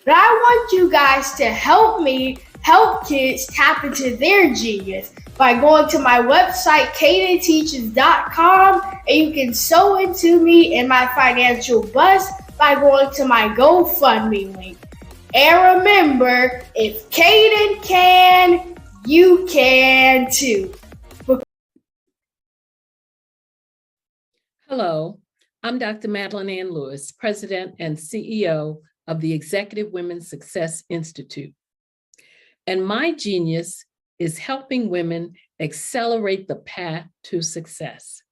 Speaker 20: But I want you guys to help me help kids tap into their genius by going to my website, cadenteaches.com, and you can sew into me in my financial bus by going to my GoFundMe link. And remember, if Caden can, you can too.
Speaker 21: Hello, I'm Dr. Madeline Ann Lewis, President and CEO of the Executive Women's Success Institute. And my genius is helping women accelerate the path to success.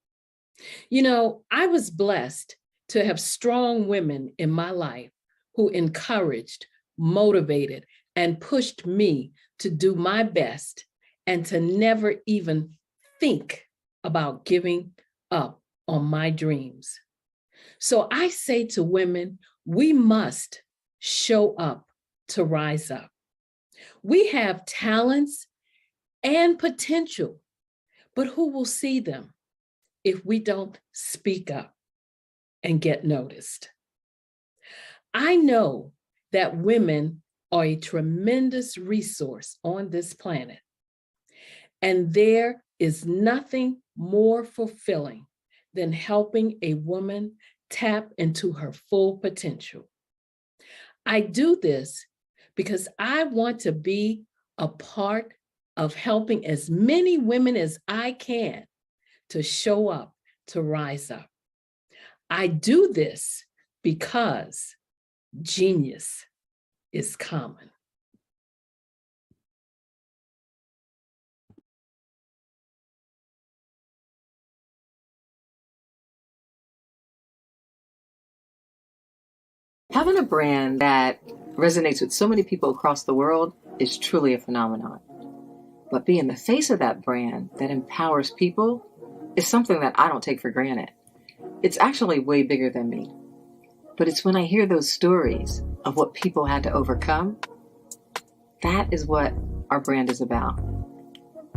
Speaker 21: You know, I was blessed to have strong women in my life who encouraged, motivated, and pushed me to do my best and to never even think about giving up on my dreams. So I say to women, we must show up to rise up. We have talents and potential, but who will see them if we don't speak up and get noticed? I know that women are a tremendous resource on this planet. And there is nothing more fulfilling than helping a woman tap into her full potential. I do this because I want to be a part of helping as many women as I can to show up, to rise up. I do this because genius is common.
Speaker 4: Having a brand that resonates with so many people across the world is truly a phenomenon. But being the face of that brand that empowers people is something that I don't take for granted. It's actually way bigger than me. But it's when I hear those stories of what people had to overcome, that is what our brand is about.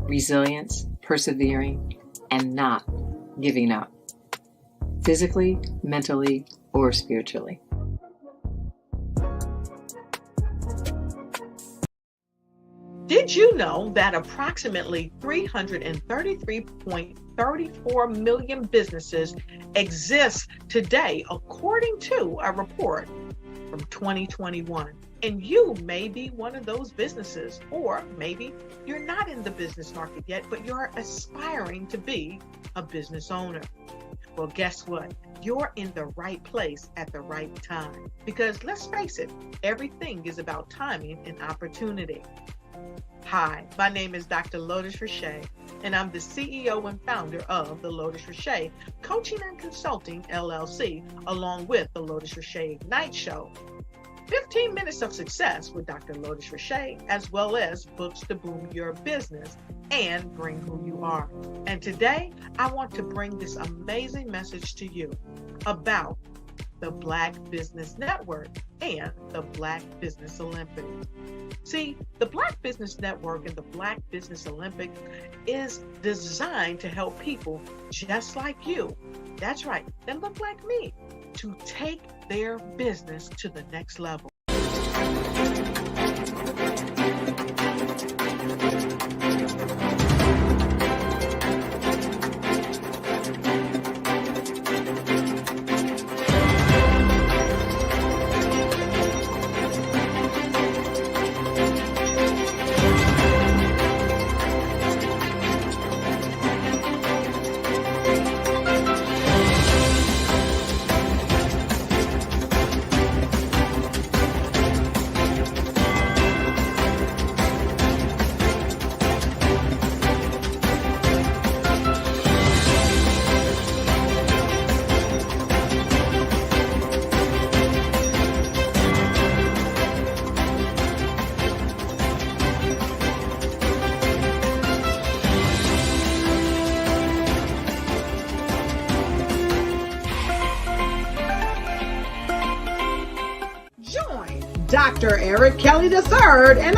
Speaker 4: Resilience, persevering, and not giving up. Physically, mentally, or spiritually.
Speaker 3: Did you know that approximately 333.34 million businesses exist today, according to a report from 2021? And you may be one of those businesses, or maybe you're not in the business market yet, but you're aspiring to be a business owner. Well, guess what? You're in the right place at the right time. Because let's face it, everything is about timing and opportunity. Hi, my name is Dr. Lotus Richey, and I'm the CEO and founder of the Lotus Richey Coaching and Consulting LLC, along with the Lotus Richey Ignite Show. 15 minutes of success with Dr. Lotus Richey, as well as books to boom your business and bring who you are. And today, I want to bring this amazing message to you about the Black Business Network and the Black Business Olympics. See, the Black Business Network and the Black Business Olympics is designed to help people just like you, that's right, that look like me, to take their business to the next level.
Speaker 11: Dr. Eric Kelly III and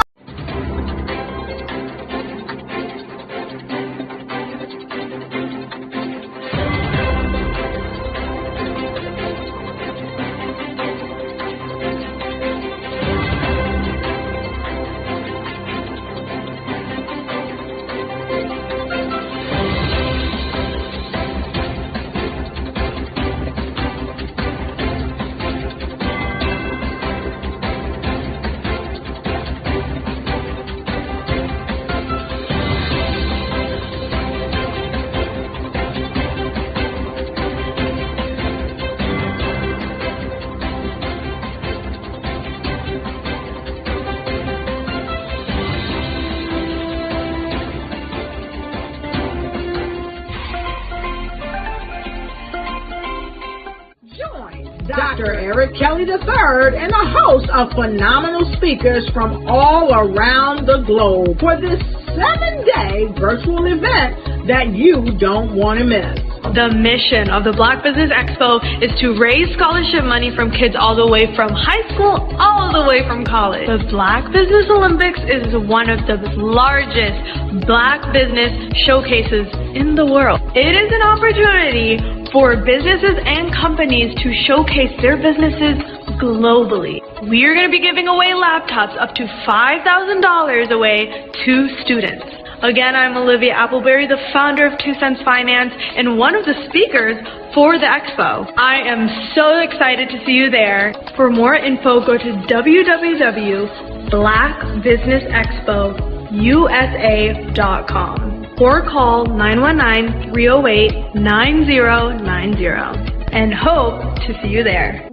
Speaker 11: Dr. Eric Kelly III and a host of phenomenal speakers from all around the globe for this 7-day virtual event that you don't want to miss.
Speaker 12: The mission of the Black Business Expo is to raise scholarship money from kids all the way from high school, all the way from college. The Black Business Olympics is one of the largest Black business showcases in the world. It is an opportunity for businesses and companies to showcase their businesses globally. we are going to be giving away laptops up to $5,000 away to students. Again, I'm Olivia Appleberry, the founder of 2 Cents Finance and one of the speakers for the expo. I am so excited to see you there. For more info, go to www.blackbusinessexpousa.com or call 919-308-9090 and hope to see you there.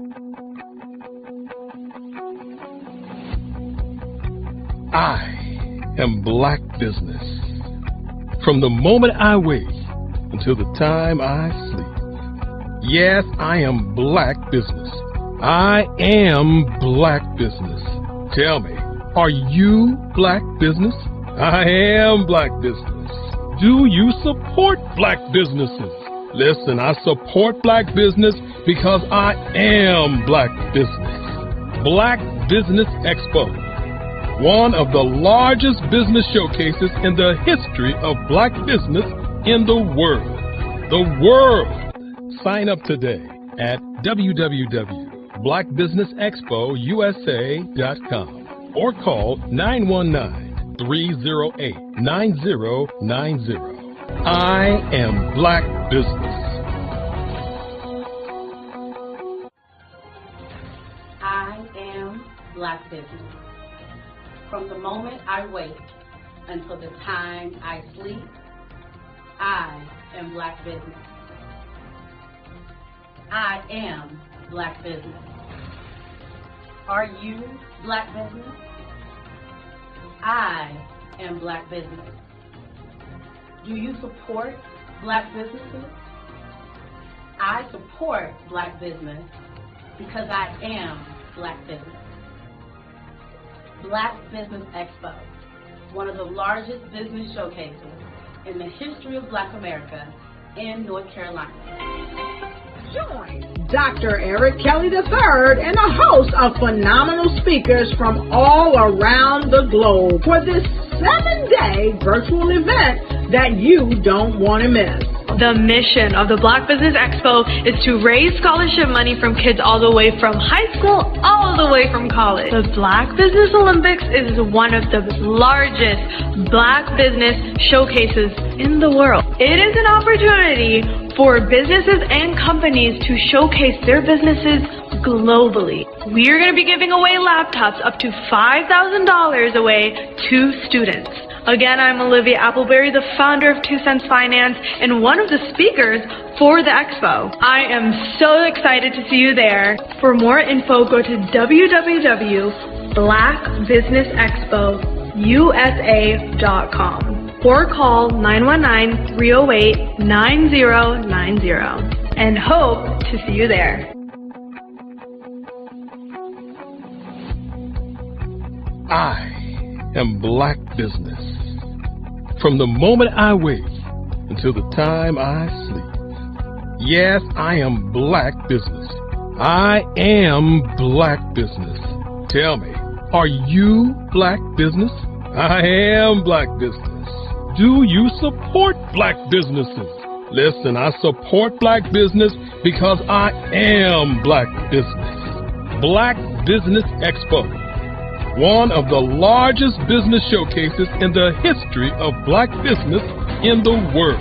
Speaker 1: I am Black business. From the moment I wake until the time I sleep. Yes, I am Black business. I am Black business. Tell me, are you Black business? I am Black business. Do you support Black businesses? Listen, I support Black business because I am Black business. Black Business Expo, one of the largest business showcases in the history of Black business in the world. The world! Sign up today at www.blackbusinessexpousa.com or call 919-308-9090. I am Black business.
Speaker 2: I am Black business. From the moment I wake until the time I sleep, I am Black business. I am Black business. Are you Black business? I am Black business. Do you support Black businesses? I support Black business because I am Black business. Black Business Expo, one of the largest business showcases in the history of Black America in North Carolina.
Speaker 11: Join Dr. Eric Kelly III and a host of phenomenal speakers from all around the globe for this 7-day virtual event that you don't want to miss.
Speaker 12: The mission of the Black Business Expo is to raise scholarship money from kids all the way from high school, all the way from college. The Black Business Olympics is one of the largest Black business showcases in the world. It is an opportunity for businesses and companies to showcase their businesses globally. We are going to be giving away laptops up to $5,000 away to students. Again, I'm Olivia Appleberry, the founder of 2 Cents Finance and one of the speakers for the expo. I am so excited to see you there. For more info, go to www.blackbusinessexpousa.com or call 919-308-9090 and hope to see you there.
Speaker 1: I am Black business. From the moment I wake until the time I sleep. Yes, I am Black business. I am Black business. Tell me, are you Black business? I am Black business. Do you support Black businesses? Listen, I support Black business because I am Black business. Black Business Expo, one of the largest business showcases in the history of Black business in the world.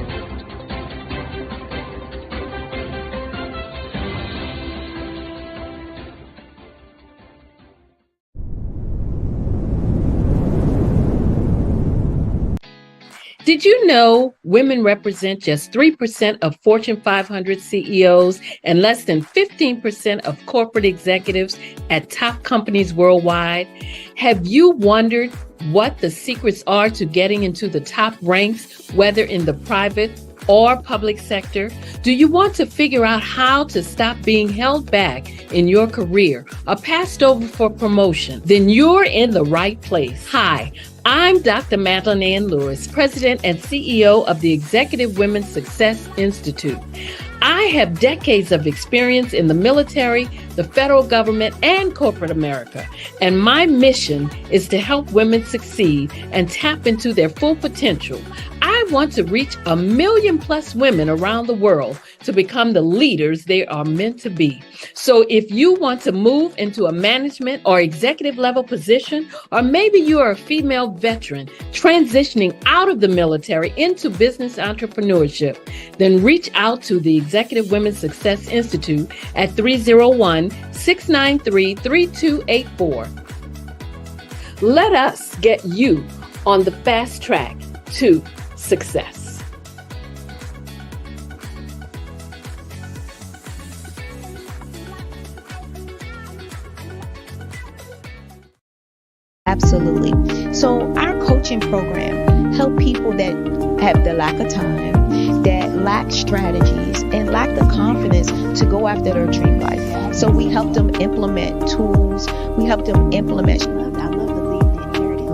Speaker 21: Did you know women represent just 3% of Fortune 500 CEOs and less than 15% of corporate executives at top companies worldwide? Have you wondered what the secrets are to getting into the top ranks, whether in the private or public sector? Do you want to figure out how to stop being held back in your career or passed over for promotion? Then you're in the right place. Hi, I'm Dr. Madeline Ann Lewis, President and CEO of the Executive Women's Success Institute. I have decades of experience in the military, the federal government, and corporate America, and my mission is to help women succeed and tap into their full potential. I I want to reach 1 million plus women around the world to become the leaders they are meant to be. So if you want to move into a management or executive level position, or maybe you are a female veteran transitioning out of the military into business entrepreneurship, then reach out to the Executive Women's Success Institute at 301-693-3284. Let us get you on the fast track to success.
Speaker 16: Absolutely. So our coaching program help people that have the lack of time, that lack strategies, and lack the confidence to go after their dream life. So we help them implement tools. We help them implement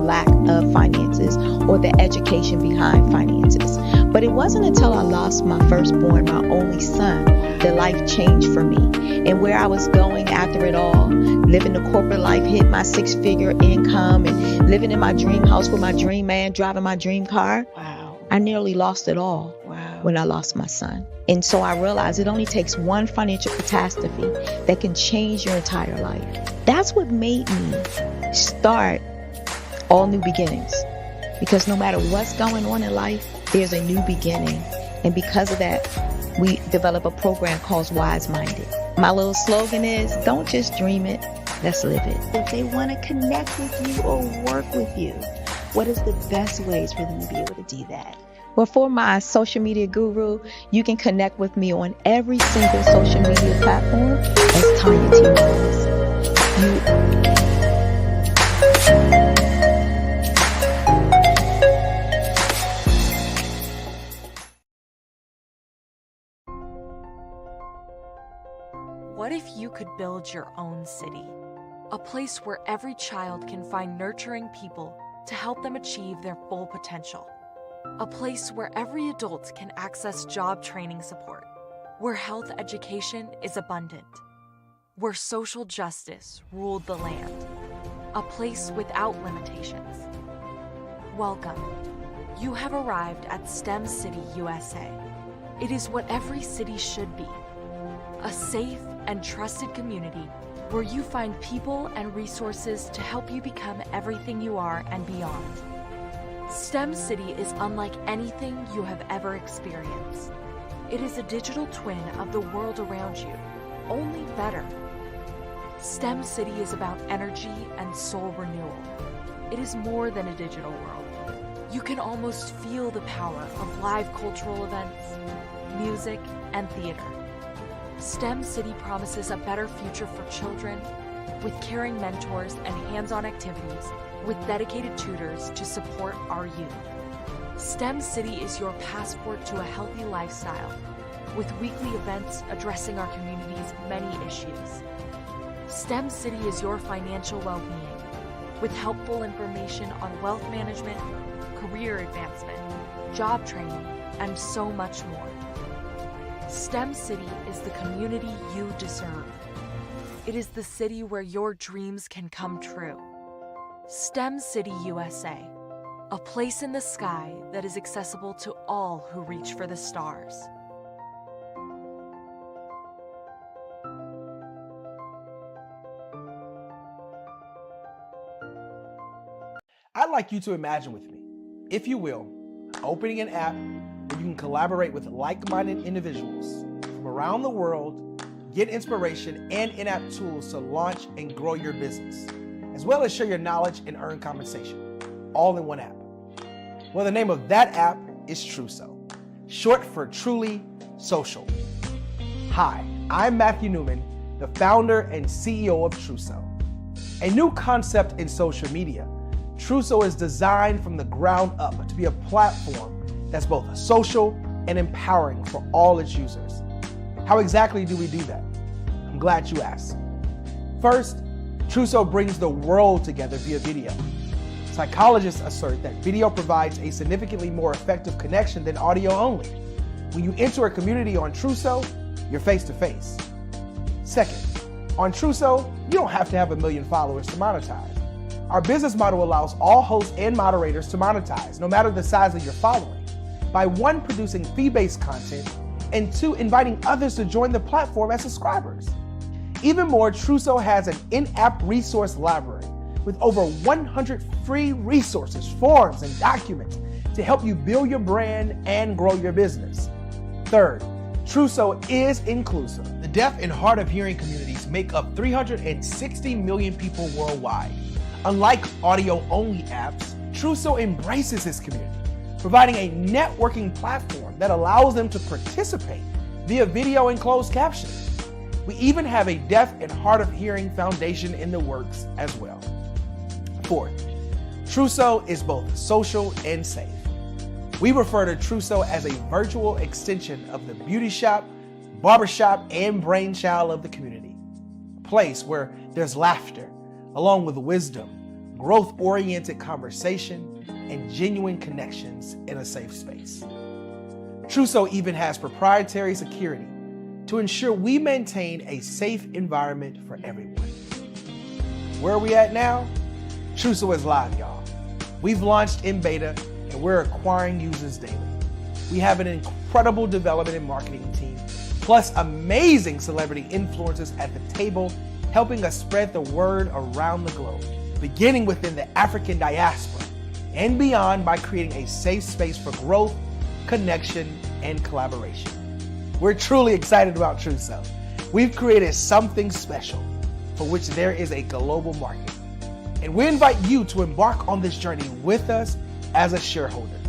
Speaker 16: lack of finances or the education behind finances. But it wasn't until I lost my firstborn, my only son, that life changed for me. And where I was going after it all, living the corporate life, hit my 6-figure income and living in my dream house with my dream man, driving my dream car.
Speaker 21: Wow.
Speaker 16: I nearly lost it all when I lost my son. And so I realized it only takes one financial catastrophe that can change your entire life. That's what made me start All New Beginnings. Because no matter what's going on in life, there's a new beginning. And because of that, we develop a program called Wise Minded. My little slogan is, don't just dream it, let's live it. If they want to connect with you or work with you, what is the best ways for them to be able to do that? Well, for my social media guru, you can connect with me on every single social media platform as Tanya T. Rose.
Speaker 5: What if you could build your own city? A place where every child can find nurturing people to help them achieve their full potential. A place where every adult can access job training support. Where health education is abundant. Where social justice ruled the land. A place without limitations. Welcome. You have arrived at STEM City, USA. It is what every city should be. A safe and trusted community where you find people and resources to help you become everything you are and beyond. STEM City is unlike anything you have ever experienced. It is a digital twin of the world around you, only better. STEM City is about energy and soul renewal. It is more than a digital world. You can almost feel the power of live cultural events, music, and theater. STEM City promises a better future for children with caring mentors and hands-on activities with dedicated tutors to support our youth. STEM City is your passport to a healthy lifestyle with weekly events addressing our community's many issues. STEM City is your financial well-being with helpful information on wealth management, career advancement, job training, and so much more. STEM City is the community you deserve. It is the city where your dreams can come true. STEM City USA, a place in the sky that is accessible to all who reach for the stars.
Speaker 22: I'd like you to imagine with me, if you will, opening an app where you can collaborate with like-minded individuals from around the world, get inspiration and in-app tools to launch and grow your business, as well as share your knowledge and earn compensation, all in one app. Well, the name of that app is Truso, short for Truly Social. Hi, I'm Matthew Newman, the founder and CEO of Truso. A new concept in social media, Truso is designed from the ground up to be a platform that's both social and empowering for all its users. How exactly do we do that? I'm glad you asked. First, Truso brings the world together via video. Psychologists assert that video provides a significantly more effective connection than audio only. When you enter a community on Truso, you're face to face. Second, on Truso, you don't have to have 1 million followers to monetize. Our business model allows all hosts and moderators to monetize, no matter the size of your following. by one, producing fee-based content, and two, inviting others to join the platform as subscribers. Even more, Trousseau has an in-app resource library with over 100 free resources, forms, and documents to help you build your brand and grow your business. Third, Trousseau is inclusive. The deaf and hard of hearing communities make up 360 million people worldwide. Unlike audio-only apps, Trousseau embraces his community, providing a networking platform that allows them to participate via video and closed captioning. We even have a deaf and hard of hearing foundation in the works as well. Fourth, Trousseau is both social and safe. We refer to Trousseau as a virtual extension of the beauty shop, barbershop, and brainchild of the community. A place where there's laughter, along with wisdom, growth-oriented conversation, and genuine connections in a safe space. Trousseau even has proprietary security to ensure we maintain a safe environment for everyone. Where are we at now? Trousseau is live, y'all. We've launched in beta and we're acquiring users daily. We have an incredible development and marketing team, plus amazing celebrity influencers at the table, helping us spread the word around the globe, beginning within the African diaspora and beyond by creating a safe space for growth, connection, and collaboration. We're truly excited about Trousseau. We've created something special for which there is a global market. And we invite you to embark on this journey with us as a shareholder.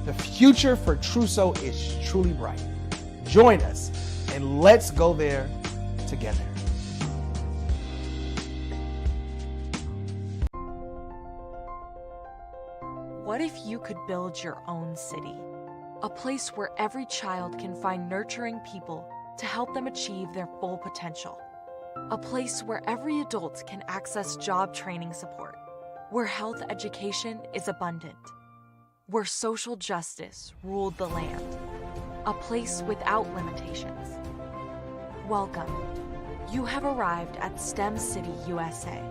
Speaker 22: The future for Trousseau is truly bright. Join us and let's go there together.
Speaker 5: What if you could build your own city? A place where every child can find nurturing people to help them achieve their full potential. A place where every adult can access job training support. Where health education is abundant. Where social justice ruled the land. A place without limitations. Welcome. You have arrived at STEM City, USA.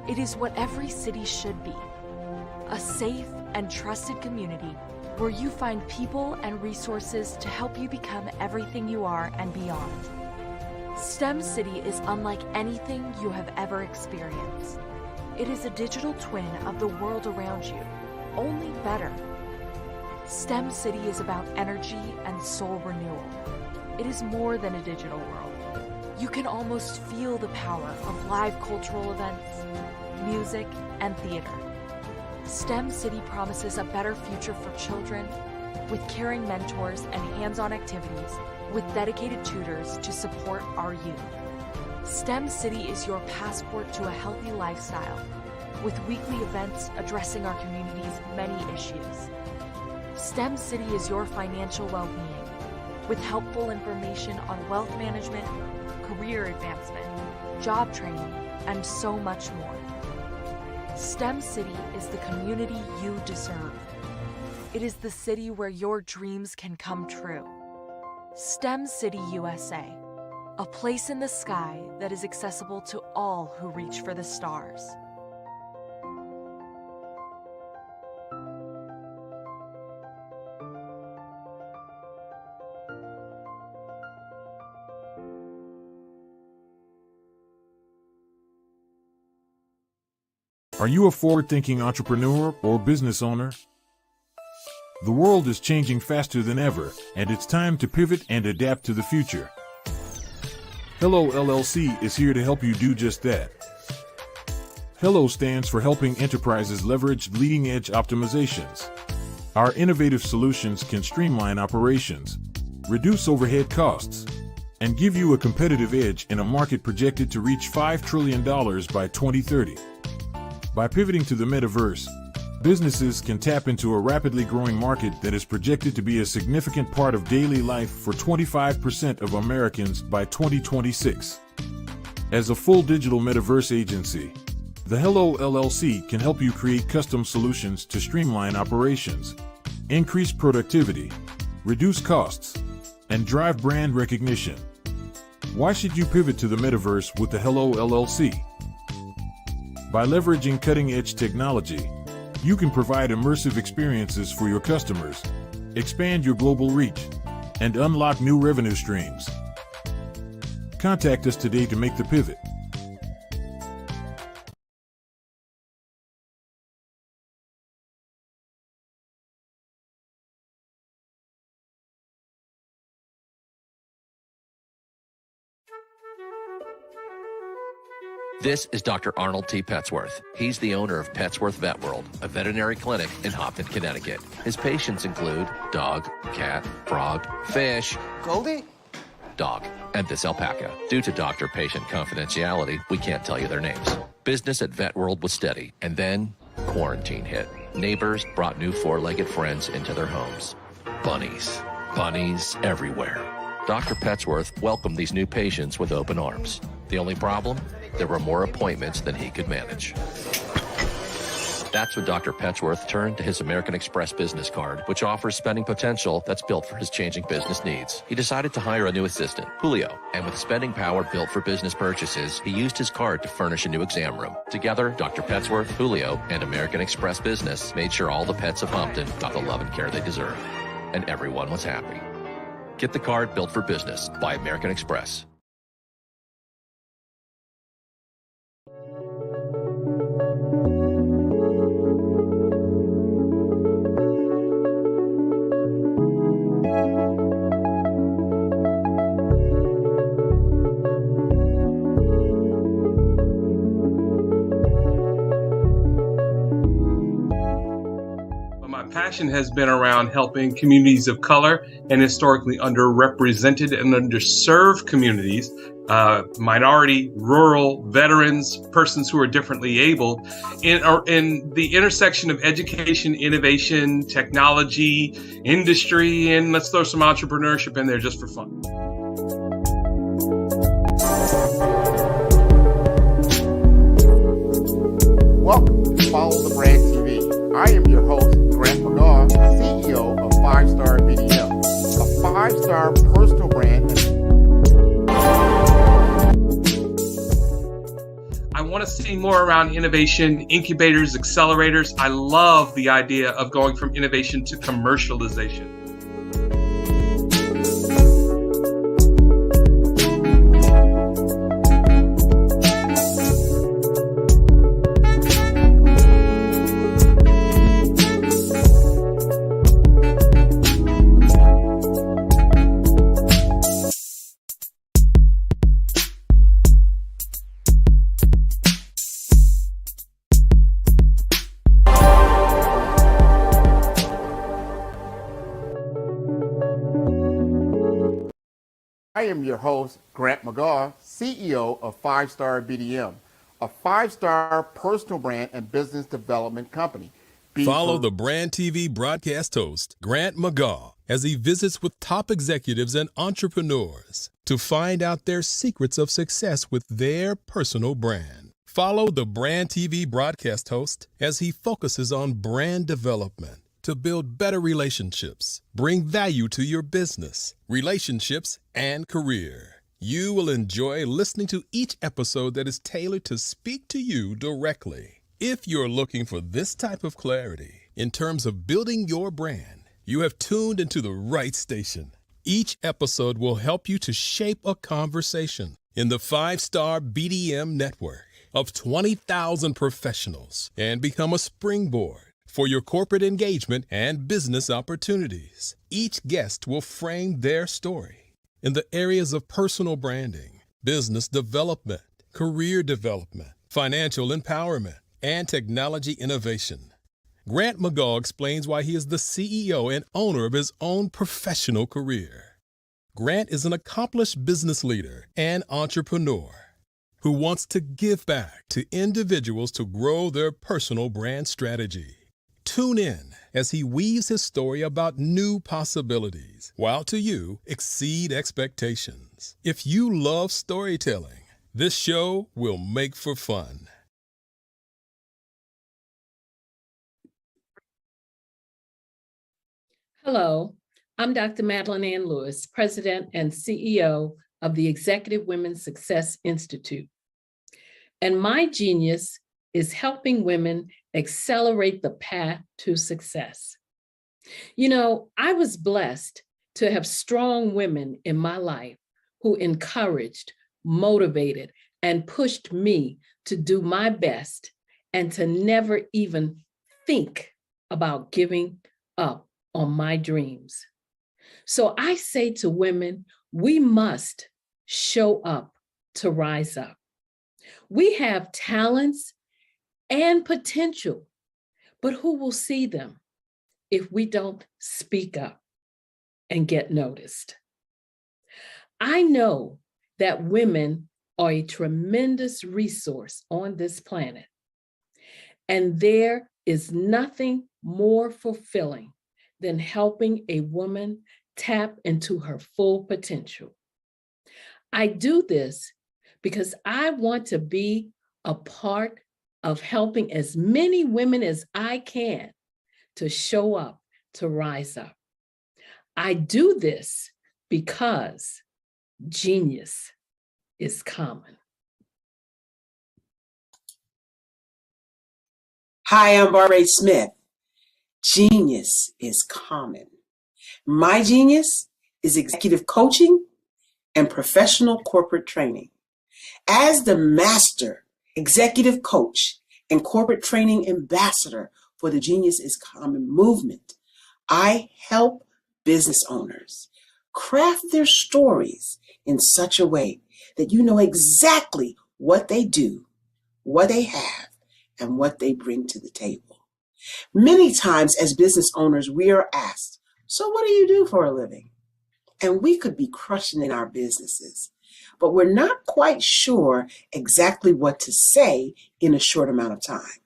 Speaker 5: It is what every city should be. A safe and trusted community where you find people and resources to help you become everything you are and beyond. STEM City is unlike anything you have ever experienced. It is a digital twin of the world around you, only better. STEM City is about energy and soul renewal. It is more than a digital world. You can almost feel the power of live cultural events, music, and theater. STEM City promises a better future for children with caring mentors and hands-on activities with dedicated tutors to support our youth. STEM City is your passport to a healthy lifestyle with weekly events addressing our community's many issues. STEM City is your financial well-being with helpful information on wealth management, career advancement, job training, and so much more. STEM City is the community you deserve. It is the city where your dreams can come true. STEM City USA, a place in the sky that is accessible to all who reach for the stars.
Speaker 14: Are you a forward-thinking entrepreneur or business owner? The world is changing faster than ever, and it's time to pivot and adapt to the future. Hello LLC is here to help you do just that. Hello stands for helping enterprises leverage leading-edge optimizations. Our innovative solutions can streamline operations, reduce overhead costs, and give you a competitive edge in a market projected to reach $5 trillion by 2030. By pivoting to the metaverse, businesses can tap into a rapidly growing market that is projected to be a significant part of daily life for 25% of Americans by 2026. As a full digital metaverse agency, the Hello LLC can help you create custom solutions to streamline operations, increase productivity, reduce costs, and drive brand recognition. Why should you pivot to the metaverse with the Hello LLC? By leveraging cutting-edge technology, you can provide immersive experiences for your customers, expand your global reach, and unlock new revenue streams. Contact us today to make the pivot.
Speaker 8: This is Dr. Arnold T. Petsworth. He's the owner of Petsworth Vet World, a veterinary clinic in Hopton, Connecticut. His patients include dog, cat, frog, fish,
Speaker 10: Goldie,
Speaker 8: dog, and this alpaca. Due to doctor-patient confidentiality, we can't tell you their names. Business at Vet World was steady, and then quarantine hit. Neighbors brought new four-legged friends into their homes. Bunnies. Bunnies everywhere. Dr. Petsworth welcomed these new patients with open arms. The only problem? There were more appointments than he could manage. That's when Dr. Petsworth turned to his American Express business card, which offers spending potential that's built for his changing business needs. He decided to hire a new assistant, Julio, and with spending power built for business purchases, he used his card to furnish a new exam room. Together, Dr. Petsworth, Julio, and American Express Business made sure all the pets of Hopton got the love and care they deserve. And everyone was happy. Get the card built for business by American Express.
Speaker 23: Passion has been around helping communities of color and historically underrepresented and underserved communities, minority, rural, veterans, persons who are differently able, in the intersection of education, innovation, technology, industry, and let's throw some entrepreneurship in there just for fun.
Speaker 17: Welcome to Follow the Brand TV. I am your host, Grant McGaw, CEO of 5-Star BDM, a 5-star personal brand.
Speaker 23: I want to see more around innovation, incubators, accelerators. I love the idea of going from innovation to commercialization.
Speaker 17: I am your host, Grant McGaw, CEO of 5-Star BDM, a 5-star personal brand and business development company.
Speaker 1: Follow the Brand TV broadcast host, Grant McGaw, as he visits with top executives and entrepreneurs to find out their secrets of success with their personal brand. Follow the Brand TV broadcast host as he focuses on brand development to build better relationships, bring value to your business, relationships, and career. You will enjoy listening to each episode that is tailored to speak to you directly. If you're looking for this type of clarity in terms of building your brand, you have tuned into the right station. Each episode will help you to shape a conversation in the 5-Star BDM network of 20,000 professionals and become a springboard for your corporate engagement and business opportunities. Each guest will frame their story in the areas of personal branding, business development, career development, financial empowerment, and technology innovation. Grant McGaw explains why he is the CEO and owner of his own professional career. Grant is an accomplished business leader and entrepreneur who wants to give back to individuals to grow their personal brand strategy. Tune in as he weaves his story about new possibilities, while to you exceed expectations. If you love storytelling, this show will make for fun.
Speaker 21: Hello, I'm Dr. Madeline Ann Lewis, President and CEO of the Executive Women's Success Institute. And my genius is helping women accelerate the path to success. You know, I was blessed to have strong women in my life who encouraged, motivated, and pushed me to do my best and to never even think about giving up on my dreams. So I say to women, we must show up to rise up. We have talents and potential, but who will see them if we don't speak up and get noticed? I know that women are a tremendous resource on this planet, and there is nothing more fulfilling than helping a woman tap into her full potential. I do this because I want to be a part of helping as many women as I can to show up, to rise up. I do this because genius is common.
Speaker 7: Hi, I'm Barbara Smith. Genius is common. My genius is executive coaching and professional corporate training. As the master executive coach and corporate training ambassador for the Genius is Common movement, I help business owners craft their stories in such a way that you know exactly what they do, what they have, and what they bring to the table. Many times as business owners, we are asked, so what do you do for a living? And we could be crushing in our businesses, but we're not quite sure exactly what to say in a short amount of time.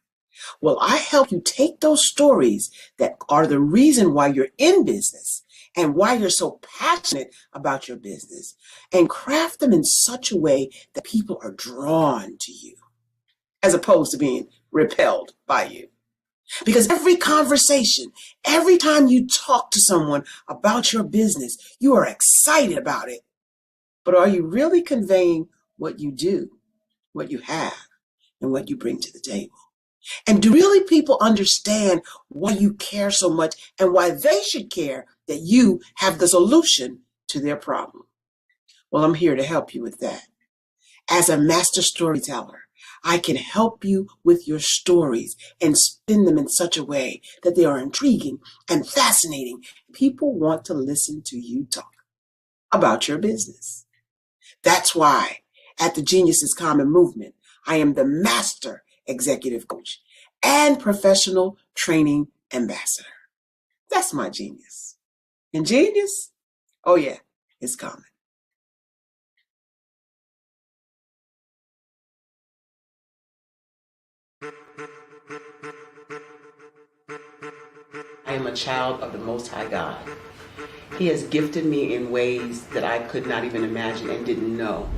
Speaker 7: Well, I help you take those stories that are the reason why you're in business and why you're so passionate about your business and craft them in such a way that people are drawn to you as opposed to being repelled by you. Because every conversation, every time you talk to someone about your business, you are excited about it. But are you really conveying what you do, what you have, and what you bring to the table? And do really people understand why you care so much and why they should care that you have the solution to their problem? Well, I'm here to help you with that. As a master storyteller, I can help you with your stories and spin them in such a way that they are intriguing and fascinating. People want to listen to you talk about your business. That's why at the Genius is Common movement, I am the master executive coach and professional training ambassador. That's my genius. And genius, oh yeah, it's common. I am a child of the Most High God. He has gifted me in ways that I could not even imagine and didn't know.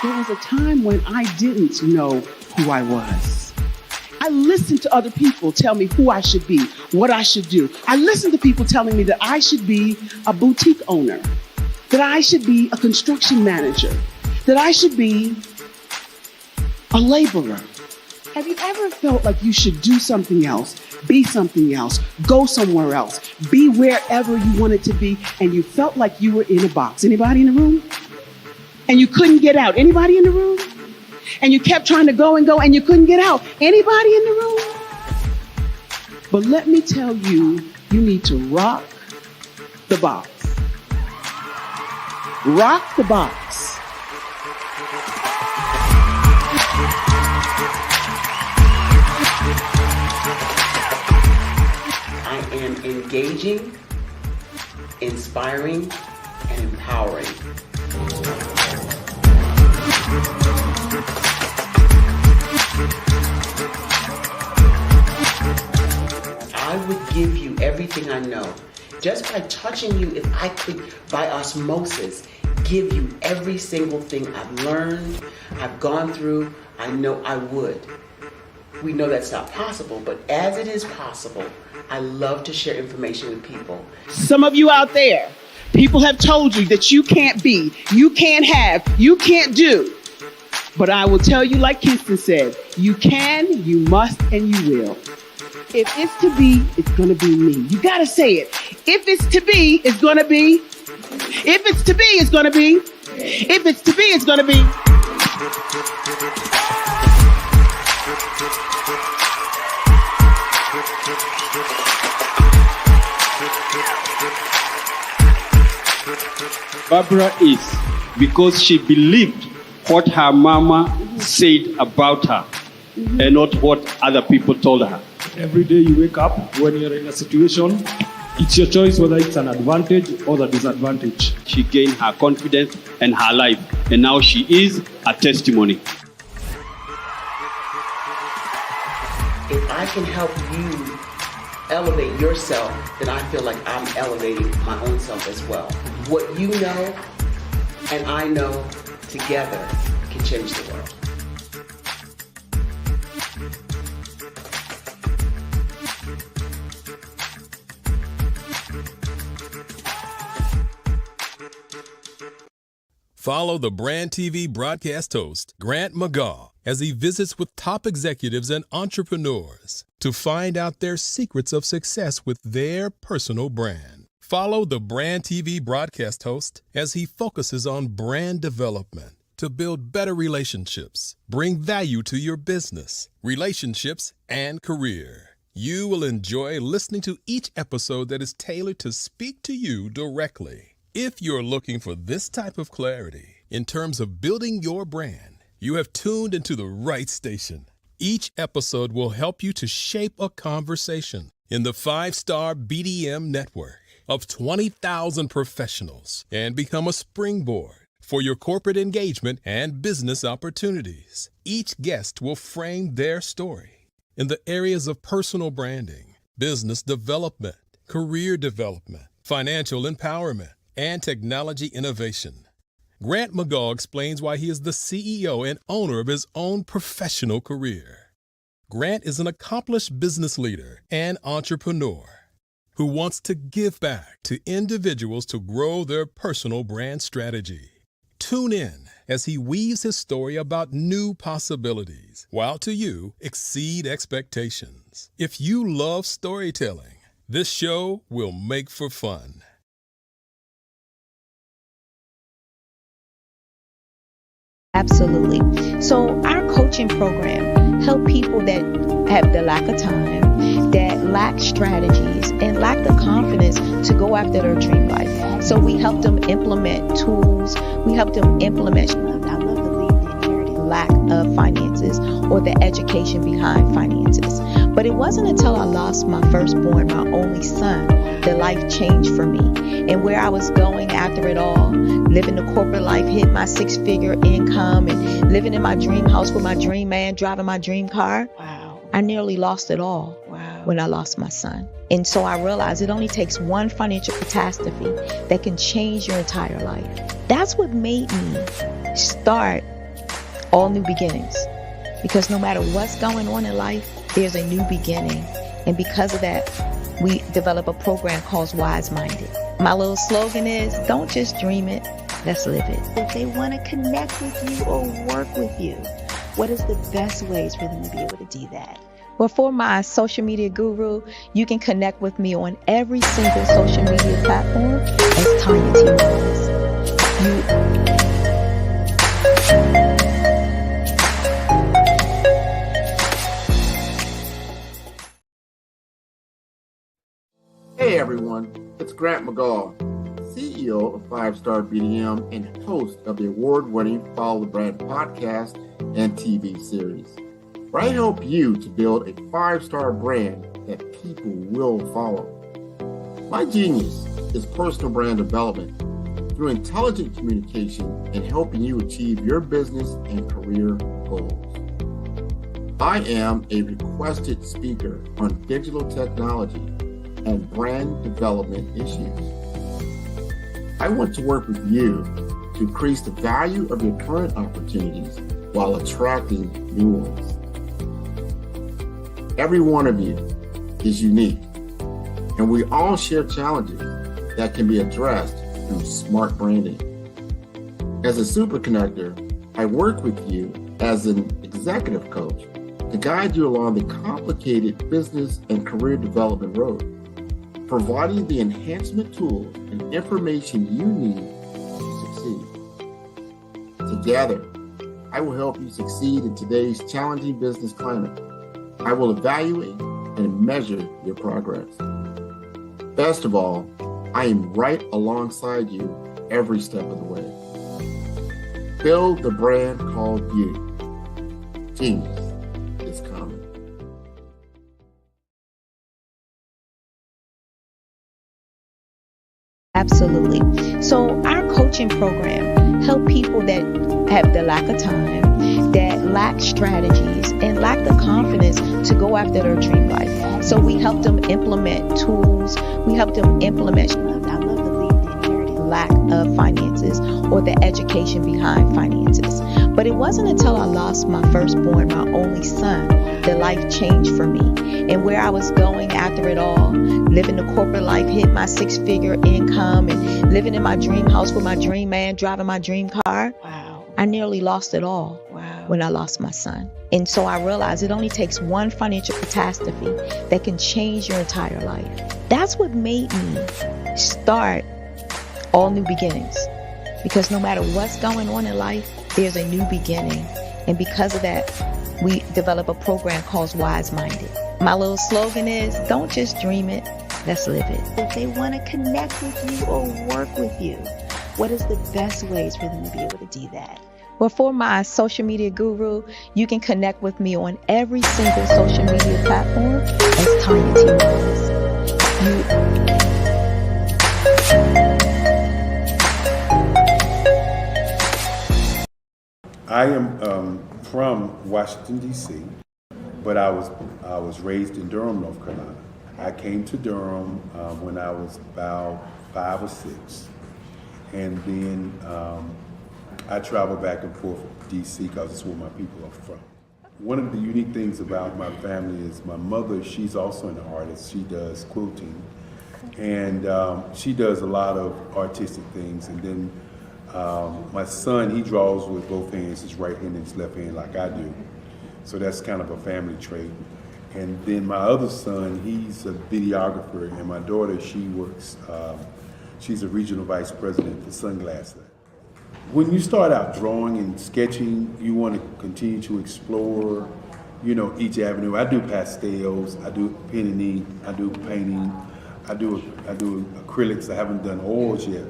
Speaker 9: There was a time when I didn't know who I was. I listened to other people tell me who I should be, what I should do. I listened to people telling me that I should be a boutique owner, that I should be a construction manager, that I should be a laborer. Have you ever felt like you should do something else, be something else, go somewhere else, be wherever you wanted to be, and you felt like you were in a box? Anybody in the room? And you couldn't get out. Anybody in the room? And you kept trying to go and you couldn't get out. Anybody in the room? But let me tell you, you need to rock the box. Rock the box. I am engaging, inspiring, and empowering. I would give you everything I know. Just by touching you, if I could, by osmosis, give you every single thing I've learned, I've gone through, I know I would. We know that's not possible, but as it is possible, I love to share information with people. Some of you out there, people have told you that you can't be, you can't have, you can't do. But I will tell you, like Kingston said, you can, you must, and you will. If it's to be, it's going to be me. You got to say it. If it's to be, it's going to be. If it's to be, it's going to be. If it's to be, it's going to be.
Speaker 10: Barbara is because she believed what her mama said about her and not what other people told her.
Speaker 13: Every day you wake up, when you're in a situation, it's your choice whether it's an advantage or the disadvantage.
Speaker 10: She gained her confidence and her life, and now she is a testimony.
Speaker 3: If I can help you elevate yourself, then I feel like I'm elevating my own self as well. What you know and I know together can change the world.
Speaker 1: Follow the Brand TV broadcast host, Grant McGaw, as he visits with top executives and entrepreneurs to find out their secrets of success with their personal brand. Follow the Brand TV broadcast host as he focuses on brand development to build better relationships, bring value to your business, relationships, and career. You will enjoy listening to each episode that is tailored to speak to you directly. If you're looking for this type of clarity in terms of building your brand, you have tuned into the right station. Each episode will help you to shape a conversation in the 5-star BDM network of 20,000 professionals and become a springboard for your corporate engagement and business opportunities. Each guest will frame their story in the areas of personal branding, business development, career development, financial empowerment, and technology innovation. Grant McGaw explains why he is the CEO and owner of his own professional career. Grant is an accomplished business leader and entrepreneur who wants to give back to individuals to grow their personal brand strategy. Tune in as he weaves his story about new possibilities, while to you exceed expectations. If you love storytelling, this show will make for fun.
Speaker 16: Absolutely. So our coaching program help people that have the lack of time, that lack strategies, and lack the confidence to go after their dream life. So we help them implement tools. We help them implement, I love to leave the inherited lack of finances or the education behind finances. But it wasn't until I lost my firstborn, my only son, that life changed for me. And where I was going after it all, living the corporate life, hit my 6-figure income, and living in my dream house with my dream man, driving my dream car. Wow. I nearly lost it all. Wow. When I lost my son. And so I realized it only takes one financial catastrophe that can change your entire life. That's what made me start all new beginnings. Because no matter what's going on in life, there's a new beginning. And because of that, we develop a program called Wise Minded. My little slogan is, don't just dream it, let's live it. If they want to connect with you or work with you, what is the best ways for them to be able to do that? Well, for my social media guru, you can connect with me on every single social media platform as Tanya T. Wallace.
Speaker 17: Hey everyone, it's Grant McGaw, CEO of 5-Star BDM and host of the award-winning Follow the Brand podcast and TV series, where I help you to build a 5-star brand that people will follow. My genius is personal brand development through intelligent communication and helping you achieve your business and career goals. I am a requested speaker on digital technology and brand development issues. I want to work with you to increase the value of your current opportunities while attracting new ones. Every one of you is unique, and we all share challenges that can be addressed through smart branding. As a super connector, I work with you as an executive coach to guide you along the complicated business and career development road, providing the enhancement tools and information you need to succeed. Together, I will help you succeed in today's challenging business climate. I will evaluate and measure your progress. Best of all, I am right alongside you every step of the way. Build the brand called you. Genius is coming.
Speaker 16: Absolutely. So our coaching program help people that have the lack of time, that lack strategies, and lack the confidence to go after their dream life. So we help them implement tools. We help them implement, I love to leave the inherited lack of finances or the education behind finances. But it wasn't until I lost my firstborn, my only son, that life changed for me. And where I was going after it all, living the corporate life, hit my 6-figure income, and living in my dream house with my dream man, driving my dream car. Wow. I nearly lost it all when I lost my son. And so I realized it only takes one financial catastrophe that can change your entire life. That's what made me start All New Beginnings. Because no matter what's going on in life, there's a new beginning. And because of that, we develop a program called Wise Minded. My little slogan is, don't just dream it, let's live it. If they want to connect with you or work with you, what is the best ways for them to be able to do that? Well, for my social media guru, you can connect with me on every single social media platform as Tanya T. Wallace.
Speaker 6: I am from Washington, D.C., but I was raised in Durham, North Carolina. I came to Durham when I was about 5 or 6, and then I traveled back and forth to D.C. because it's where my people are from. One of the unique things about my family is my mother, she's also an artist. She does quilting, and she does a lot of artistic things. And then my son, he draws with both hands, his right hand and his left hand, like I do. So that's kind of a family trait. And then my other son, he's a videographer, and my daughter, she works, she's a regional vice president for Sunglasses. When you start out drawing and sketching, you want to continue to explore, you know, each avenue. I do pastels, I do pen and ink, I do painting, I do acrylics. I haven't done oils yet,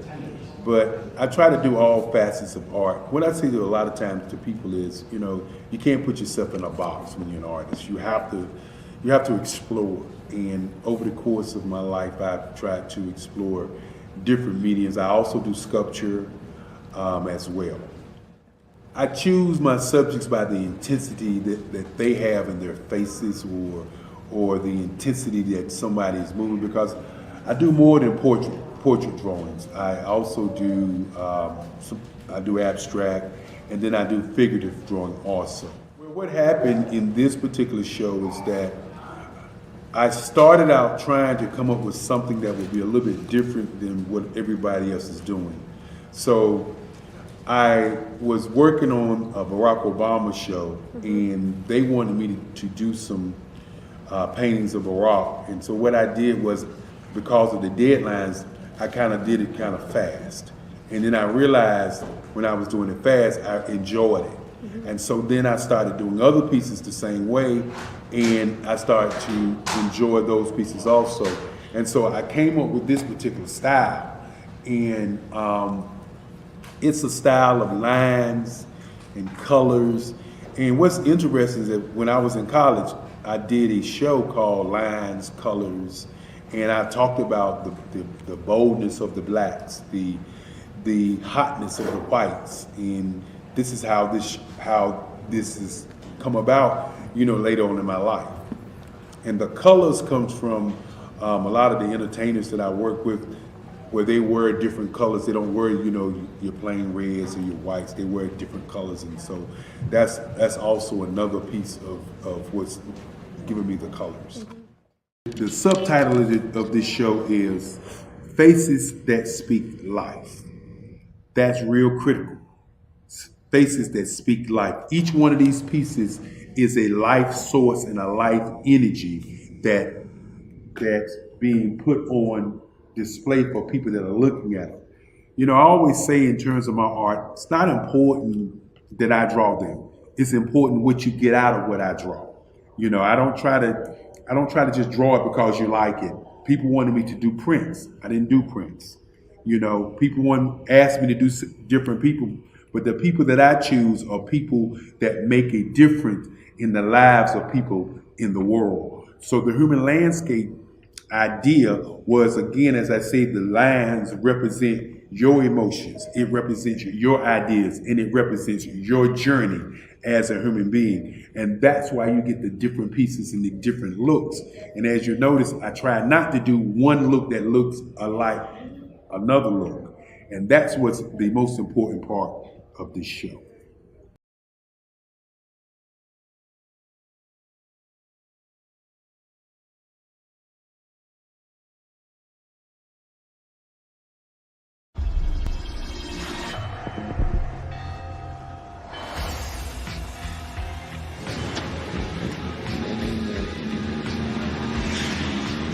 Speaker 6: but I try to do all facets of art. What I say to a lot of times to people is, you know, you can't put yourself in a box when you're an artist. You have to explore. And over the course of my life, I've tried to explore different mediums. I also do sculpture as well. I choose my subjects by the intensity that they have in their faces, or the intensity that somebody is moving, because I do more than portrait drawings. I also do I do abstract, and then I do figurative drawing also. Well, what happened in this particular show is that I started out trying to come up with something that would be a little bit different than what everybody else is doing. So I was working on a Barack Obama show, and they wanted me to do some paintings of Barack. And so what I did was, because of the deadlines, I kind of did it kind of fast. And then I realized when I was doing it fast, I enjoyed it. And so then I started doing other pieces the same way, and I started to enjoy those pieces also. And so I came up with this particular style, and it's a style of lines and colors. And what's interesting is that when I was in college, I did a show called Lines, Colors, and I talked about the boldness of the blacks, the hotness of the whites, and this is how this has come about, you know, later on in my life. And the colors comes from a lot of the entertainers that I work with, where they wear different colors. They don't wear, you know, your plain reds or your whites. They wear different colors, and so that's also another piece of what's giving me the colors. The subtitle of this show is Faces That Speak Life. That's real critical. faces that speak life. Each one of these pieces is a life source and a life energy that's being put on display for people that are looking at them. You know, I always say in terms of my art, it's not important that I draw them. It's important what you get out of what I draw. You know, I don't try to just draw it because you like it. People wanted me to do prints. I didn't do prints. You know, people asked me to do different people, but the people that I choose are people that make a difference in the lives of people in the world. So the human landscape idea was, again, as I say, the lines represent your emotions, it represents your ideas, and it represents your journey as a human being. And that's why you get the different pieces and the different looks. And as you notice, I try not to do one look that looks alike another look. And that's what's the most important part of this show.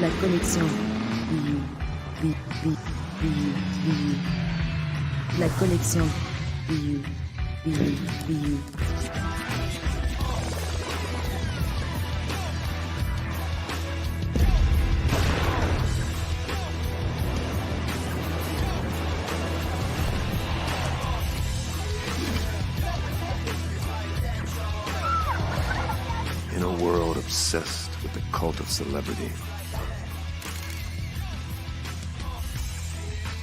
Speaker 15: La connexion. La connexion.
Speaker 18: In a world obsessed with the cult of celebrity,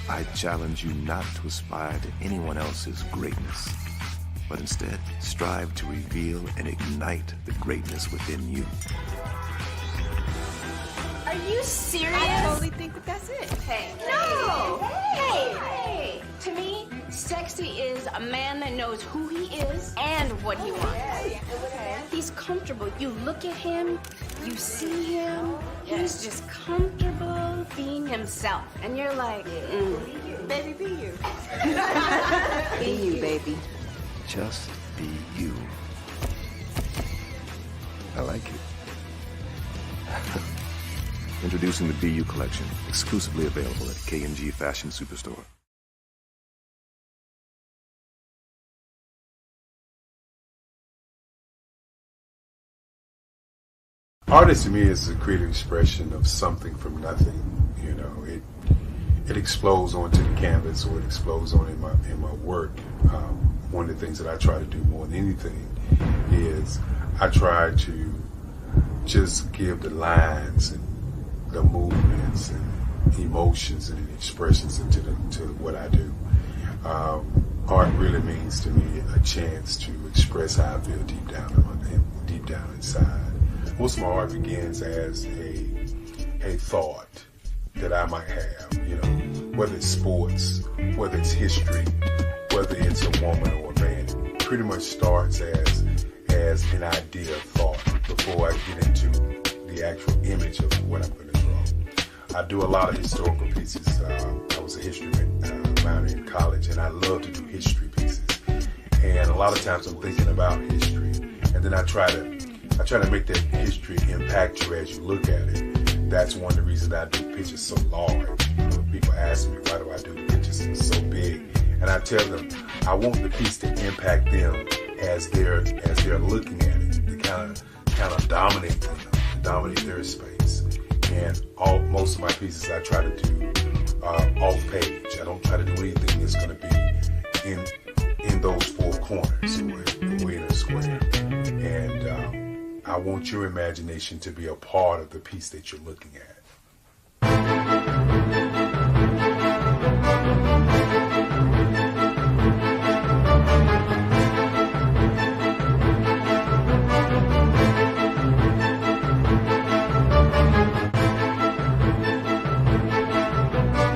Speaker 18: I challenge you not to aspire to anyone else's greatness, but instead strive to reveal and ignite the greatness within you.
Speaker 19: Are you serious?
Speaker 24: I totally think that's it.
Speaker 19: Hey.
Speaker 24: No!
Speaker 19: Hey! To me, sexy is a man that knows who he is and what he wants.
Speaker 24: Okay.
Speaker 19: He's comfortable. You look at him, you see him, he's just comfortable being himself. And you're like,
Speaker 24: Baby, be you.
Speaker 15: Be you, baby.
Speaker 18: Just be you. I like it. Introducing the Be You collection, exclusively available at K&G Fashion Superstore.
Speaker 6: Artist to me is a creative expression of something from nothing. You know, it explodes onto the canvas, or it explodes on in my work. One of the things that I try to do more than anything is I try to just give the lines and the movements and emotions and expressions into what I do. Art really means to me a chance to express how I feel deep down inside. Most of my art begins as a thought that I might have, you know, whether it's sports, whether it's history, whether it's a woman or a man. It pretty much starts as an idea of thought before I get into the actual image of what I'm going to draw. I do a lot of historical pieces. I was a history minor in college, and I love to do history pieces. And a lot of times I'm thinking about history, and then I try to make that history impact you as you look at it. That's one of the reasons I do pictures so large. You know, people ask me, why do I do pictures so big? And I tell them, I want the piece to impact them as they're looking at it, to kind of dominate them, dominate their space. And most of my pieces I try to do off page. I don't try to do anything that's going to be in those four corners or in a square. And I want your imagination to be a part of the piece that you're looking at.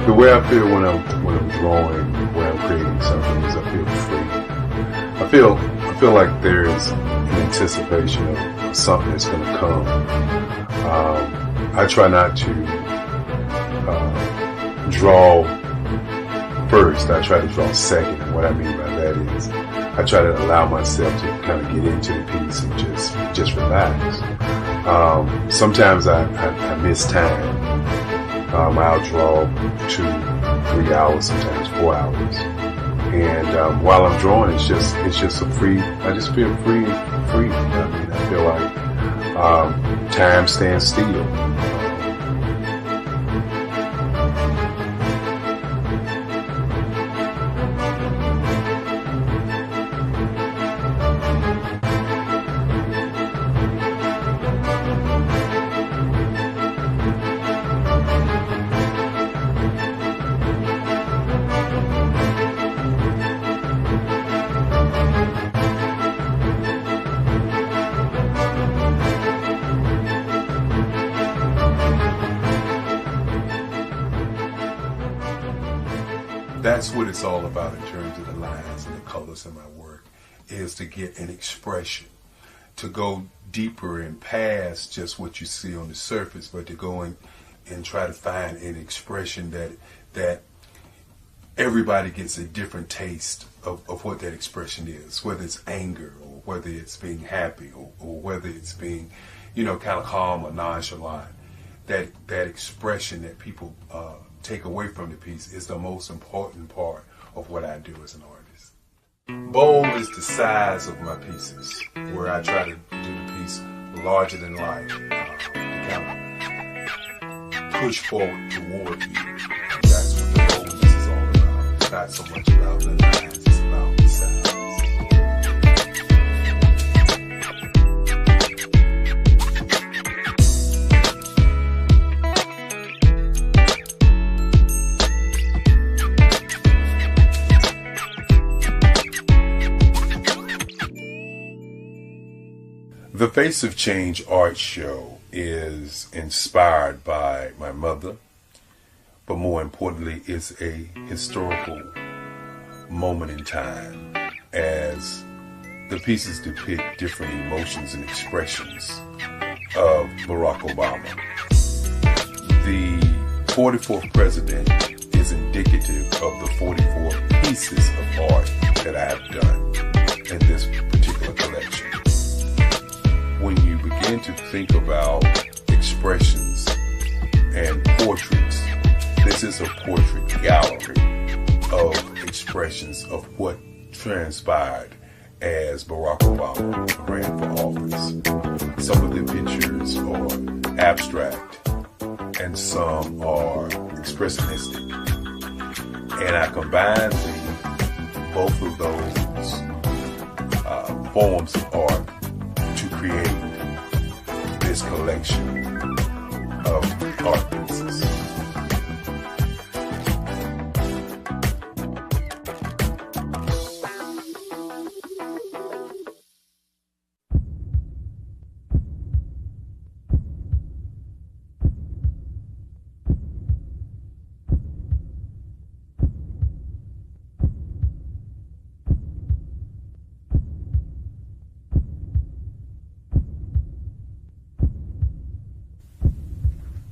Speaker 6: The way I feel when I'm drawing, when I'm creating something, is I feel free. I feel like there is an anticipation of something that's going to come. I try not to draw first. I try to draw second. And what I mean by that is I try to allow myself to kind of get into the piece and just relax. Sometimes I miss time. I'll draw 2, 3 hours, sometimes 4 hours. And while I'm drawing, it's just a free. I just feel free. I mean, I feel like time stands still. That's what it's all about in terms of the lines and the colors in my work, is to get an expression, to go deeper and past just what you see on the surface, but to go and try to find an expression that everybody gets a different taste of what that expression is, whether it's anger or whether it's being happy or whether it's being, kind of calm or nonchalant. That expression that people take away from the piece is the most important part of what I do as an artist. Bold is the size of my pieces, where I try to do the piece larger than life, to kind of push forward toward you. That's what the boldness is all about. It's not so much about the lines, it's about the size. The Face of Change art show is inspired by my mother, but more importantly, it's a historical moment in time as the pieces depict different emotions and expressions of Barack Obama. The 44th president is indicative of the 44 pieces of art that I have done in this particular collection. When you begin to think about expressions and portraits, this is a portrait gallery of expressions of what transpired as Barack Obama ran for office. Some of the pictures are abstract and some are expressionistic. And I combine both of those forms of art to create this collection of art pieces.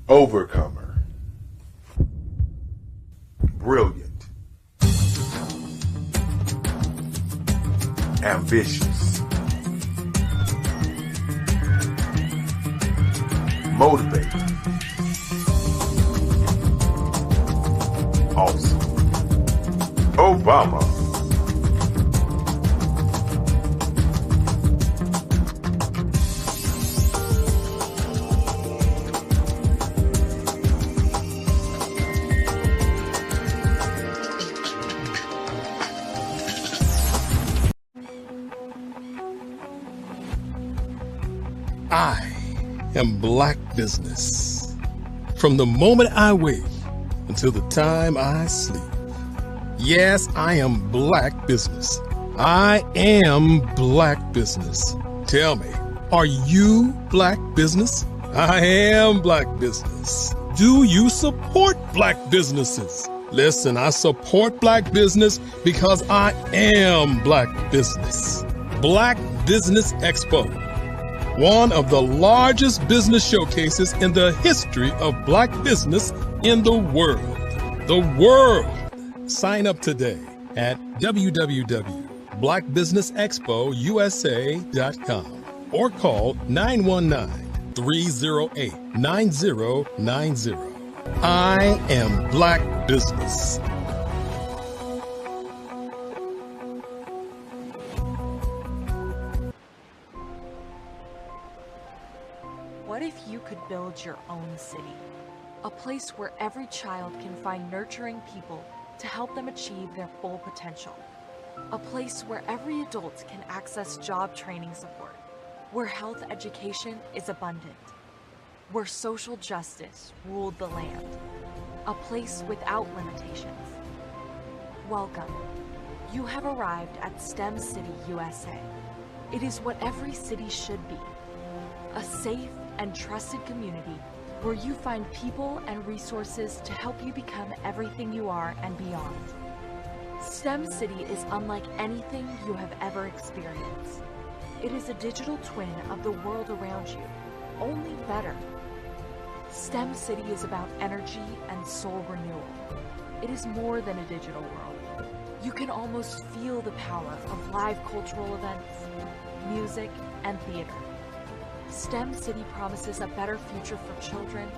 Speaker 6: Overcomer, brilliant, ambitious, motivated, awesome, Obama.
Speaker 1: I am Black business. From the moment I wake until the time I sleep. Yes, I am Black business. I am Black business. Tell me, are you Black business? I am Black business. Do you support Black businesses? Listen, I support Black business because I am Black business. Black Business Expo, one of the largest business showcases in the history of Black business in the world. The world! Sign up today at www.blackbusiness.com. blackbusinessexpousa.com or call 919-308-9090. I am Black Business.
Speaker 5: What if you could build your own city? A place where every child can find nurturing people to help them achieve their full potential. A place where every adult can access job training support, where health education is abundant, where social justice ruled the land. A place without limitations. Welcome. You have arrived at STEM City, USA. It is what every city should be. A safe and trusted community where you find people and resources to help you become everything you are and beyond. STEM City is unlike anything you have ever experienced. It is a digital twin of the world around you, only better. STEM City is about energy and soul renewal. It is more than a digital world. You can almost feel the power of live cultural events, music, and theater. STEM City promises a better future for children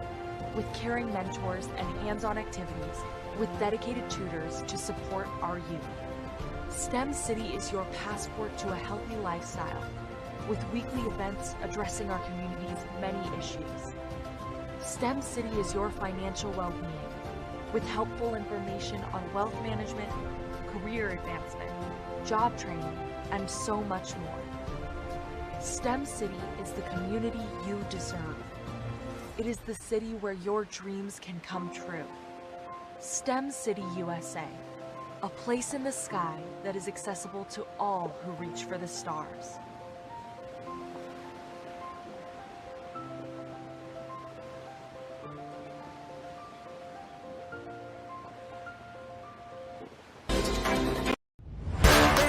Speaker 5: with caring mentors and hands-on activities with dedicated tutors to support our youth. STEM City is your passport to a healthy lifestyle with weekly events addressing our community's many issues. STEM City is your financial well-being with helpful information on wealth management, career advancement, job training, and so much more. STEM City is the community you deserve. It is the city where your dreams can come true. STEM City USA, a place in the sky that is accessible to all who reach for the stars.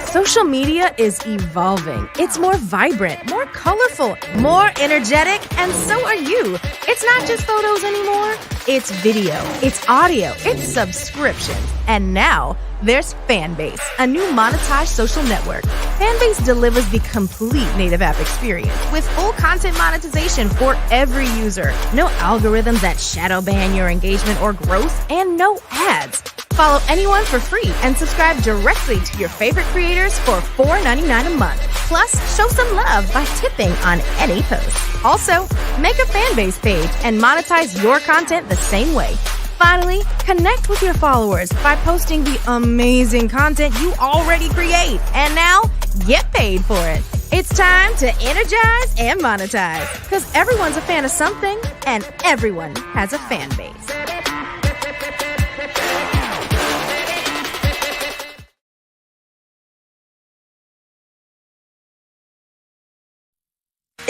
Speaker 2: Social media is evolving. It's more vibrant, more colorful, more energetic, and so are you. It's not just photos anymore. It's video, it's audio, it's subscriptions. And now there's Fanbase, a new monetized social network. Fanbase delivers the complete native app experience with full content monetization for every user. No algorithms that shadow ban your engagement or growth, and no ads. Follow anyone for free and subscribe directly to your favorite creators for $4.99 a month. Plus, show some love by tipping on any post. Also, make a Fanbase page and monetize your content the same way. Finally, connect with your followers by posting the amazing content you already create. And now, get paid for it. It's time to energize and monetize. Because everyone's a fan of something, and everyone has a fan base.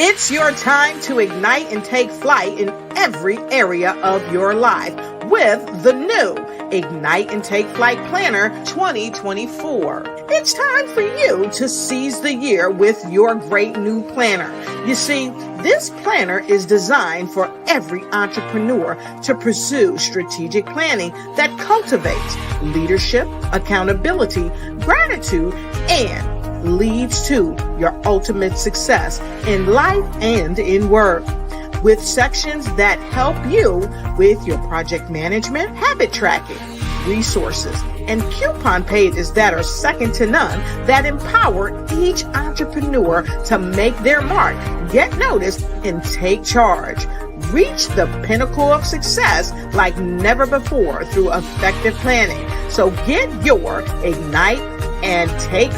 Speaker 3: It's your time to ignite and take flight in every area of your life with the new Ignite and Take Flight Planner 2024. It's time for you to seize the year with your great new planner. You see, this planner is designed for every entrepreneur to pursue strategic planning that cultivates leadership, accountability, gratitude, and leads to your ultimate success in life and in work. With sections that help you with your project management, habit tracking, resources, and coupon pages that are second to none that empower each entrepreneur to make their mark, get noticed, and take charge. Reach the pinnacle of success like never before through effective planning. So get your Ignite and Take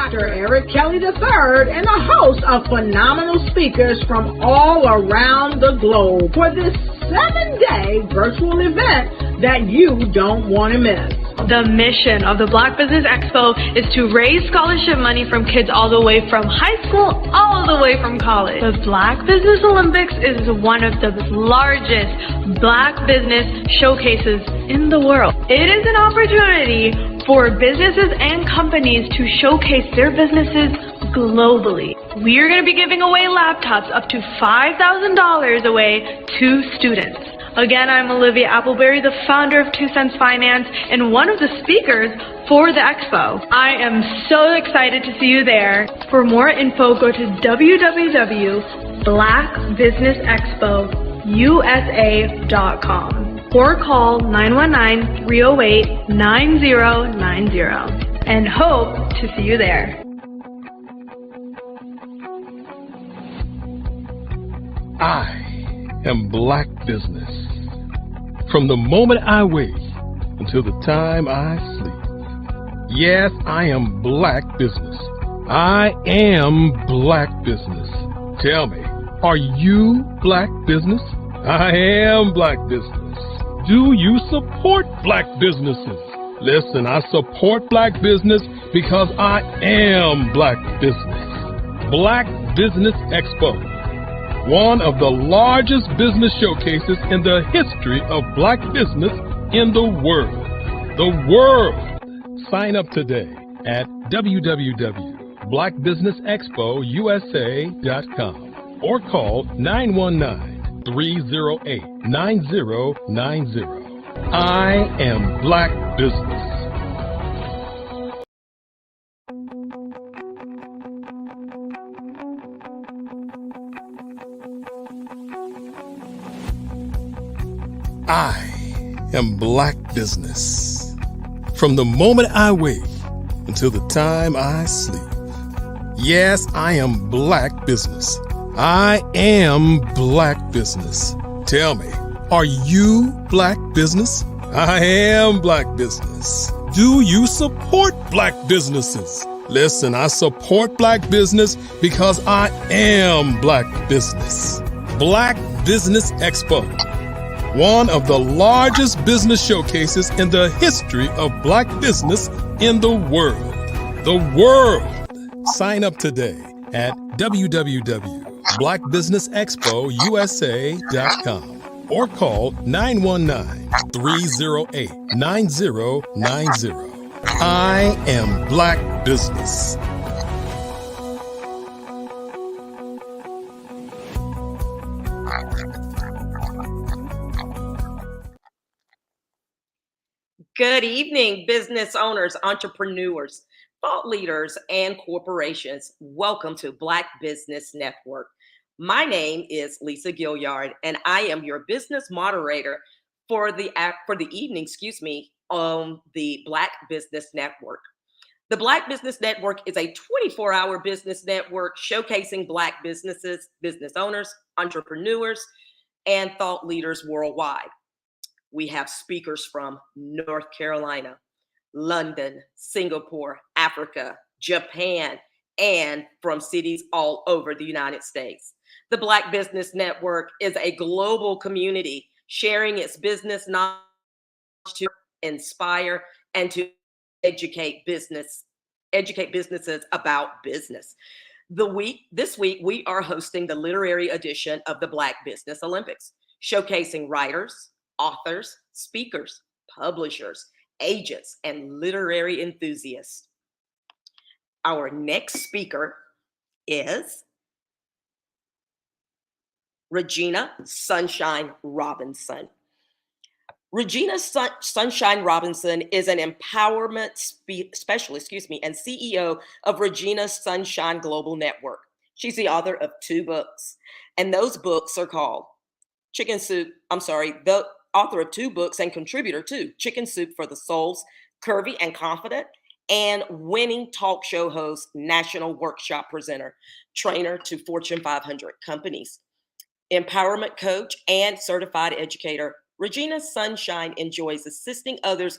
Speaker 4: Dr. Eric Kelly III and a host of phenomenal speakers from all around the globe for this 7-day virtual event that you don't want to miss.
Speaker 11: The mission of the Black Business Expo is to raise scholarship money from kids all the way from high school all the way from college. The Black Business Olympics is one of the largest Black business showcases in the world. It is an opportunity for businesses and companies to showcase their businesses globally. We are going to be giving away laptops up to $5,000 away to students. Again, I'm Olivia Appleberry, the founder of 2 Cents Finance and one of the speakers for the expo. I am so excited to see you there. For more info, go to www.blackbusinessexpousa.com or call 919-308-9090 and hope to see you there.
Speaker 1: I am Black business. From the moment I wake until the time I sleep. Yes, I am Black business. I am Black business. Tell me, are you Black business? I am Black business. Do you support Black businesses? Listen, I support Black business because I am Black business. Black Business Expo. One of the largest business showcases in the history of Black business in the world. The world! Sign up today at www.blackbusinessexpousa.com or call 919-308-9090. I am Black business. I am Black business. From the moment I wake until the time I sleep. Yes, I am Black business. I am Black business. Tell me, are you Black business? I am Black business. Do you support Black businesses? Listen, I support Black business because I am Black business. Black Business Expo. One of the largest business showcases in the history of Black business in the world. The world! Sign up today at www.blackbusinessexpousa.com or call 919-308-9090. I am Black business.
Speaker 12: Good evening, business owners, entrepreneurs, thought leaders, and corporations. Welcome to Black Business Network. My name is Lisa Gilliard, and I am your business moderator for the evening, on the Black Business Network. The Black Business Network is a 24-hour business network showcasing Black businesses, business owners, entrepreneurs, and thought leaders worldwide. We have speakers from North Carolina, London, Singapore, Africa, Japan, and from cities all over the United States. The Black Business Network is a global community sharing its business knowledge to inspire and to educate businesses about business. This week, we are hosting the literary edition of the Black Business Olympics, showcasing writers, authors, speakers, publishers, agents, and literary enthusiasts. Our next speaker is Regina Sunshine Robinson. Regina Sunshine Robinson is an empowerment specialist, and CEO of Regina Sunshine Global Network. She's the author of 2 books, and those books are called the author of 2 books and contributor to Chicken Soup for the Souls, Curvy and Confident, and winning talk show host, national workshop presenter, trainer to Fortune 500 companies. Empowerment coach and certified educator, Regina Sunshine enjoys assisting others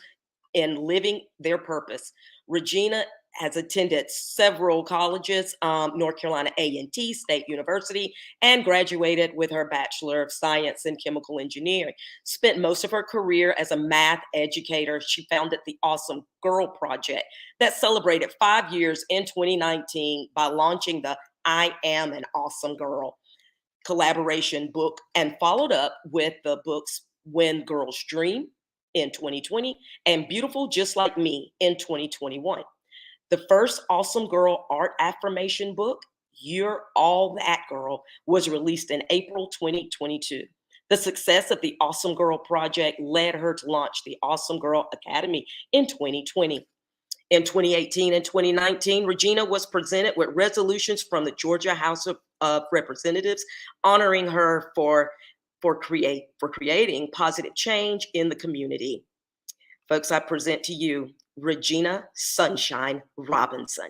Speaker 12: in living their purpose. Regina has attended several colleges, North Carolina A&T State University, and graduated with her Bachelor of Science in Chemical Engineering. Spent most of her career as a math educator. She founded the Awesome Girl Project that celebrated 5 years in 2019 by launching the I Am an Awesome Girl collaboration book, and followed up with the books When Girls Dream in 2020 and Beautiful Just Like Me in 2021. The first Awesome Girl art affirmation book, You're All That Girl, was released in April 2022. The success of the Awesome Girl Project led her to launch the Awesome Girl Academy in 2020. In 2018 and 2019, Regina was presented with resolutions from the Georgia House of Representatives, honoring her for creating positive change in the community. Folks, I present to you Regina Sunshine Robinson.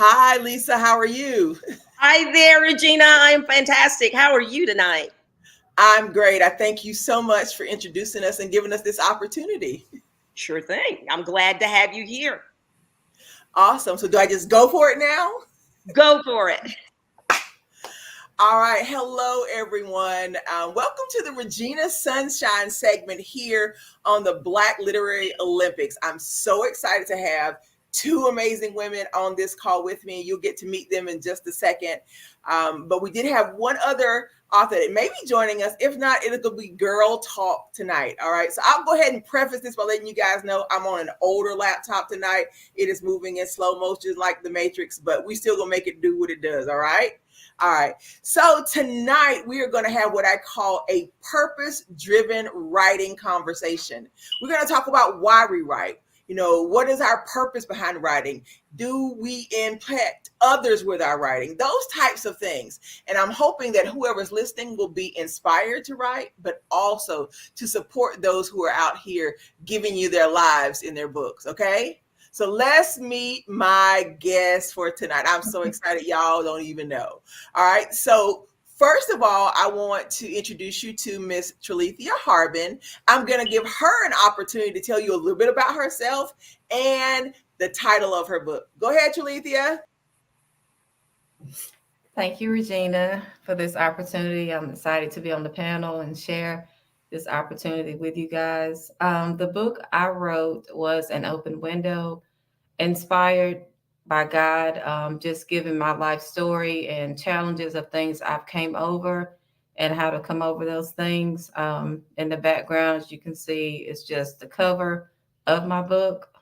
Speaker 8: Hi, Lisa. How are you?
Speaker 12: Hi there, Regina. I am fantastic. How are you tonight?
Speaker 8: I'm great. I thank you so much for introducing us and giving us this opportunity.
Speaker 12: Sure thing. I'm glad to have you here.
Speaker 8: Awesome. So do I just go for it now?
Speaker 12: Go for it.
Speaker 8: All right. Hello, everyone. Welcome to the Regina Sunshine segment here on the Black Literary Olympics. I'm so excited to have two amazing women on this call with me. You'll get to meet them in just a second. But we did have one other author that may be joining us. If not, it'll be Girl Talk tonight. All right. So I'll go ahead and preface this by letting you guys know I'm on an older laptop tonight. It is moving in slow motion like the Matrix, but we still gonna make it do what it does. All right. All right. So tonight we are going to have what I call a purpose-driven writing conversation. We're going to talk about why we write. You know, what is our purpose behind writing? Do we impact others with our writing? Those types of things. And I'm hoping that whoever's listening will be inspired to write, but also to support those who are out here giving you their lives in their books. Okay. So let's meet my guest for tonight. I'm so excited. Y'all don't even know. All right. So first of all, I want to introduce you to Miss Tralethia Harbin. I'm going to give her an opportunity to tell you a little bit about herself and the title of her book. Go ahead, Tralethia.
Speaker 14: Thank you, Regina, for this opportunity. I'm excited to be on the panel and share this opportunity with you guys. The book I wrote was An Open Window, inspired by God, just giving my life story and challenges of things I've came over and how to come over those things. In the background, as you can see, is just the cover of my book.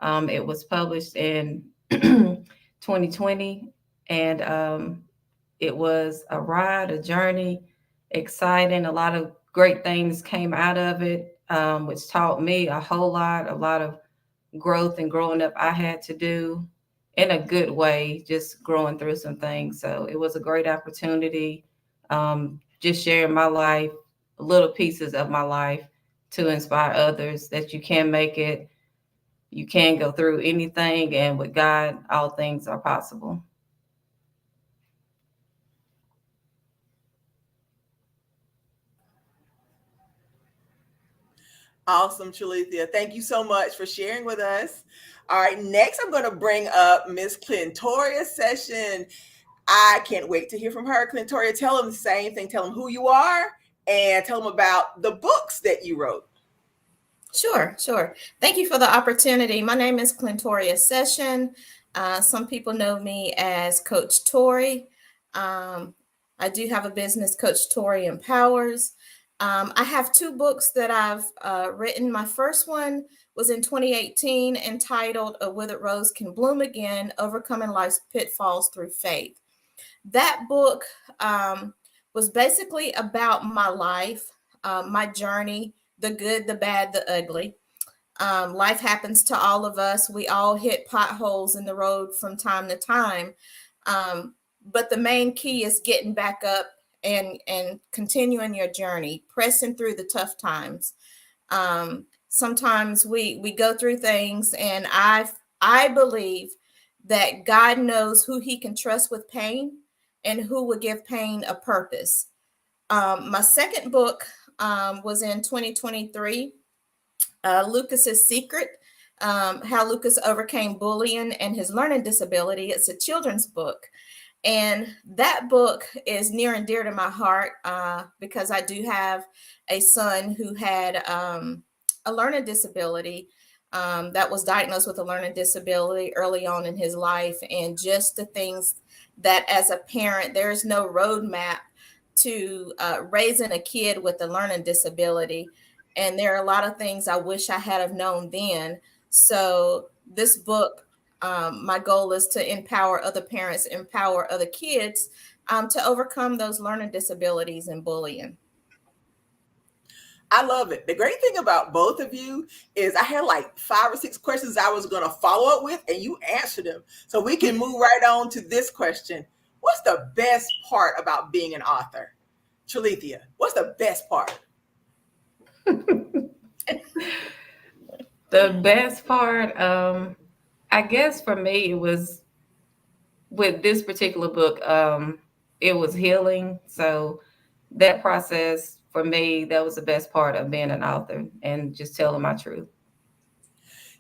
Speaker 14: It was published in 2020, and it was a ride, a journey, exciting. A lot of great things came out of it, which taught me a lot of growth and growing up I had to do in a good way, just growing through some things. So it was a great opportunity, just sharing my life, little pieces of my life to inspire others that you can make it, you can go through anything, and with God, all things are possible.
Speaker 8: Awesome, Tralethia. Thank you so much for sharing with us. All right, next I'm going to bring up Miss Clintoria Session. I can't wait to hear from her. Clintoria, tell them the same thing. Tell them who you are and tell them about the books that you wrote.
Speaker 20: Sure. Thank you for the opportunity. My name is Clintoria Session. Some people know me as Coach Tori. I do have a business, Coach Tori Empowers. I have two books that I've written. My first one was in 2018, entitled A Withered Rose Can Bloom Again, Overcoming Life's Pitfalls Through Faith. That book was basically about my life, my journey, the good, the bad, the ugly. Life happens to all of us. We all hit potholes in the road from time to time. But the main key is getting back up and continuing your journey, pressing through the tough times. Sometimes we go through things, and I believe that God knows who he can trust with pain and who will give pain a purpose. My second book was in 2023, Lucas's Secret, how Lucas overcame bullying and his learning disability. It's a children's book. And that book is near and dear to my heart because I do have a son who had a learning disability that was diagnosed with a learning disability early on in his life. And just the things that as a parent, there's no roadmap to raising a kid with a learning disability. And there are a lot of things I wish I had have known then. So this book, my goal is to empower other parents, empower other kids to overcome those learning disabilities and bullying.
Speaker 8: I love it. The great thing about both of you is I had like 5 or 6 questions I was going to follow up with, and you answered them. So we can move right on to this question. What's the best part about being an author? Tralethea, what's the best part?
Speaker 14: The best part, I guess for me, it was with this particular book, it was healing. So that process for me, that was the best part of being an author and just telling my truth.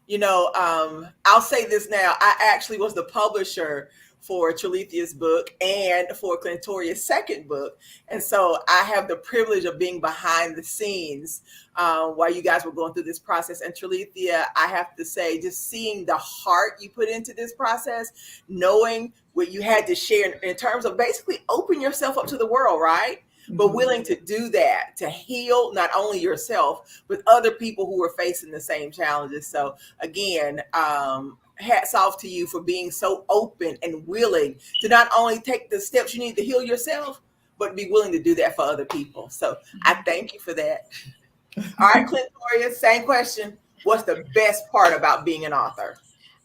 Speaker 8: You know, I'll say this now. I actually was the publisher for Tralethea's book and for Clintoria's second book. And so I have the privilege of being behind the scenes while you guys were going through this process. And Tralethea, I have to say, just seeing the heart you put into this process, knowing what you had to share in terms of basically open yourself up to the world, right? But willing to do that, to heal not only yourself, but other people who are facing the same challenges. So again, hats off to you for being so open and willing to not only take the steps you need to heal yourself, but be willing to do that for other people. So I thank you for that. All right, Clintoria, same question. What's the best part about being an author?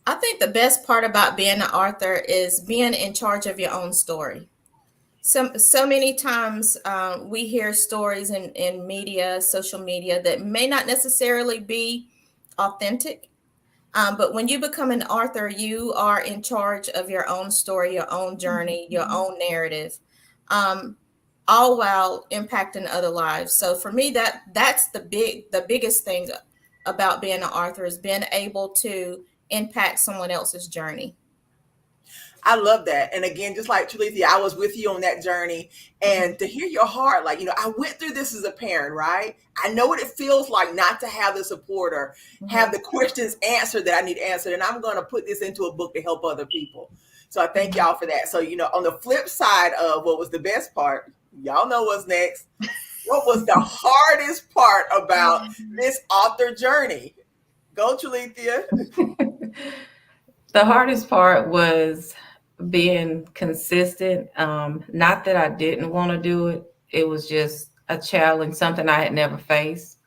Speaker 20: I think the best part about being an author is being in charge of your own story. So many times we hear stories in media, social media that may not necessarily be authentic. But when you become an author, you are in charge of your own story, your own journey, your own narrative, all while impacting other lives. So for me, that's the biggest thing about being an author is being able to impact someone else's journey.
Speaker 8: I love that. And again, just like Tralethea, I was with you on that journey, and to hear your heart, like, you know, I went through this as a parent, right? I know what it feels like not to have the support or have the questions answered that I need answered. And I'm going to put this into a book to help other people. So I thank y'all for that. So, you know, on the flip side of what was the best part, y'all know what's next. What was the hardest part about this author journey? Go, Tralethea.
Speaker 14: The hardest part was being consistent. Not that I didn't want to do it. It was just a challenge, something I had never faced.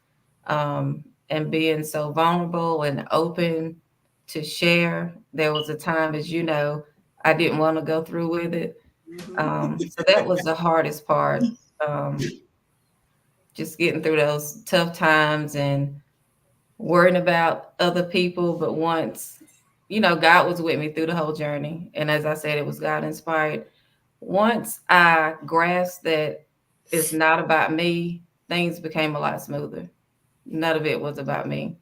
Speaker 14: And being so vulnerable and open to share. There was a time, as you know, I didn't want to go through with it. So that was the hardest part. Just getting through those tough times and worrying about other people. But once, you know, God was with me through the whole journey. And as I said, it was God inspired. Once I grasped that it's not about me, things became a lot smoother. None of it was about me.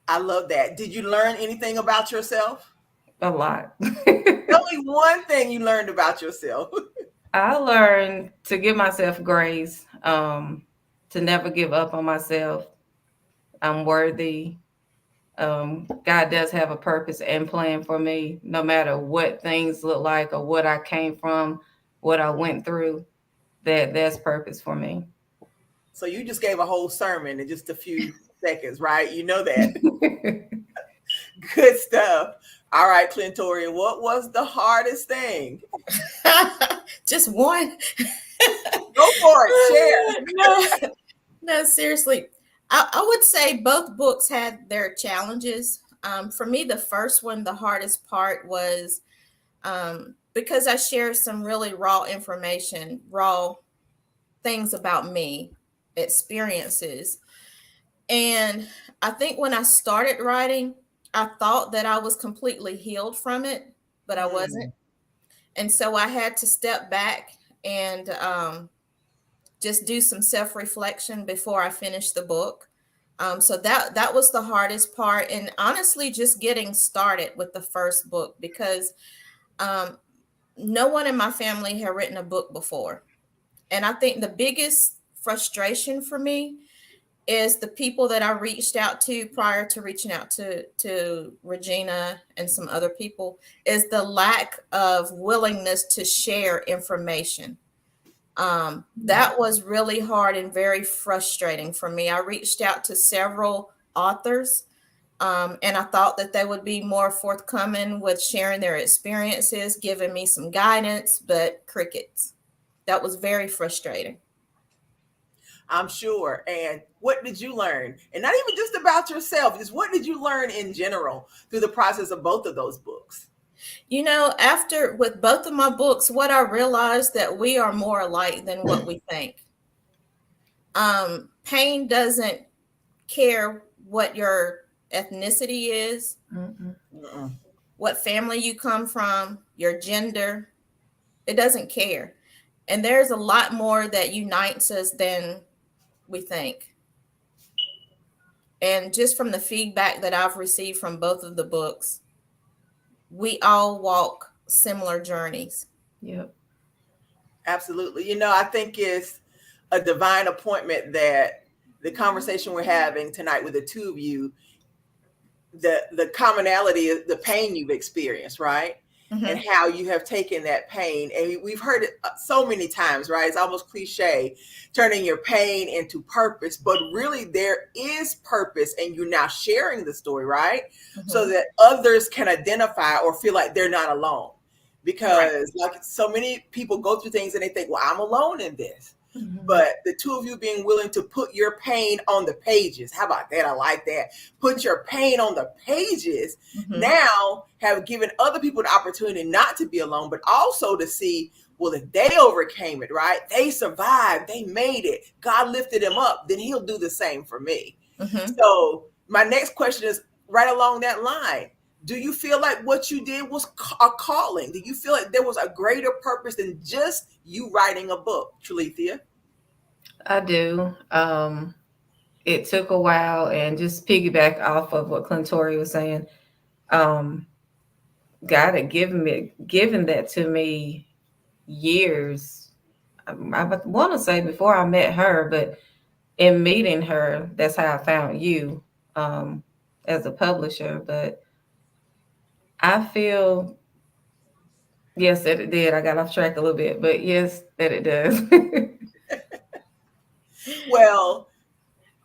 Speaker 8: I love that. Did you learn anything about yourself?
Speaker 14: A lot.
Speaker 8: Tell me one thing you learned about yourself.
Speaker 14: I learned to give myself grace, to never give up on myself. I'm worthy. God does have a purpose and plan for me, no matter what things look like or what I came from, what I went through, there's purpose for me.
Speaker 8: So you just gave a whole sermon in just a few seconds, right? You know that. Good stuff. All right, Clintoria, what was the hardest thing?
Speaker 20: Just one.
Speaker 8: Go for it. Share.
Speaker 20: No, seriously. I would say both books had their challenges. For me, the first one, the hardest part was because I shared some really raw information, raw things about me, experiences. And I think when I started writing, I thought that I was completely healed from it, but I wasn't. And so I had to step back and just do some self-reflection before I finished the book. So that was the hardest part, and honestly, just getting started with the first book, because no one in my family had written a book before. And I think the biggest frustration for me is the people that I reached out to prior to reaching out to Regina and some other people, is the lack of willingness to share information. That was really hard and very frustrating for me. I reached out to several authors, and I thought that they would be more forthcoming with sharing their experiences, giving me some guidance, but crickets. That was very frustrating.
Speaker 8: I'm sure. And what did you learn? And not even just about yourself, just what did you learn in general through the process of both of those books?
Speaker 20: You know, after with both of my books, what I realized that we are more alike than what we think. Pain doesn't care what your ethnicity is, what family you come from, your gender. It doesn't care. And there's a lot more that unites us than we think. And just from the feedback that I've received from both of the books, we all walk similar journeys.
Speaker 14: Yep.
Speaker 8: Absolutely. You know, I think it's a divine appointment that the conversation we're having tonight with the two of you, the commonality is the pain you've experienced, right? And how you have taken that pain. And we've heard it so many times, right? It's almost cliche, turning your pain into purpose, but really there is purpose, and you're now sharing the story, right? So that others can identify or feel like they're not alone. Because like so many people go through things and they think, well, I'm alone in this. But the two of you being willing to put your pain on the pages. How about that? I like that. Put your pain on the pages. Now have given other people the opportunity not to be alone, but also to see, well, if they overcame it, right? They survived. They made it. God lifted them up. Then he'll do the same for me. So my next question is right along that line. Do you feel like what you did was a calling? Do you feel like there was a greater purpose than just you writing a book, Tralethea?
Speaker 14: I do. It took a while, and just piggyback off of what Clintori was saying, God had given that to me years. I want to say before I met her, but in meeting her, that's how I found you as a publisher. But I feel, yes, that it did. I got off track a little bit, but yes, that it does.
Speaker 8: Well,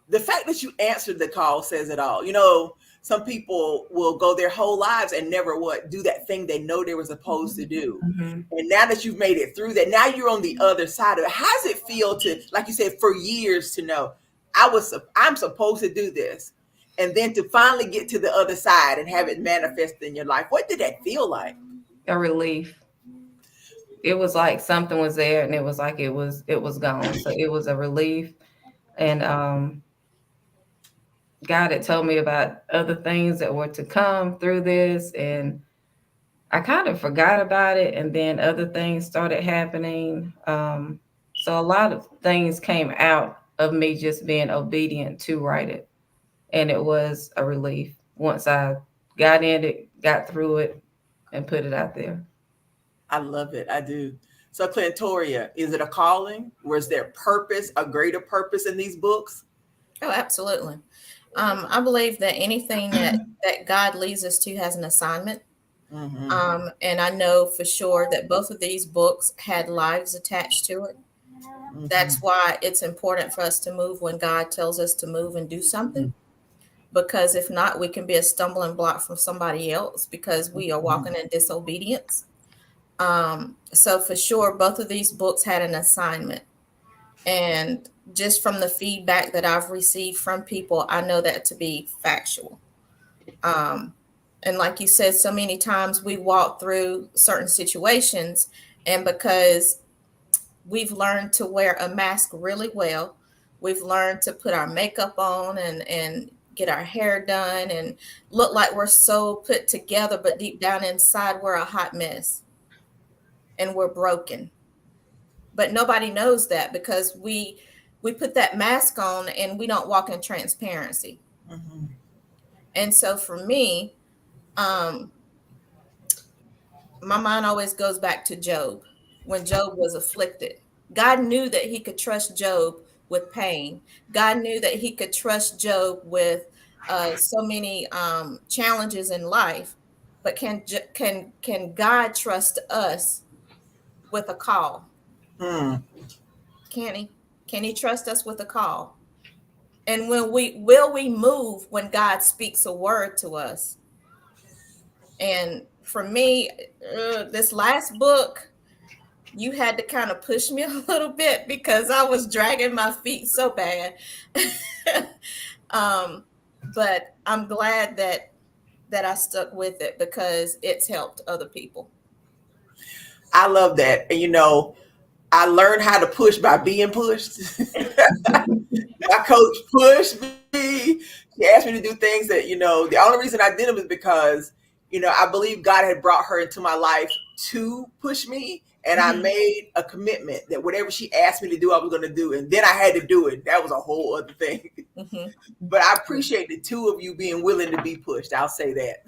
Speaker 8: the fact that you answered the call says it all. You know, some people will go their whole lives and never do that thing they know they were supposed to do. And now that you've made it through that, now you're on the other side of it. How does it feel to, like you said, for years to know I'm supposed to do this, and then to finally get to the other side and have it manifest in your life? What did that feel like?
Speaker 14: A relief. It was like something was there, and it was like it was gone. So it was a relief. And God had told me about other things that were to come through this, and I kind of forgot about it, and then other things started happening. So a lot of things came out of me just being obedient to write it, and it was a relief once I got in it, got through it, and put it out there.
Speaker 8: I love it. I do. So, Clintoria, is it a calling? Was there purpose, a greater purpose in these books?
Speaker 20: Oh, absolutely. I believe that anything that God leads us to has an assignment. And I know for sure that both of these books had lives attached to it. That's why it's important for us to move when God tells us to move and do something. Because if not, we can be a stumbling block from somebody else because we are walking in disobedience. So for sure, both of these books had an assignment. And just from the feedback that I've received from people, I know that to be factual. And like you said, so many times we walk through certain situations, and because we've learned to wear a mask really well. We've learned to put our makeup on and get our hair done and look like we're so put together, but deep down inside, we're a hot mess and we're broken. But nobody knows that because we put that mask on and we don't walk in transparency.
Speaker 8: Mm-hmm.
Speaker 20: And so for me, my mind always goes back to Job. When Job was afflicted, God knew that he could trust Job with pain. God knew that he could trust Job with so many challenges in life. But can God trust us with a call?
Speaker 8: Mm.
Speaker 20: Can he? Can he trust us with a call? And when we move when God speaks a word to us? And for me, this last book, you had to kind of push me a little bit because I was dragging my feet so bad. But I'm glad that I stuck with it because it's helped other people.
Speaker 8: I love that. And I learned how to push by being pushed. My coach pushed me. She asked me to do things that, the only reason I did them is because, I believe God had brought her into my life to push me. And I made a commitment that whatever she asked me to do, I was going to do. And then I had to do it. That was a whole other thing.
Speaker 20: Mm-hmm.
Speaker 8: But I appreciate the two of you being willing to be pushed. I'll say that.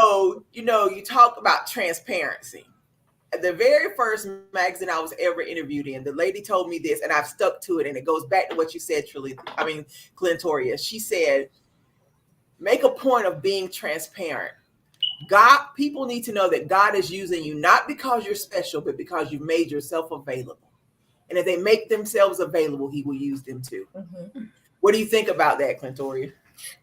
Speaker 8: So, you talk about transparency. The very first magazine I was ever interviewed in, the lady told me this, and I've stuck to it, and it goes back to what you said, Clintoria. She said, make a point of being transparent. People need to know that God is using you, not because you're special, but because you've made yourself available. And if they make themselves available, he will use them too.
Speaker 20: Mm-hmm.
Speaker 8: What do you think about that, Clintoria?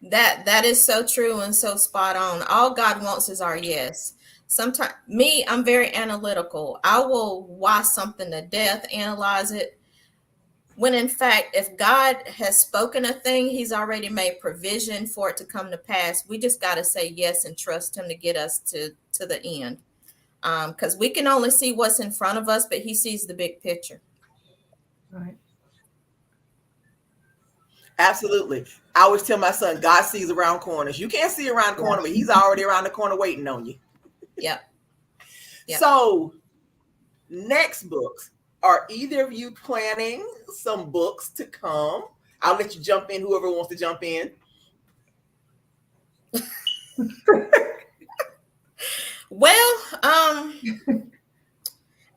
Speaker 20: That is so true and so spot on. All God wants is our yes. Sometimes I'm very analytical. I will watch something to death, analyze it. When in fact, if God has spoken a thing, he's already made provision for it to come to pass. We just got to say yes and trust him to get us to the end. Because we can only see what's in front of us, but he sees the big picture.
Speaker 14: Right.
Speaker 8: Absolutely. I always tell my son, God sees around corners. You can't see around the corner, but he's already around the corner waiting on you.
Speaker 20: Yep.
Speaker 8: So, next books. Are either of you planning some books to come? I'll let you jump in, whoever wants to jump in.
Speaker 20: Well, I'm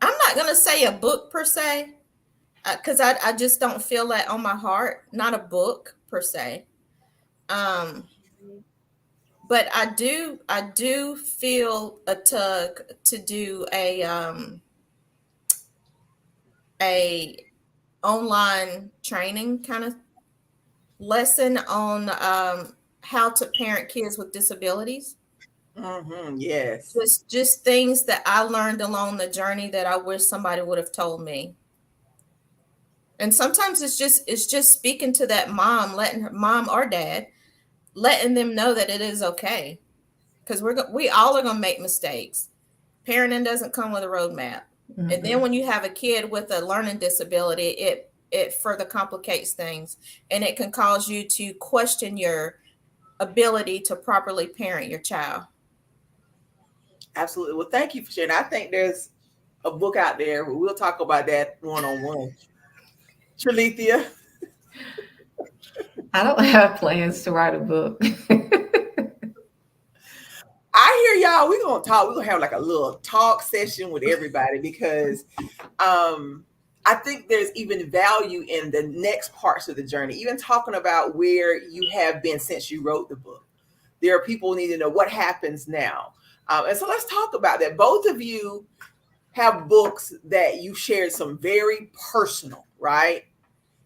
Speaker 20: not going to say a book per se, because I just don't feel that on my heart. Not a book per se. But I do feel a tug to do a online training kind of lesson on how to parent kids with disabilities.
Speaker 8: Mm-hmm, yes.
Speaker 20: Just things that I learned along the journey that I wish somebody would have told me. And sometimes it's just speaking to that mom, letting her mom or dad, letting them know that it is okay. Because we all are going to make mistakes. Parenting doesn't come with a roadmap. Mm-hmm. And then when you have a kid with a learning disability, it further complicates things. And it can cause you to question your ability to properly parent your child.
Speaker 8: Absolutely. Well, thank you for sharing. I think there's a book out there. We'll talk about that one-on-one. Tralethea?
Speaker 14: I don't have plans to write a book.
Speaker 8: I hear y'all. We're going to talk. We're going to have like a little talk session with everybody because I think there's even value in the next parts of the journey, even talking about where you have been since you wrote the book. There are people who need to know what happens now. And so let's talk about that. Both of you have books that you shared some very personal, right?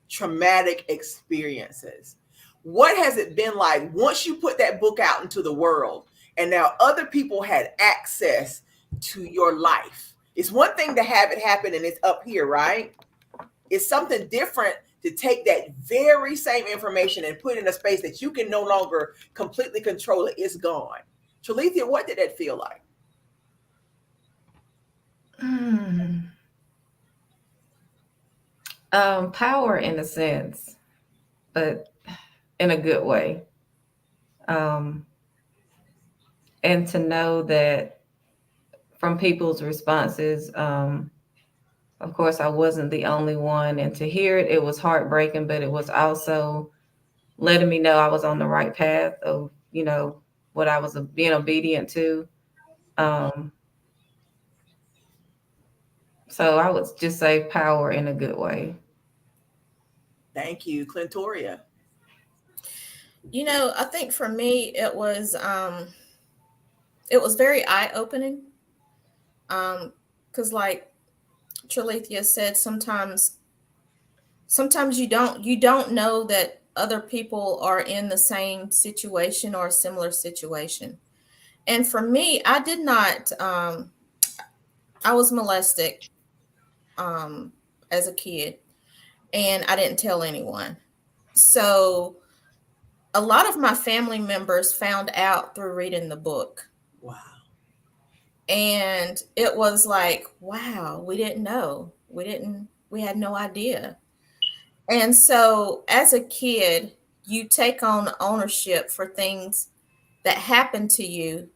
Speaker 8: Traumatic experiences. What has it been like once you put that book out into the world and now other people had access to your life? It's one thing to have it happen and it's up here, right? It's something different to take that very same information and put it in a space that you can no longer completely control it. It's gone. Tralethea, what did that feel like?
Speaker 14: Power in a sense, but in a good way. Um, and to know that from people's responses, of course, I wasn't the only one. And to hear it, it was heartbreaking, but it was also letting me know I was on the right path of, what I was being obedient to. Um, so I would just say power in a good way.
Speaker 8: Thank you, Clintoria.
Speaker 20: I think for me it was very eye-opening. Because like Tralethea said, sometimes you don't know that other people are in the same situation or a similar situation. And for me, I did not I was molested as a kid, and I didn't tell anyone. So a lot of my family members found out through reading the book.
Speaker 8: Wow.
Speaker 20: And it was like, wow, we didn't know. We had no idea. And so as a kid, you take on ownership for things that happened to you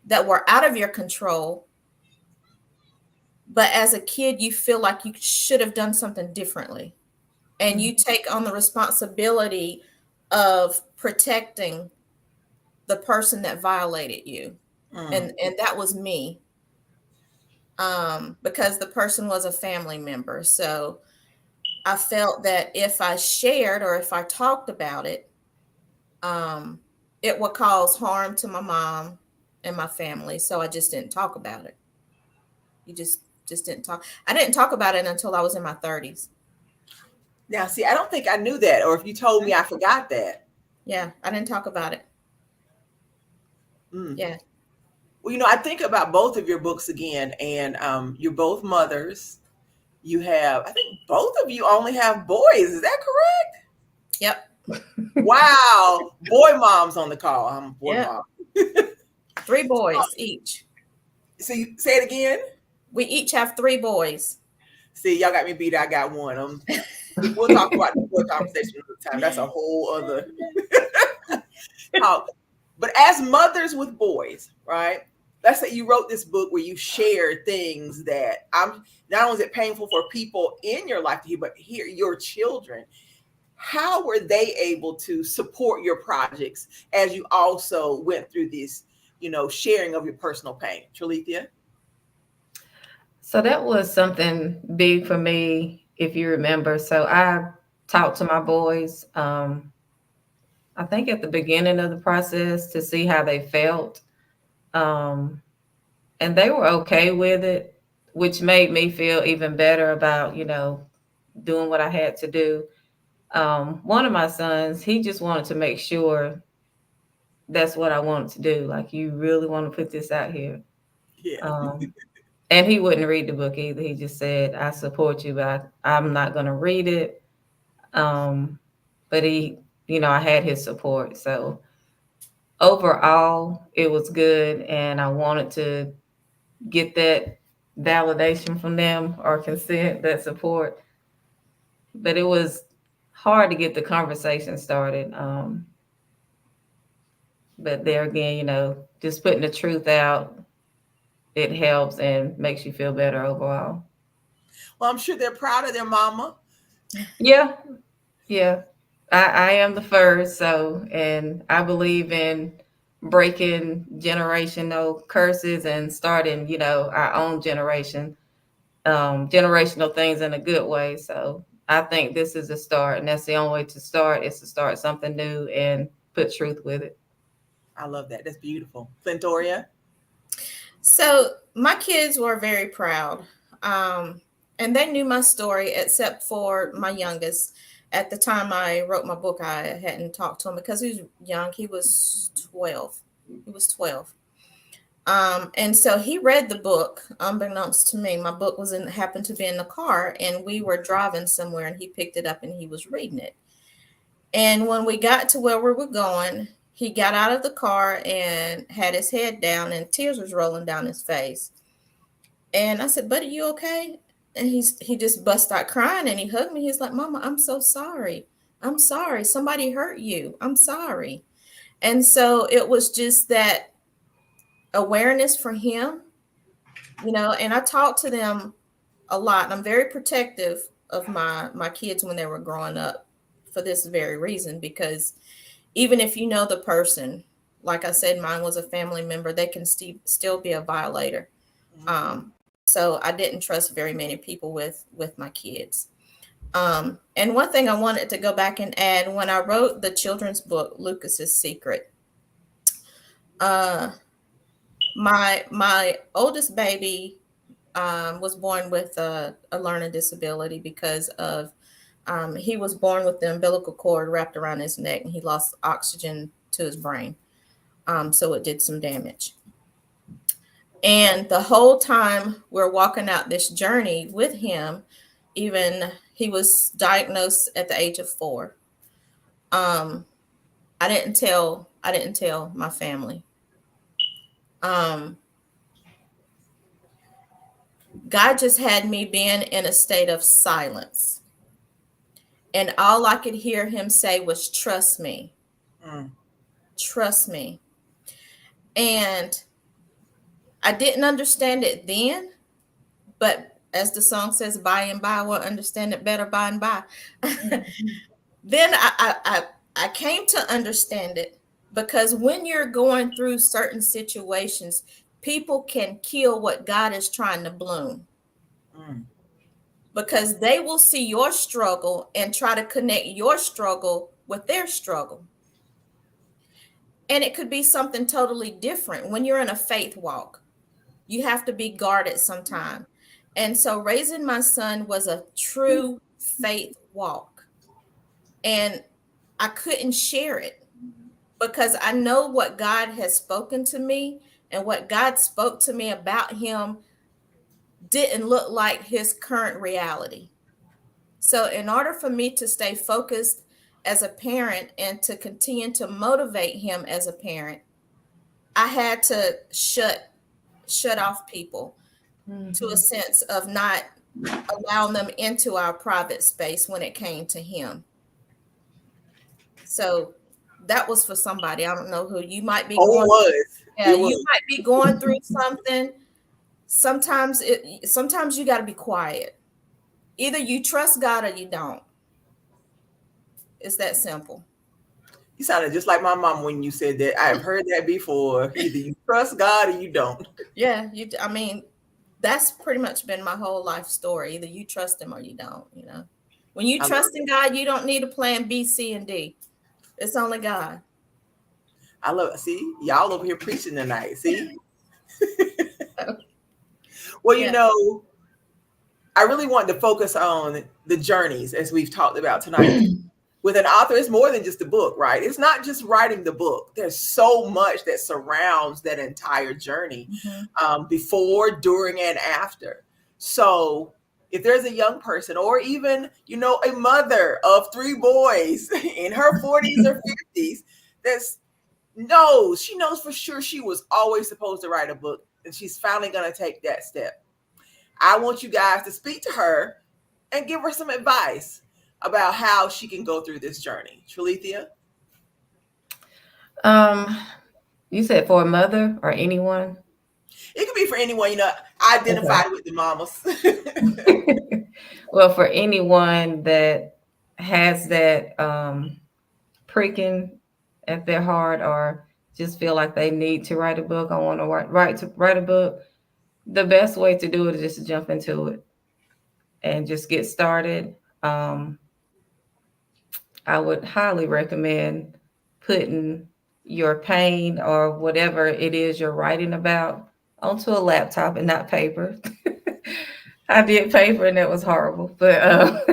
Speaker 20: that were out of your control. But as a kid, you feel like you should have done something differently. And you take on the responsibility of protecting the person that violated you. And that was me. Because the person was a family member. So I felt that if I shared or if I talked about it, it would cause harm to my mom and my family. So I just didn't talk about it. You just didn't talk. I didn't talk about it until I was in my 30s.
Speaker 8: Now, see, I don't think I knew that, or if you told me, I forgot that.
Speaker 20: Yeah, I didn't talk about it. Yeah.
Speaker 8: Well, I think about both of your books again, and you're both mothers. You have, I think both of you only have boys. Is that correct?
Speaker 20: Yep.
Speaker 8: Wow. Boy moms on the call. I'm a boy mom.
Speaker 20: 3 boys each.
Speaker 8: So you say it again?
Speaker 20: We each have 3 boys.
Speaker 8: See, y'all got me beat. I got one. We'll talk about the boy conversation another time. That's a whole other talk. But as mothers with boys, right? Let's say you wrote this book where you share things that not only is it painful for people in your life to hear, but hear your children. How were they able to support your projects as you also went through this, sharing of your personal pain? Tralethea?
Speaker 14: So that was something big for me, if you remember. So I talked to my boys, I think at the beginning of the process to see how they felt. And they were okay with it, which made me feel even better about, doing what I had to do. One of my sons, he just wanted to make sure that's what I wanted to do. Like, you really want to put this out here.
Speaker 8: Yeah.
Speaker 14: And he wouldn't read the book either. He just said, I support you, but I'm not going to read it. But he, I had his support. So overall, it was good. And I wanted to get that validation from them, or consent, that support. But it was hard to get the conversation started. But there again, just putting the truth out, it helps and makes you feel better overall.
Speaker 8: Well, I'm sure they're proud of their mama.
Speaker 14: Yeah. I am the first. So, and I believe in breaking generational curses and starting, our own generational things in a good way. So I think this is a start, and that's the only way to start, is to start something new and put truth with it.
Speaker 8: I love that. That's beautiful. Clintoria?
Speaker 20: So my kids were very proud. And they knew my story, except for my youngest. At the time I wrote my book, I hadn't talked to him because he was young. He was 12. And so he read the book, unbeknownst to me. My book happened to be in the car, and we were driving somewhere, and he picked it up and he was reading it. And when we got to where we were going, he got out of the car and had his head down, and tears was rolling down his face. And I said, "Buddy, you okay?" And he just bust out crying and he hugged me. He's like, Mama, I'm so sorry. I'm sorry. Somebody hurt you. I'm sorry. And so it was just that awareness for him, and I talked to them a lot. And I'm very protective of my kids when they were growing up for this very reason, because even if you know the person, like I said, mine was a family member, they can still be a violator. So I didn't trust very many people with my kids. And one thing I wanted to go back and add, when I wrote the children's book, Lucas's Secret, my oldest baby was born with a learning disability because of he was born with the umbilical cord wrapped around his neck, and he lost oxygen to his brain. So it did some damage. And the whole time we're walking out this journey with him, even he was diagnosed at the age of 4. I didn't tell my family. God just had me being in a state of silence. And all I could hear him say was, trust me. Trust me. And I didn't understand it then, but as the song says, by and by, we'll understand it better by and by. Then I came to understand it, because when you're going through certain situations, people can kill what God is trying to bloom. Because they will see your struggle and try to connect your struggle with their struggle. And it could be something totally different. When you're in a faith walk, you have to be guarded sometime. And so raising my son was a true faith walk. And I couldn't share it because I know what God has spoken to me, and what God spoke to me about him didn't look like his current reality. So in order for me to stay focused as a parent and to continue to motivate him as a parent, I had to shut off people to a sense of not allowing them into our private space when it came to him. So that was for somebody. I don't know who. You might be going you might be going through something. Sometimes you got to be quiet. Either you trust God or you don't. It's that simple.
Speaker 8: You sounded just like my mom when you said that. I've heard that before. Either you trust God or you don't.
Speaker 20: Yeah, I mean, that's pretty much been my whole life story. Either you trust him or you don't, When you trust in God, you don't need a plan B, C, and D. It's only God.
Speaker 8: I love it. See, y'all over here preaching tonight. See? Well, I really wanted to focus on the journeys as we've talked about tonight. With an author, it's more than just a book, right? It's not just writing the book. There's so much that surrounds that entire journey, before, during, and after. So if there's a young person, or even, a mother of 3 boys in her 40s or 50s, she knows for sure she was always supposed to write a book, and she's finally going to take that step. I want you guys to speak to her and give her some advice about how she can go through this journey. Tralethea?
Speaker 14: You said for a mother or anyone?
Speaker 8: It could be for anyone, identify with the mamas.
Speaker 14: Well, for anyone that has that pricking at their heart, or just feel like they need to write a book, I want to write a book, the best way to do it is just to jump into it and just get started. I would highly recommend putting your pain or whatever it is you're writing about onto a laptop and not paper. I did paper and that was horrible, but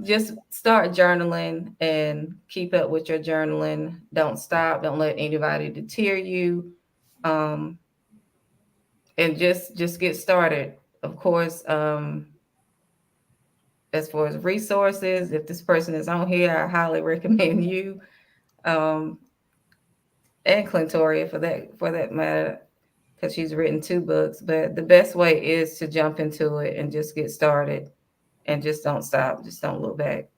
Speaker 14: just start journaling and keep up with your journaling. Don't stop. Don't let anybody deter you. And just get started. Of course, as far as resources, if this person is on here, I highly recommend you, and Clintoria for that matter. because she's written 2 books. But the best way is to jump into it and just get started and just don't stop. Just don't look back.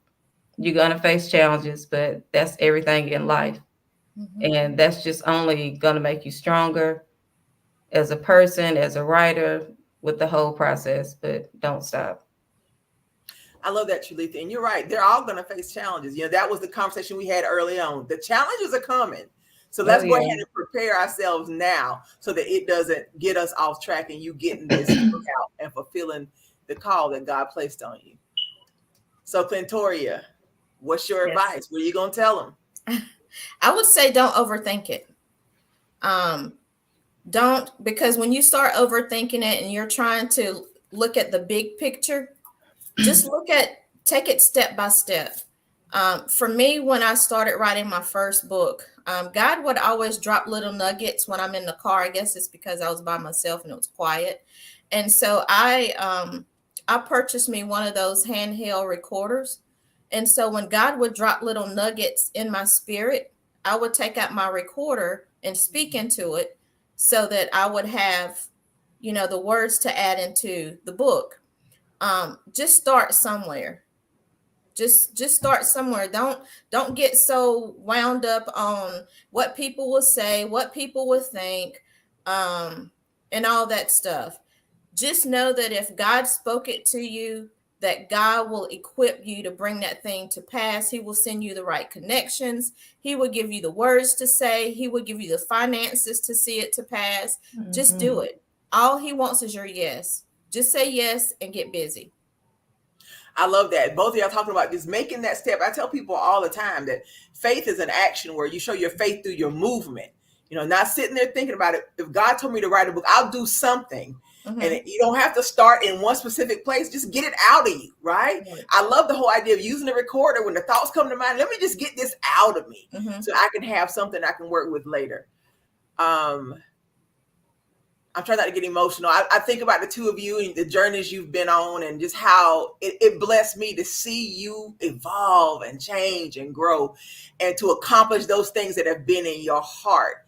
Speaker 14: You're going to face challenges, but that's everything in life. And that's just only going to make you stronger as a person, as a writer, with the whole process, but don't stop.
Speaker 8: I love that, Trulitha. And you're right. They're all going to face challenges. You know, that was the conversation we had early on. The challenges are coming. So let's go ahead and prepare ourselves now so that it doesn't get us off track and you getting this book out and fulfilling the call that God placed on you. So, Clintoria, what's your advice? What are you going to tell them?
Speaker 20: I would say don't overthink it. Don't, because when you start overthinking it and you're trying to look at the big picture, just take it step by step. For me, when I started writing my first book, God would always drop little nuggets when I'm in the car. I guess it's because I was by myself and it was quiet. And so I purchased me one of those handheld recorders. And so when God would drop little nuggets in my spirit, I would take out my recorder and speak into it so that I would have, the words to add into the book. Just start somewhere. Just start somewhere. Don't get so wound up on what people will say, what people will think, and all that stuff. Just know that if God spoke it to you, that God will equip you to bring that thing to pass. He will send you the right connections. He will give you the words to say. He will give you the finances to see it to pass. Just do it. All he wants is your yes. Just say yes and get busy.
Speaker 8: I love that. Both of y'all talking about just making that step. I tell people all the time that faith is an action where you show your faith through your movement. Not sitting there thinking about it. If God told me to write a book, I'll do something. And you don't have to start in one specific place. Just get it out of you, right? I love the whole idea of using the recorder when the thoughts come to mind. Let me just get this out of me so I can have something I can work with later. I'm trying not to get emotional. I think about the two of you and the journeys you've been on and just how it blessed me to see you evolve and change and grow and to accomplish those things that have been in your heart.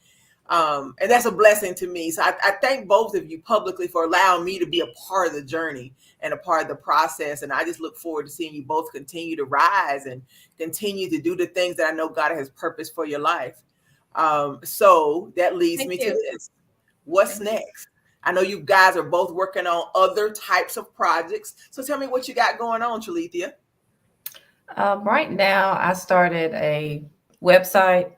Speaker 8: And that's a blessing to me. So I thank both of you publicly for allowing me to be a part of the journey and a part of the process. And I just look forward to seeing you both continue to rise and continue to do the things that I know God has purpose for your life. So that leads me to this. What's next? I know you guys are both working on other types of projects. So tell me what you got going on, Trulithia.
Speaker 14: Right now, I started a website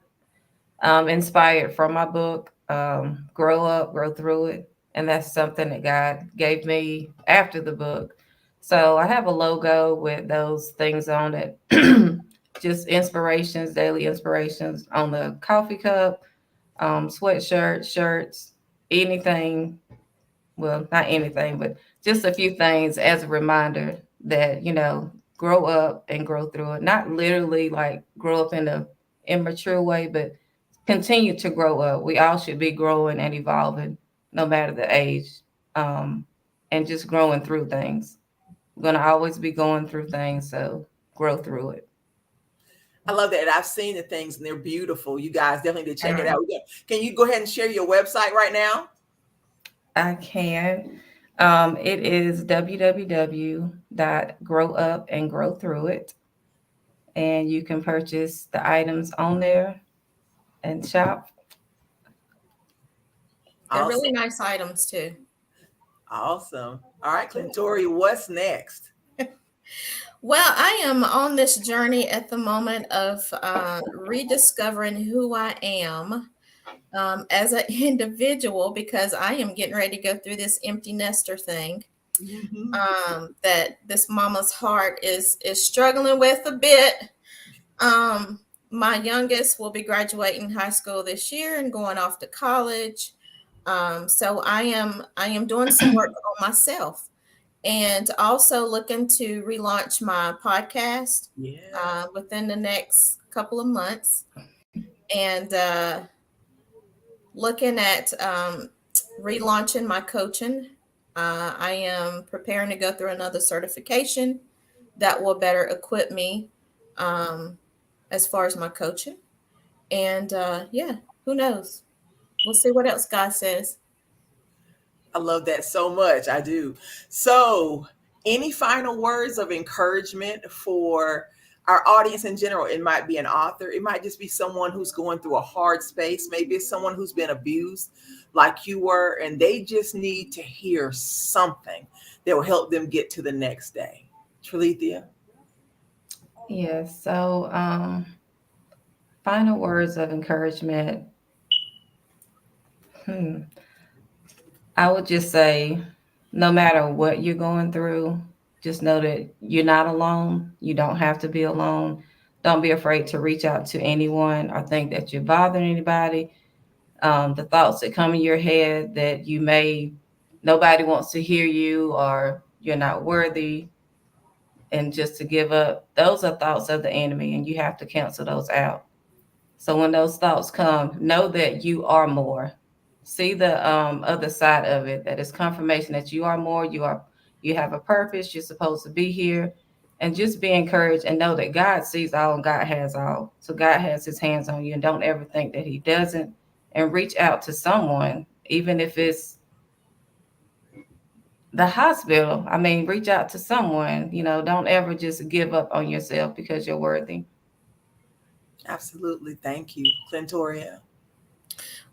Speaker 14: inspired from my book, Grow Up, Grow Through It. And that's something that God gave me after the book. So I have a logo with those things on it. Just inspirations, daily inspirations on the coffee cup, sweatshirt, shirts, anything. Well, not anything, but just a few things as a reminder that, grow up and grow through it. Not literally like grow up in an immature way, but continue to grow up. We all should be growing and evolving no matter the age, and just growing through things. We're going to always be going through things, so grow through it.
Speaker 8: I love that. I've seen the things and they're beautiful. You guys definitely did check it out. Can you go ahead and share your website right now?
Speaker 14: I can. It is www.growupandgrowthroughit. And you can purchase the items on there and shop.
Speaker 20: They're really nice items too.
Speaker 8: Awesome. All right, Clintoria, what's next?
Speaker 20: Well, I am on this journey at the moment of rediscovering who I am as an individual, because I am getting ready to go through this empty nester thing that this mama's heart is struggling with a bit. My youngest will be graduating high school this year and going off to college. So I am doing some work on myself. And also looking to relaunch my podcast within the next couple of months. And looking at relaunching my coaching. I am preparing to go through another certification that will better equip me as far as my coaching. And who knows? We'll see what else God says.
Speaker 8: I love that so much. I do. So, any final words of encouragement for our audience in general? It might be an author, it might just be someone who's going through a hard space. Maybe it's someone who's been abused like you were, and they just need to hear something that will help them get to the next day. Trilithia?
Speaker 14: Yeah, so final words of encouragement. I would just say, no matter what you're going through, just know that you're not alone. You don't have to be alone. Don't be afraid to reach out to anyone or think that you're bothering anybody. The thoughts that come in your head that nobody wants to hear you or you're not worthy and just to give up, those are thoughts of the enemy, and you have to cancel those out. So when those thoughts come, know that you are more. See the other side of it, that is confirmation that you are more, you have a purpose, you're supposed to be here, and just be encouraged and know that God sees all and God has all. So God has his hands on you, and don't ever think that he doesn't, and reach out to someone, even if it's the hospital. I mean, reach out to someone, don't ever just give up on yourself because you're worthy.
Speaker 8: Absolutely. Thank you. Clintoria?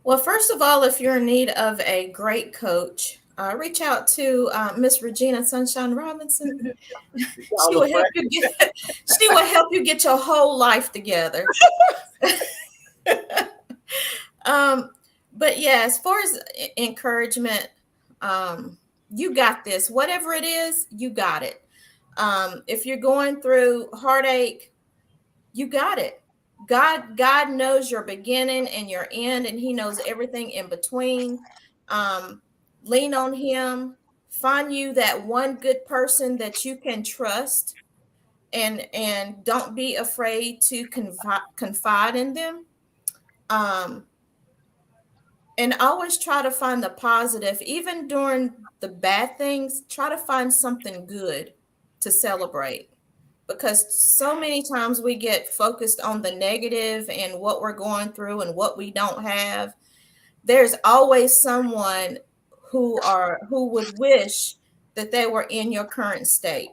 Speaker 20: Well, first of all, if you're in need of a great coach, reach out to Miss Regina Sunshine Robinson. She will help you get your whole life together. But yeah, as far as encouragement, you got this. Whatever it is, you got it. If you're going through heartache, you got it. God knows your beginning and your end, and he knows everything in between. Lean on him. Find you that one good person that you can trust, and don't be afraid to confide in them. And always try to find the positive. Even during the bad things, try to find something good to celebrate. Because so many times we get focused on the negative and what we're going through and what we don't have. There's always someone who would wish that they were in your current state.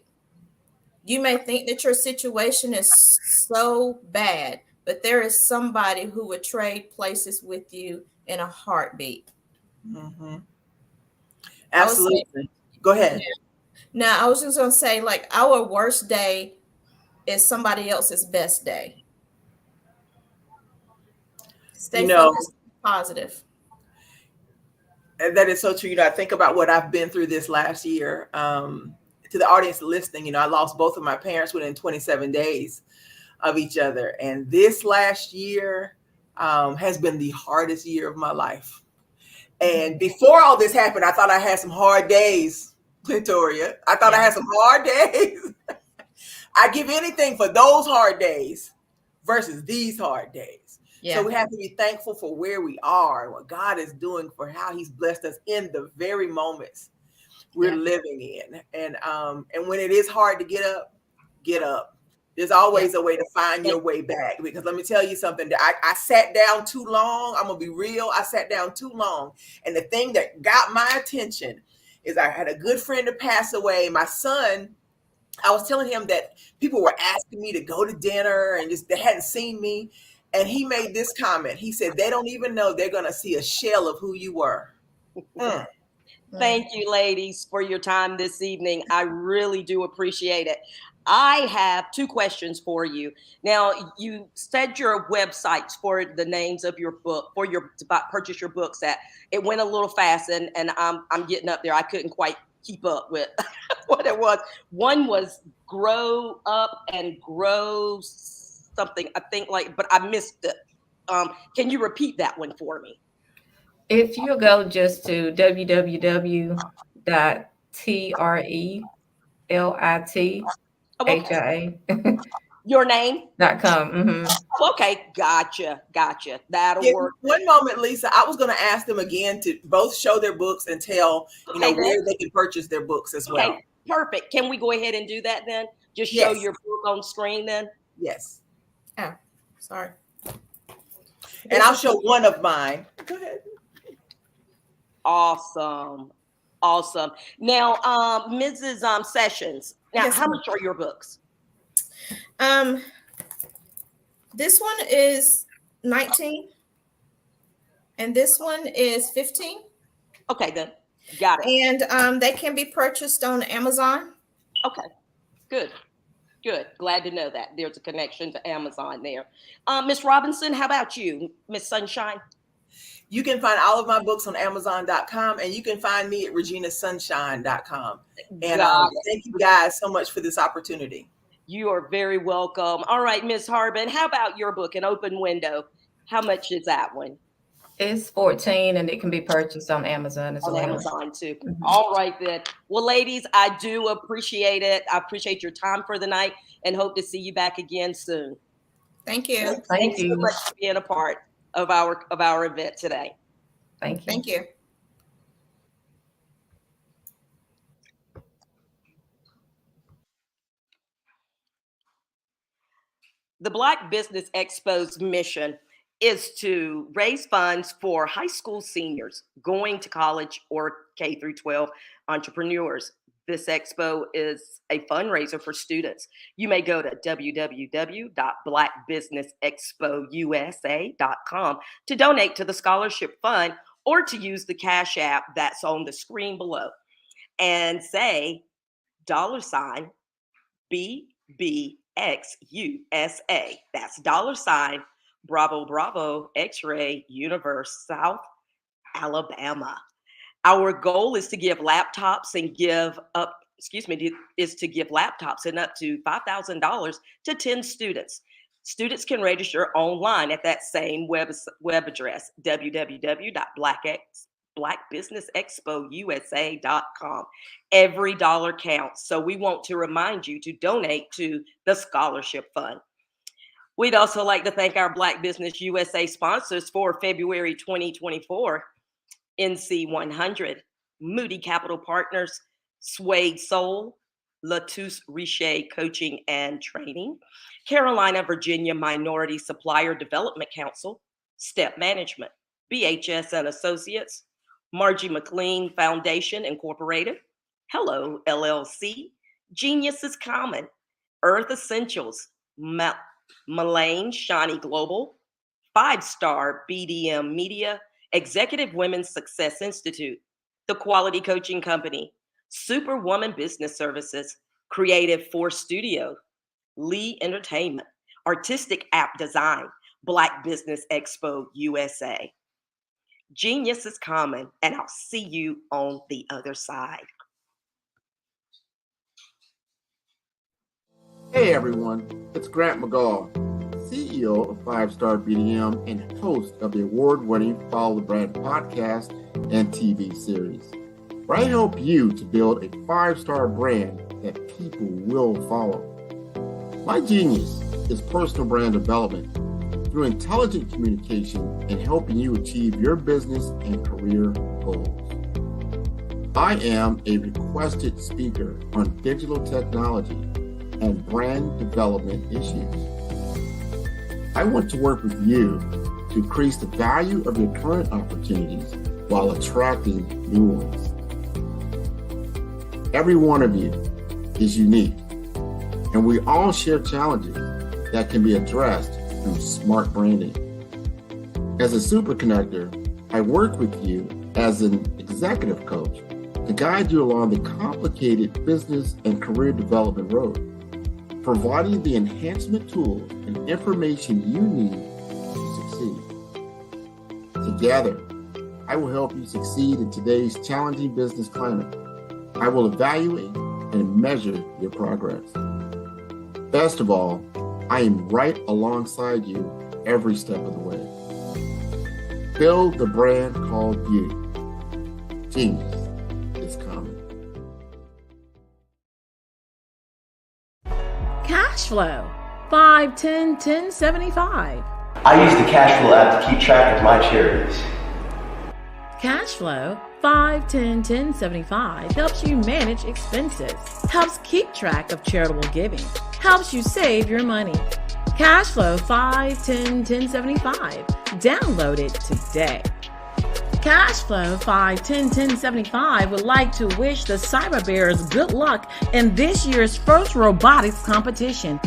Speaker 20: You may think that your situation is so bad, but there is somebody who would trade places with you in a heartbeat.
Speaker 8: Mm-hmm. Absolutely. Go ahead.
Speaker 20: Yeah. Now, I was just going to say, like, our worst day is somebody else's best day. Stay focused, positive.
Speaker 8: And that is so true. I think about what I've been through this last year. To the audience listening, I lost both of my parents within 27 days of each other. And this last year has been the hardest year of my life. And before all this happened, I thought I had some hard days, Victoria. I thought I had some hard days. I give anything for those hard days versus these hard days. Yeah. So we have to be thankful for where we are and what God is doing, for how he's blessed us in the very moments we're living in. And when it is hard to get up. There's always a way to find your way back, because let me tell you something. I sat down too long. I'm going to be real. I sat down too long. And the thing that got my attention is I had a good friend to pass away. My son, I was telling him that people were asking me to go to dinner and just, they hadn't seen me. And he made this comment. He said, they don't even know they're going to see a shell of who you were.
Speaker 12: Thank you, ladies, for your time this evening. I really do appreciate it. I have two questions for you. Now, you said your websites for the names of your book, for your to purchase your books. That it went a little fast, and I'm getting up there. I couldn't quite keep up with what it was. One was Grow Up and Grow something, I think, but I missed it. Can you repeat that one for me?
Speaker 14: If you go just to www.TRELITHIA
Speaker 12: your name.com.
Speaker 14: Mm-hmm.
Speaker 12: Okay, gotcha. That'll work.
Speaker 8: One moment, Lisa. I was going to ask them again to both show their books and tell where they can purchase their books as well.
Speaker 12: Okay, perfect. Can we go ahead and do that then? Just show your book on screen then.
Speaker 8: Yes.
Speaker 20: Oh, sorry.
Speaker 8: And I'll show one of mine. Go ahead.
Speaker 12: Awesome. Awesome. Now, Mrs. Sessions, now
Speaker 20: Yes,
Speaker 12: how
Speaker 20: ma'am.
Speaker 12: much are your books?
Speaker 20: This one is 19 and this one is 15.
Speaker 12: Okay, then. Got it.
Speaker 20: And they can be purchased on Amazon.
Speaker 12: Okay, good. Good. Glad to know that there's a connection to Amazon there. Miss Robinson, how about you, Miss Sunshine?
Speaker 8: You can find all of my books on Amazon.com, and you can find me at reginasunshine.com. And thank you guys so much for this opportunity.
Speaker 12: You are very welcome. All right, Miss Harbin, how about your book, An Open Window? How much is that one?
Speaker 14: It's 14 and it can be purchased on Amazon as well.
Speaker 12: On Amazon too. Mm-hmm. All right then. Well, ladies, I do appreciate it. I appreciate your time for the night and hope to see you back again soon.
Speaker 20: Thank you.
Speaker 12: Thank you so much for being a part of our event today.
Speaker 14: Thank you.
Speaker 20: Thank you.
Speaker 12: The Black Business Expo's mission is to raise funds for high school seniors going to college or K through 12 entrepreneurs. This expo is a fundraiser for students. You may go to www.blackbusinessexpousa.com to donate to the scholarship fund or to use the Cash App that's on the screen below and say $BBXUSA. That's $, Bravo, Bravo, X-Ray, Universe, South Alabama. Our goal is to give laptops and up to $5,000 to 10 students. Students can register online at that same web address, www.blackbusinessexpousa.com. Every dollar counts. So we want to remind you to donate to the scholarship fund. We'd also like to thank our Black Business USA sponsors for February 2024. NC 100, Moody Capital Partners, Suede Soul, Latouche Richer Coaching and Training, Carolina, Virginia Minority Supplier Development Council, Step Management, BHS and Associates, Margie McLean Foundation Incorporated, Hello LLC, Genius is Common, Earth Essentials, Mullane Shawnee Global, 5-Star BDM Media, Executive Women's Success Institute, The Quality Coaching Company, Superwoman Business Services, Creative Force Studio, Lee Entertainment, Artistic App Design, Black Business Expo USA. Genius is common, and I'll see you on the other side.
Speaker 17: Hey everyone, it's Grant McGaw, CEO of 5-Star BDM and host of the award-winning Follow the Brand podcast and TV series, where I help you to build a 5-star brand that people will follow. My genius is personal brand development through intelligent communication and helping you achieve your business and career goals. I am a requested speaker on digital technology and brand development issues. I want to work with you to increase the value of your current opportunities while attracting new ones. Every one of you is unique, and we all share challenges that can be addressed through smart branding. As a super connector, I work with you as an executive coach to guide you along the complicated business and career development road, providing the enhancement tools and information you need to succeed. Together, I will help you succeed in today's challenging business climate. I will evaluate and measure your progress. Best of all, I am right alongside you every step of the way. Build the brand called you. Genius is common.
Speaker 2: Cash flow 5, 10, 10, 75.
Speaker 7: I use the cash flow app to keep track of my charities.
Speaker 2: Cash flow 5, 10, 10, 75 helps you manage expenses, helps keep track of charitable giving, helps you save your money. Cash flow 5, 10, 10, 75. Download it today.
Speaker 4: Cashflow 5101075 would like to wish the Cyber Bears good luck in this year's first robotics competition.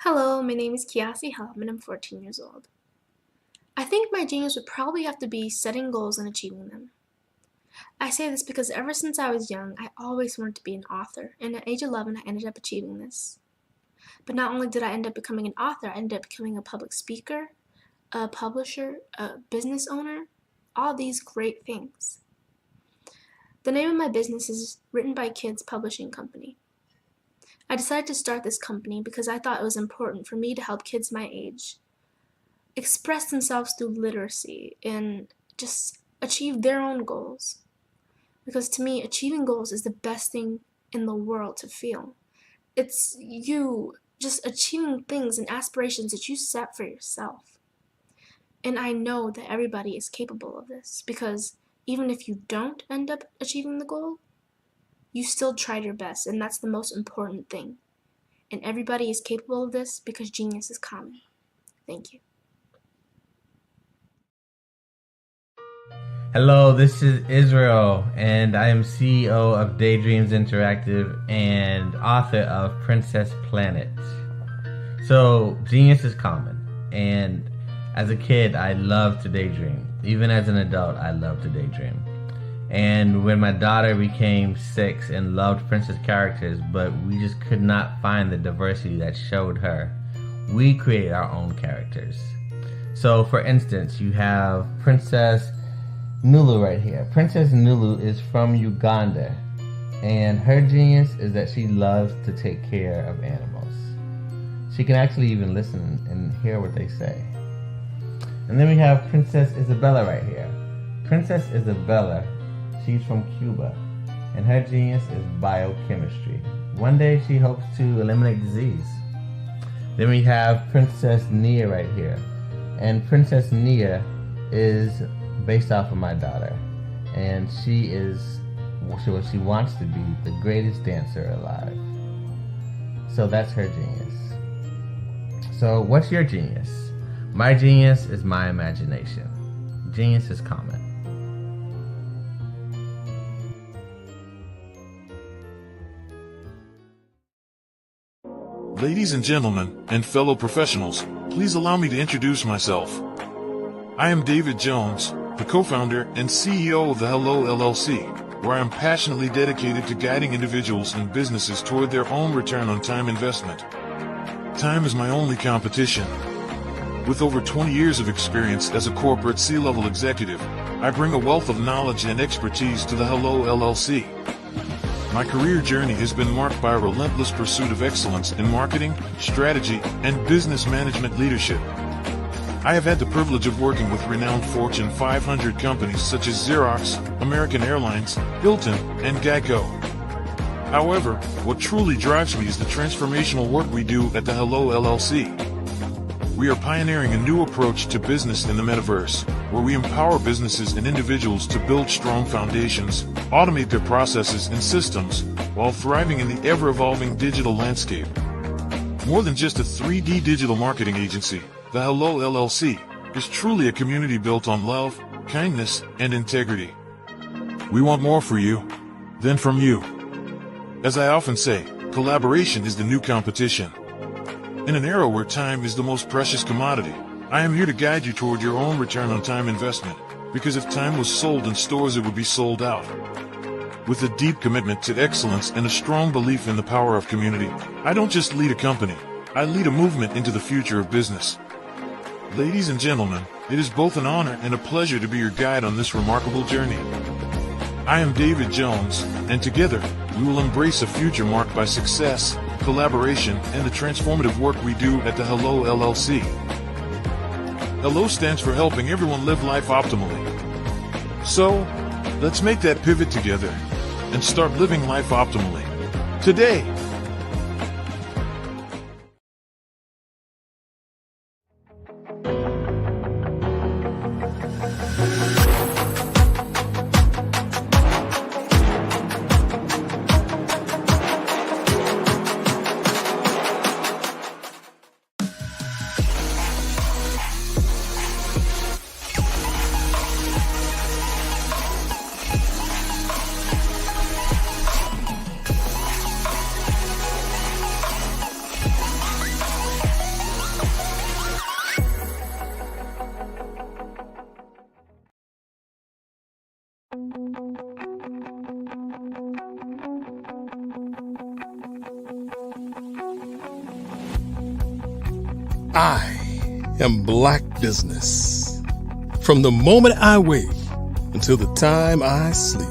Speaker 9: Hello, my name is Kiasi Helm and I'm 14 years old. I think my genius would probably have to be setting goals and achieving them. I say this because ever since I was young, I always wanted to be an author, and at age 11 I ended up achieving this. But not only did I end up becoming an author, I ended up becoming a public speaker, a publisher, a business owner, all these great things. The name of my business is Written by Kids Publishing Company. I decided to start this company because I thought it was important for me to help kids my age express themselves through literacy and just achieve their own goals. Because to me, achieving goals is the best thing in the world to feel. It's you just achieving things and aspirations that you set for yourself. And I know that everybody is capable of this, because even if you don't end up achieving the goal, you still tried your best, and that's the most important thing. And everybody is capable of this because genius is common. Thank you.
Speaker 21: Hello, this is Israel, and I am CEO of Daydreams Interactive and author of Princess Planet. So, genius is common, and as a kid, I loved to daydream. Even as an adult, I love to daydream. And when my daughter became 6 and loved princess characters, but we just could not find the diversity that showed her, we created our own characters. So, for instance, you have Princess Nulu right here. Princess Nulu is from Uganda, and her genius is that she loves to take care of animals. She can actually even listen and hear what they say. And then we have Princess Isabella right here. Princess Isabella, she's from Cuba, and her genius is biochemistry. One day she hopes to eliminate disease. Then we have Princess Nia right here, and Princess Nia is based off of my daughter, and she is what she wants to be, the greatest dancer alive. So that's her genius. So what's your genius? My genius is my imagination. Genius is common.
Speaker 22: Ladies and gentlemen, and fellow professionals, please allow me to introduce myself. I am David Jones, the co-founder and CEO of the Hello LLC, where I am passionately dedicated to guiding individuals and businesses toward their own return on time investment. Time is my only competition. With over 20 years of experience as a corporate C-level executive, I bring a wealth of knowledge and expertise to the Hello LLC. My career journey has been marked by a relentless pursuit of excellence in marketing, strategy, and business management leadership. I have had the privilege of working with renowned Fortune 500 companies such as Xerox, American Airlines, Hilton, and Geico. However, what truly drives me is the transformational work we do at the Hello LLC. We are pioneering a new approach to business in the metaverse, where we empower businesses and individuals to build strong foundations, automate their processes and systems, while thriving in the ever-evolving digital landscape. More than just a 3D digital marketing agency, the Hello LLC is truly a community built on love, kindness, and integrity. We want more for you than from you. As I often say, collaboration is the new competition. In an era where time is the most precious commodity, I am here to guide you toward your own return on time investment, because if time was sold in stores, it would be sold out. With a deep commitment to excellence and a strong belief in the power of community, I don't just lead a company, I lead a movement into the future of business. Ladies and gentlemen, it is both an honor and a pleasure to be your guide on this remarkable journey. I am David Jones, and together, we will embrace a future marked by success, collaboration, and the transformative work we do at the Hello LLC. Hello stands for helping everyone live life optimally. So, let's make that pivot together and start living life optimally today.
Speaker 1: I am Black business. From the moment I wake until the time I sleep.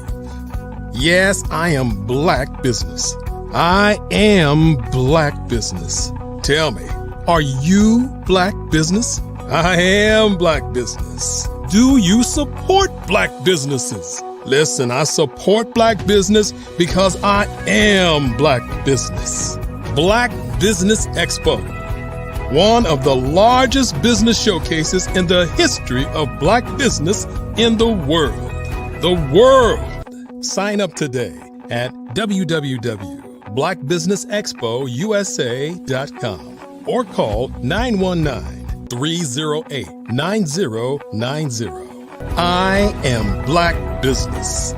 Speaker 1: Yes, I am Black business. I am Black business. Tell me, are you Black business? I am Black business. Do you support Black businesses? Listen, I support Black business because I am Black business. Black Business Expo, one of the largest business showcases in the history of Black business in the world. The world! Sign up today at www.blackbusinessexpousa.com or call 919-308-9090. I am Black business.